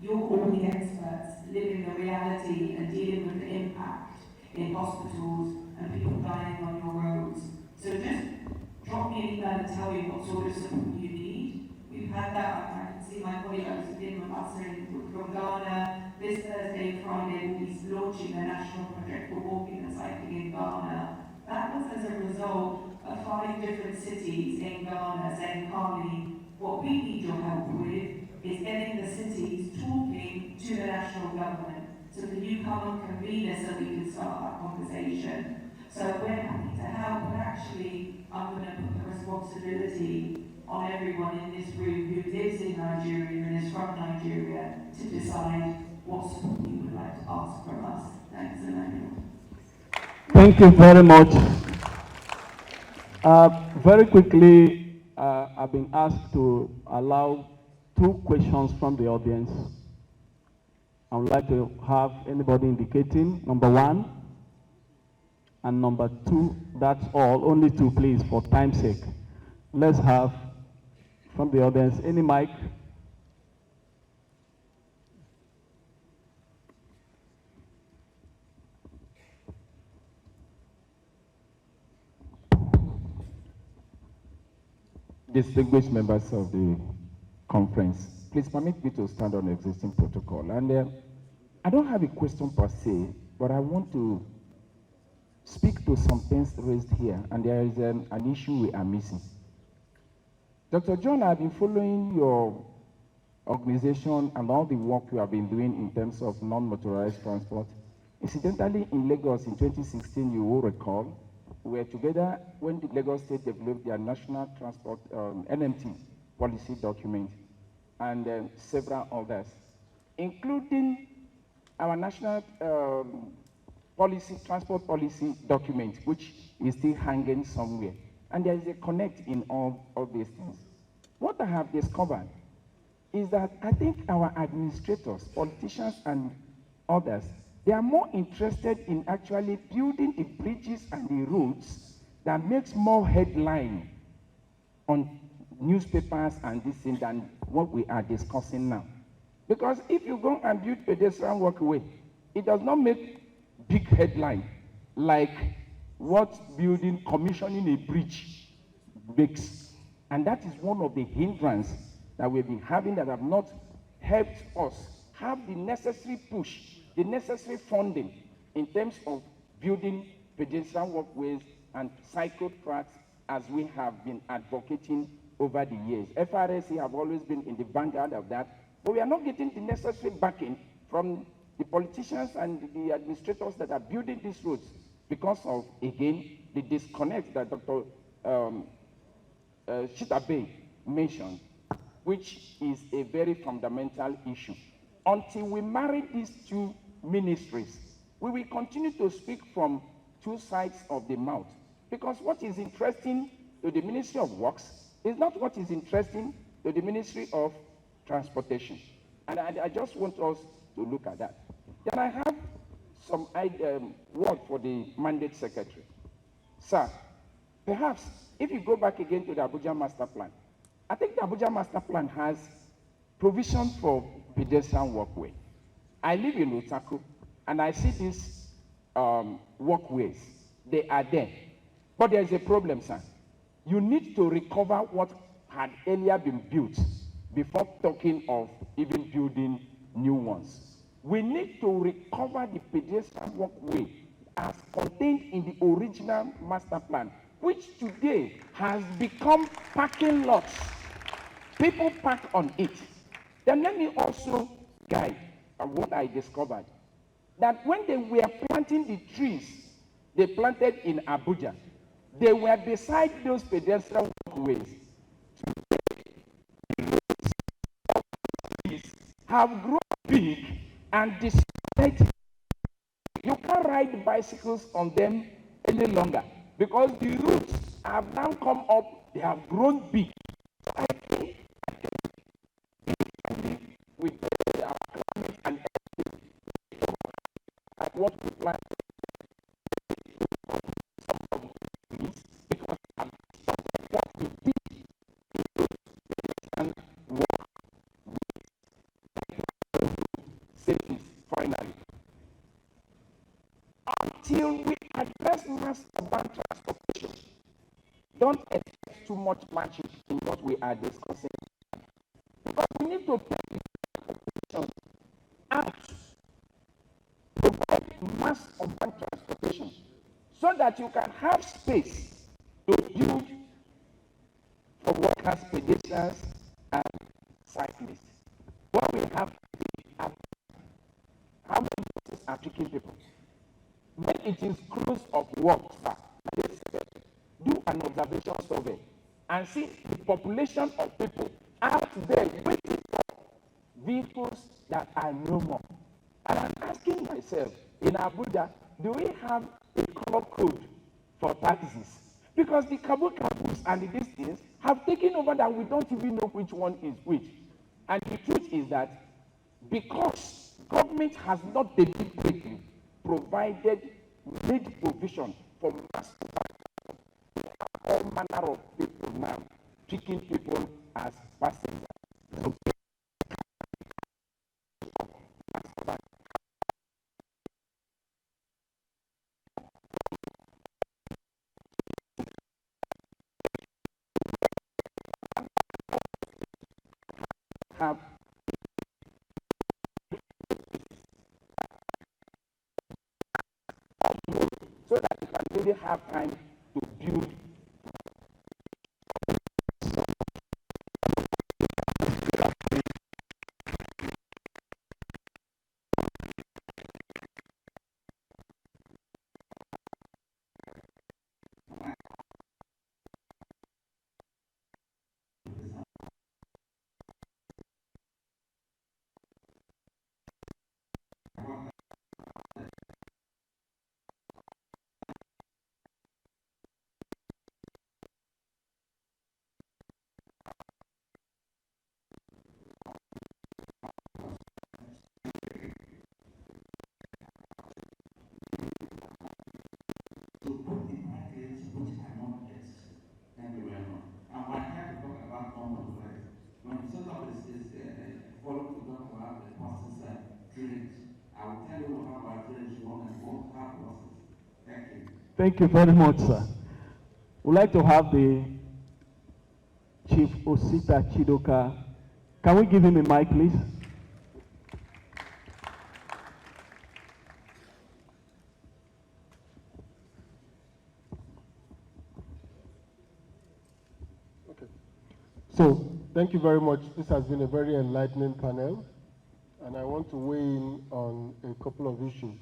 You're all the experts living the reality and dealing with the impact in hospitals and people dying on your roads. So just drop me an email and tell me what sort of support you need. We've had that. I can see my colleague in with us from Ghana. This Thursday, Friday, we'll be launching the national project for walking and cycling in Ghana. That was as a result of 5 different cities in Ghana saying, Carly, what we need your help with is getting the cities talking to the national government. So can you come and convene us so we can start that conversation? So we're happy to help, but actually I'm going to put the responsibility on everyone in this room who lives in Nigeria and is from Nigeria to decide what support you would like to ask from us. Thanks, Emmanuel. Thank you very much. Very quickly, I've been asked to allow 2 questions from the audience. I would like to have anybody indicating number 1 and number 2. That's all. Only 2, please, for time's sake. Let's have from the audience any mic. Distinguished members of the conference, please permit me to stand on the existing protocol. And I don't have a question per se, but I want to speak to some things raised here, and there is an issue we are missing. Dr. John, I've been following your organization and all the work you have been doing in terms of non-motorized transport. Incidentally, in Lagos in 2016, you will recall, we were together when the Lagos State developed their national transport NMT policy document and several others, including our national transport policy document, which is still hanging somewhere. And there is a connect in all of these things. What I have discovered is that I think our administrators, politicians, and others, they are more interested in actually building the bridges and the roads that makes more headline on newspapers and this thing than what we are discussing now. Because if you go and build pedestrian walkway, it does not make big headline like what building, commissioning a bridge makes. And that is one of the hindrances that we've been having that have not helped us have the necessary push, the necessary funding in terms of building pedestrian walkways and cycle tracks as we have been advocating over the years. FRSC have always been in the vanguard of that, but we are not getting the necessary backing from the politicians and the administrators that are building these roads because of, again, the disconnect that Dr. Chitabe mentioned, which is a very fundamental issue. Until we marry these 2 ministries, we will continue to speak from 2 sides of the mouth. Because what is interesting to the Ministry of Works is not what is interesting to the Ministry of Transportation. And I just want us to look at that. Then I have some word for the mandate secretary. Sir, perhaps if you go back again to the Abuja Master Plan, I think the Abuja Master Plan has provision for pedestrian walkway. I live in Otaku, and I see these walkways. They are there. But there is a problem, sir. You need to recover what had earlier been built before talking of even building new ones. We need to recover the pedestrian walkway as contained in the original master plan, which today has become parking lots. People park on it. Then let me also guide what I discovered. That when they were planting the trees they planted in Abuja, they were beside those pedestrian walkways. Trees have grown big and disconnected. You can't ride bicycles on them any longer because the roots have now come up, they have grown big. I think with our climate and at what we plan because what we did and work cities finally. Until we address mass urban transportation, don't expect too much magic in what we are discussing. Because we need to take the population out, provide mass urban transportation, so that you can have space to build for workers, pedestrians, and cyclists. What we have how many buses are taking people? When it is close of work, sir, do an observation survey and see the population of people out there waiting for vehicles that are no more. And I'm asking myself, in Abuja, do we have a color code for taxis? Because the cabos and the distance have taken over that we don't even know which one is which. And the truth is that because government has not deliberately made provision for mass all manner of people now, picking people as passengers. So, have so that you can really have time to build to put the brackets which are not existing. Thank you very much. And we're here to talk about unmotorized. When the set up is following to talk about the buses drainage, I will tell you how our drainage work and what have buses. Thank you. Thank you very much, sir. We'd like to have the Chief Osita Chidoka. Can we give him a mic, please? Okay. So, thank you very much. This has been a very enlightening panel, and I want to weigh in on a couple of issues.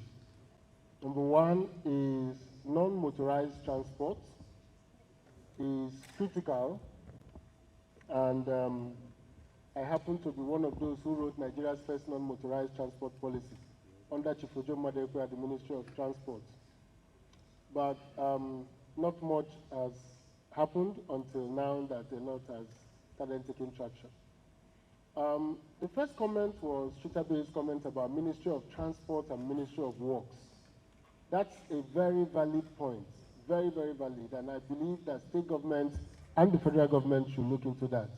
Number one is non-motorized transport is critical, and I happen to be one of those who wrote Nigeria's first non-motorized transport policy under Chief Ojo Madekwe at the Ministry of Transport. But not much has happened until now that a lot has started taking traction. The first comment was Shitabe's comment about Ministry of Transport and Ministry of Works. That's a very valid point, very, very valid, and I believe that state governments and the federal government should look into that.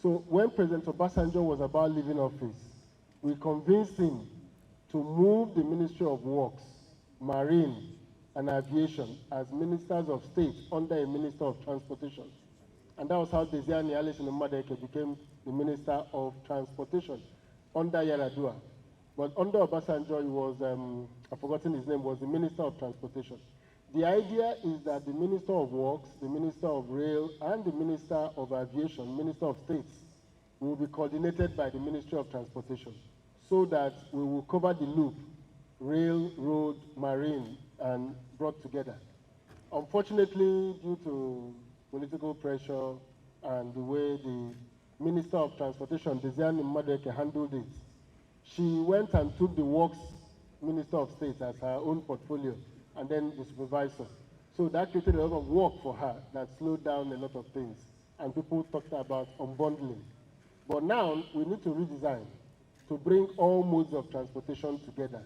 So when President Obasanjo was about leaving office, we convinced him to move the Ministry of Works, Marine, and Aviation as ministers of state under a Minister of Transportation. And that was how Desiani Alice Nmadeke became the Minister of Transportation under Yaradua. But under Obasanjo, he was, I've forgotten his name, was the Minister of Transportation. The idea is that the Minister of Works, the Minister of Rail, and the Minister of Aviation, Minister of States, will be coordinated by the Ministry of Transportation so that we will cover the loop, rail, road, marine, and brought together. Unfortunately, due to political pressure and the way the Minister of Transportation, Desiani Madeke, handled it, She went and took the Works Minister of State as her own portfolio, and then the supervisor. So that created a lot of work for her that slowed down a lot of things. And people talked about unbundling. But now we need to redesign to bring all modes of transportation together.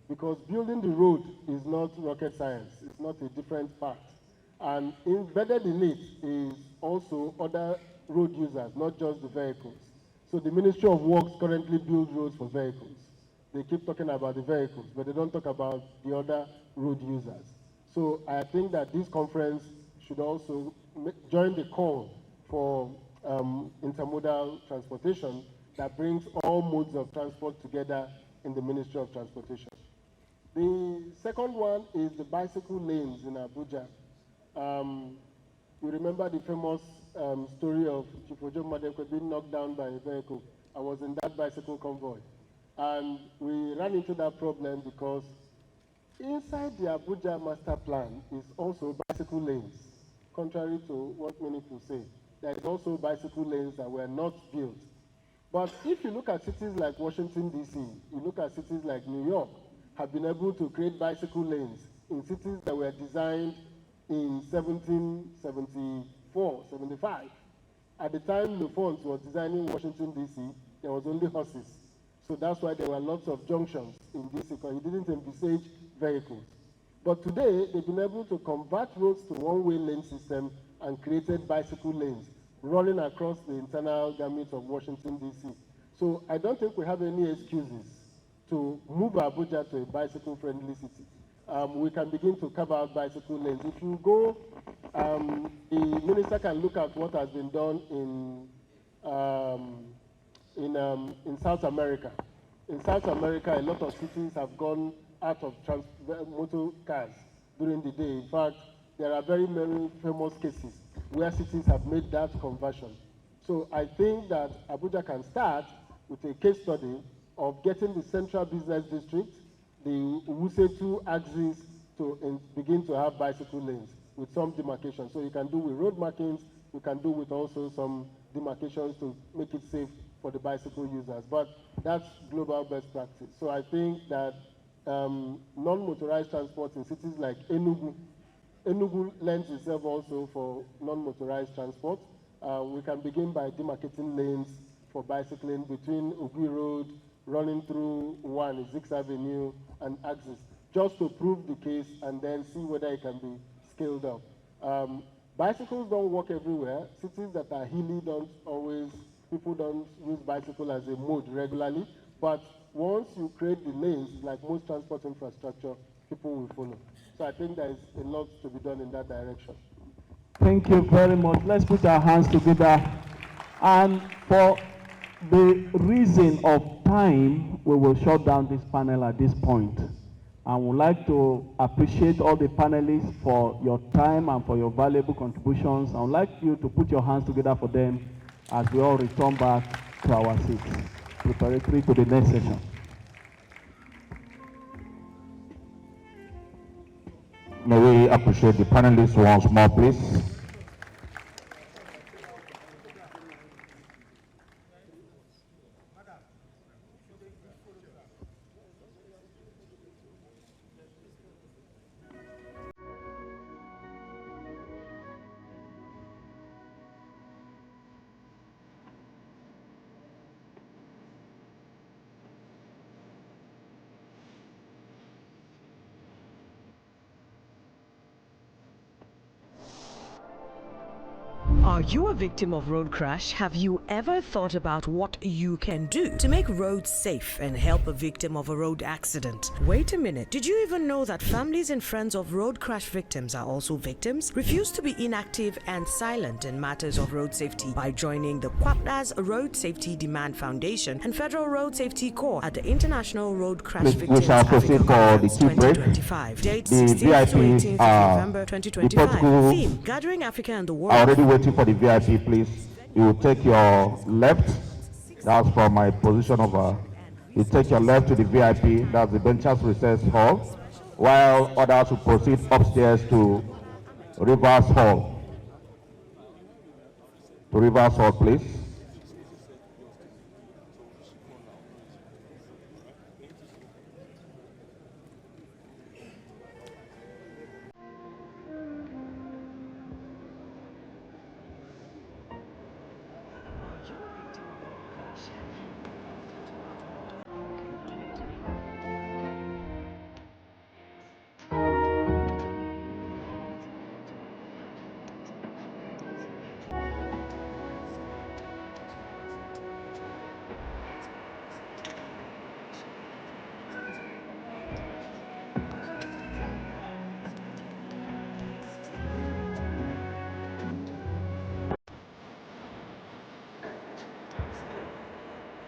Because building the road is not rocket science, it's not a different part. And embedded in it is also other road users, not just the vehicles. So the Ministry of Works currently builds roads for vehicles. They keep talking about the vehicles, but they don't talk about the other road users. So I think that this conference should also join the call for intermodal transportation that brings all modes of transport together in the Ministry of Transportation. The second one is the bicycle lanes in Abuja. You remember the famous story of Chief Ojo Madekwe being knocked down by a vehicle. I was in that bicycle convoy. And we ran into that problem because inside the Abuja master plan is also bicycle lanes, contrary to what many people say. There is also bicycle lanes that were not built. But if you look at cities like Washington, D.C., you look at cities like New York, have been able to create bicycle lanes in cities that were designed in 1774, 75. At the time Le Font was designing Washington, D.C., there was only horses. So that's why there were lots of junctions in D.C. because he didn't envisage vehicles. But today, they've been able to convert roads to one-way lane system and created bicycle lanes running across the internal gamut of Washington, D.C. So I don't think we have any excuses to move Abuja to a bicycle-friendly city. We can begin to carve out bicycle lanes. If you go, the minister can look at what has been done in South America. In South America, a lot of cities have gone out of motor cars during the day. In fact, there are very many famous cases where cities have made that conversion. So I think that Abuja can start with a case study of getting the central business district, the Wuse-2 axis, to begin to have bicycle lanes with some demarcation. So you can do with road markings, you can do with also some demarcations to make it safe for the bicycle users. But that's global best practice. So I think that non-motorized transport in cities like Enugu lends itself also for non-motorized transport. We can begin by demarcating lanes for bicycling between Ugui Road, running through 6th Avenue, and Axis, just to prove the case and then see whether it can be scaled up. Bicycles don't work everywhere. Cities that are hilly people don't use bicycle as a mode regularly, but once you create the lanes, like most transport infrastructure, people will follow. So I think there is a lot to be done in that direction. Thank you very much. Let's put our hands together. And for the reason of time, we will shut down this panel at this point. I would like to appreciate all the panelists for your time and for your valuable contributions. I would like you to put your hands together for them as we all return back to our seats, preparatory to the next session. May we appreciate the panelists once more, please. Are you a victim of road crash? Have you ever thought about what you can do to make roads safe and help a victim of a road accident? Wait a minute. Did you even know that families and friends of road crash victims are also victims? Refuse to be inactive and silent in matters of road safety by joining the Kwapna's Road Safety Demand Foundation and Federal Road Safety Corps at the International Road Crash Victims Africa Conference 2025. Date 16th to 18th of November 2025. Theme: Gathering Africa and the World. Already waiting for the VIP, please. You will take your left. That's from my position over. You take your left to the VIP. That's the Benchers Recess Hall. While others will proceed upstairs to Rivers Hall. To Rivers Hall, please.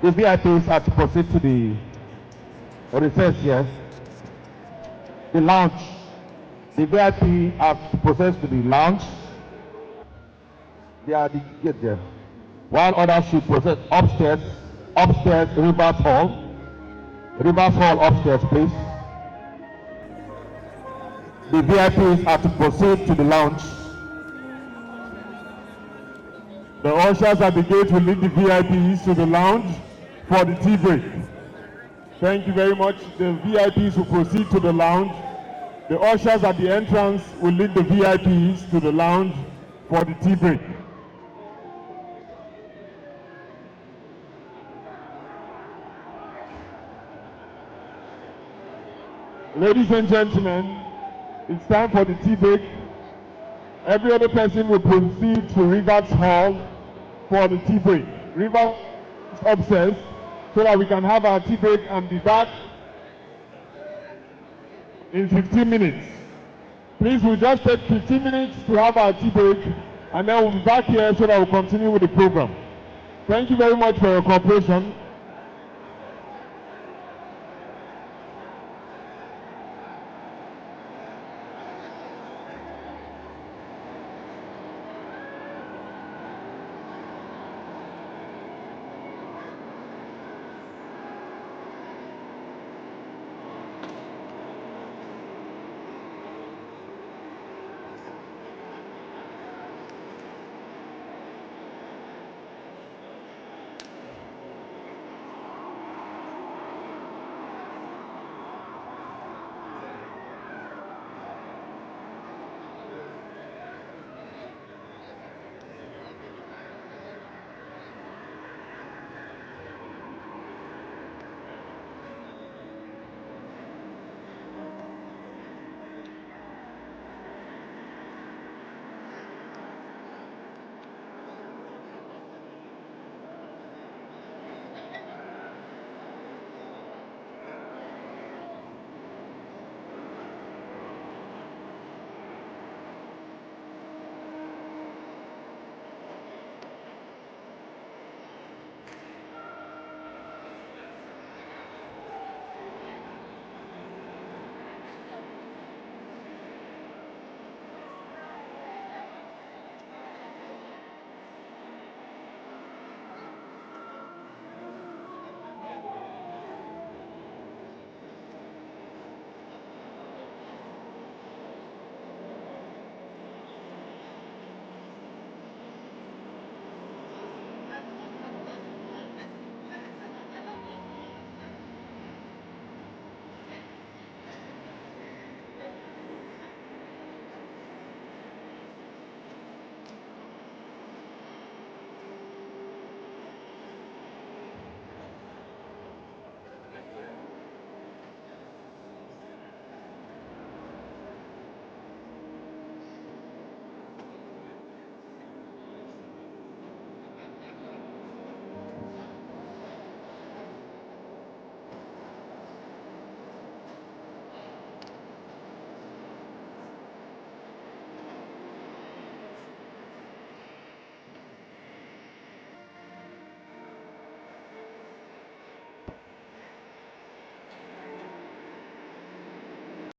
The VIPs are to proceed to the, what it says here, the lounge. The VIP are to proceed to the lounge. They are the gate there. While others should proceed upstairs, Rivers Hall. Rivers Hall upstairs, please. The VIPs are to proceed to the lounge. The ushers at the gate will lead the VIPs to the lounge for the tea break. Thank you very much. The VIPs will proceed to the lounge. The ushers at the entrance will lead the VIPs to the lounge for the tea break. Ladies and gentlemen, it's time for the tea break. Every other person will proceed to Rivers Hall for the tea break. Rivers upstairs, so that we can have our tea break and be back in 15 minutes. Please, we'll just take 15 minutes to have our tea break, and then we'll be back here so that we'll continue with the program. Thank you very much for your cooperation.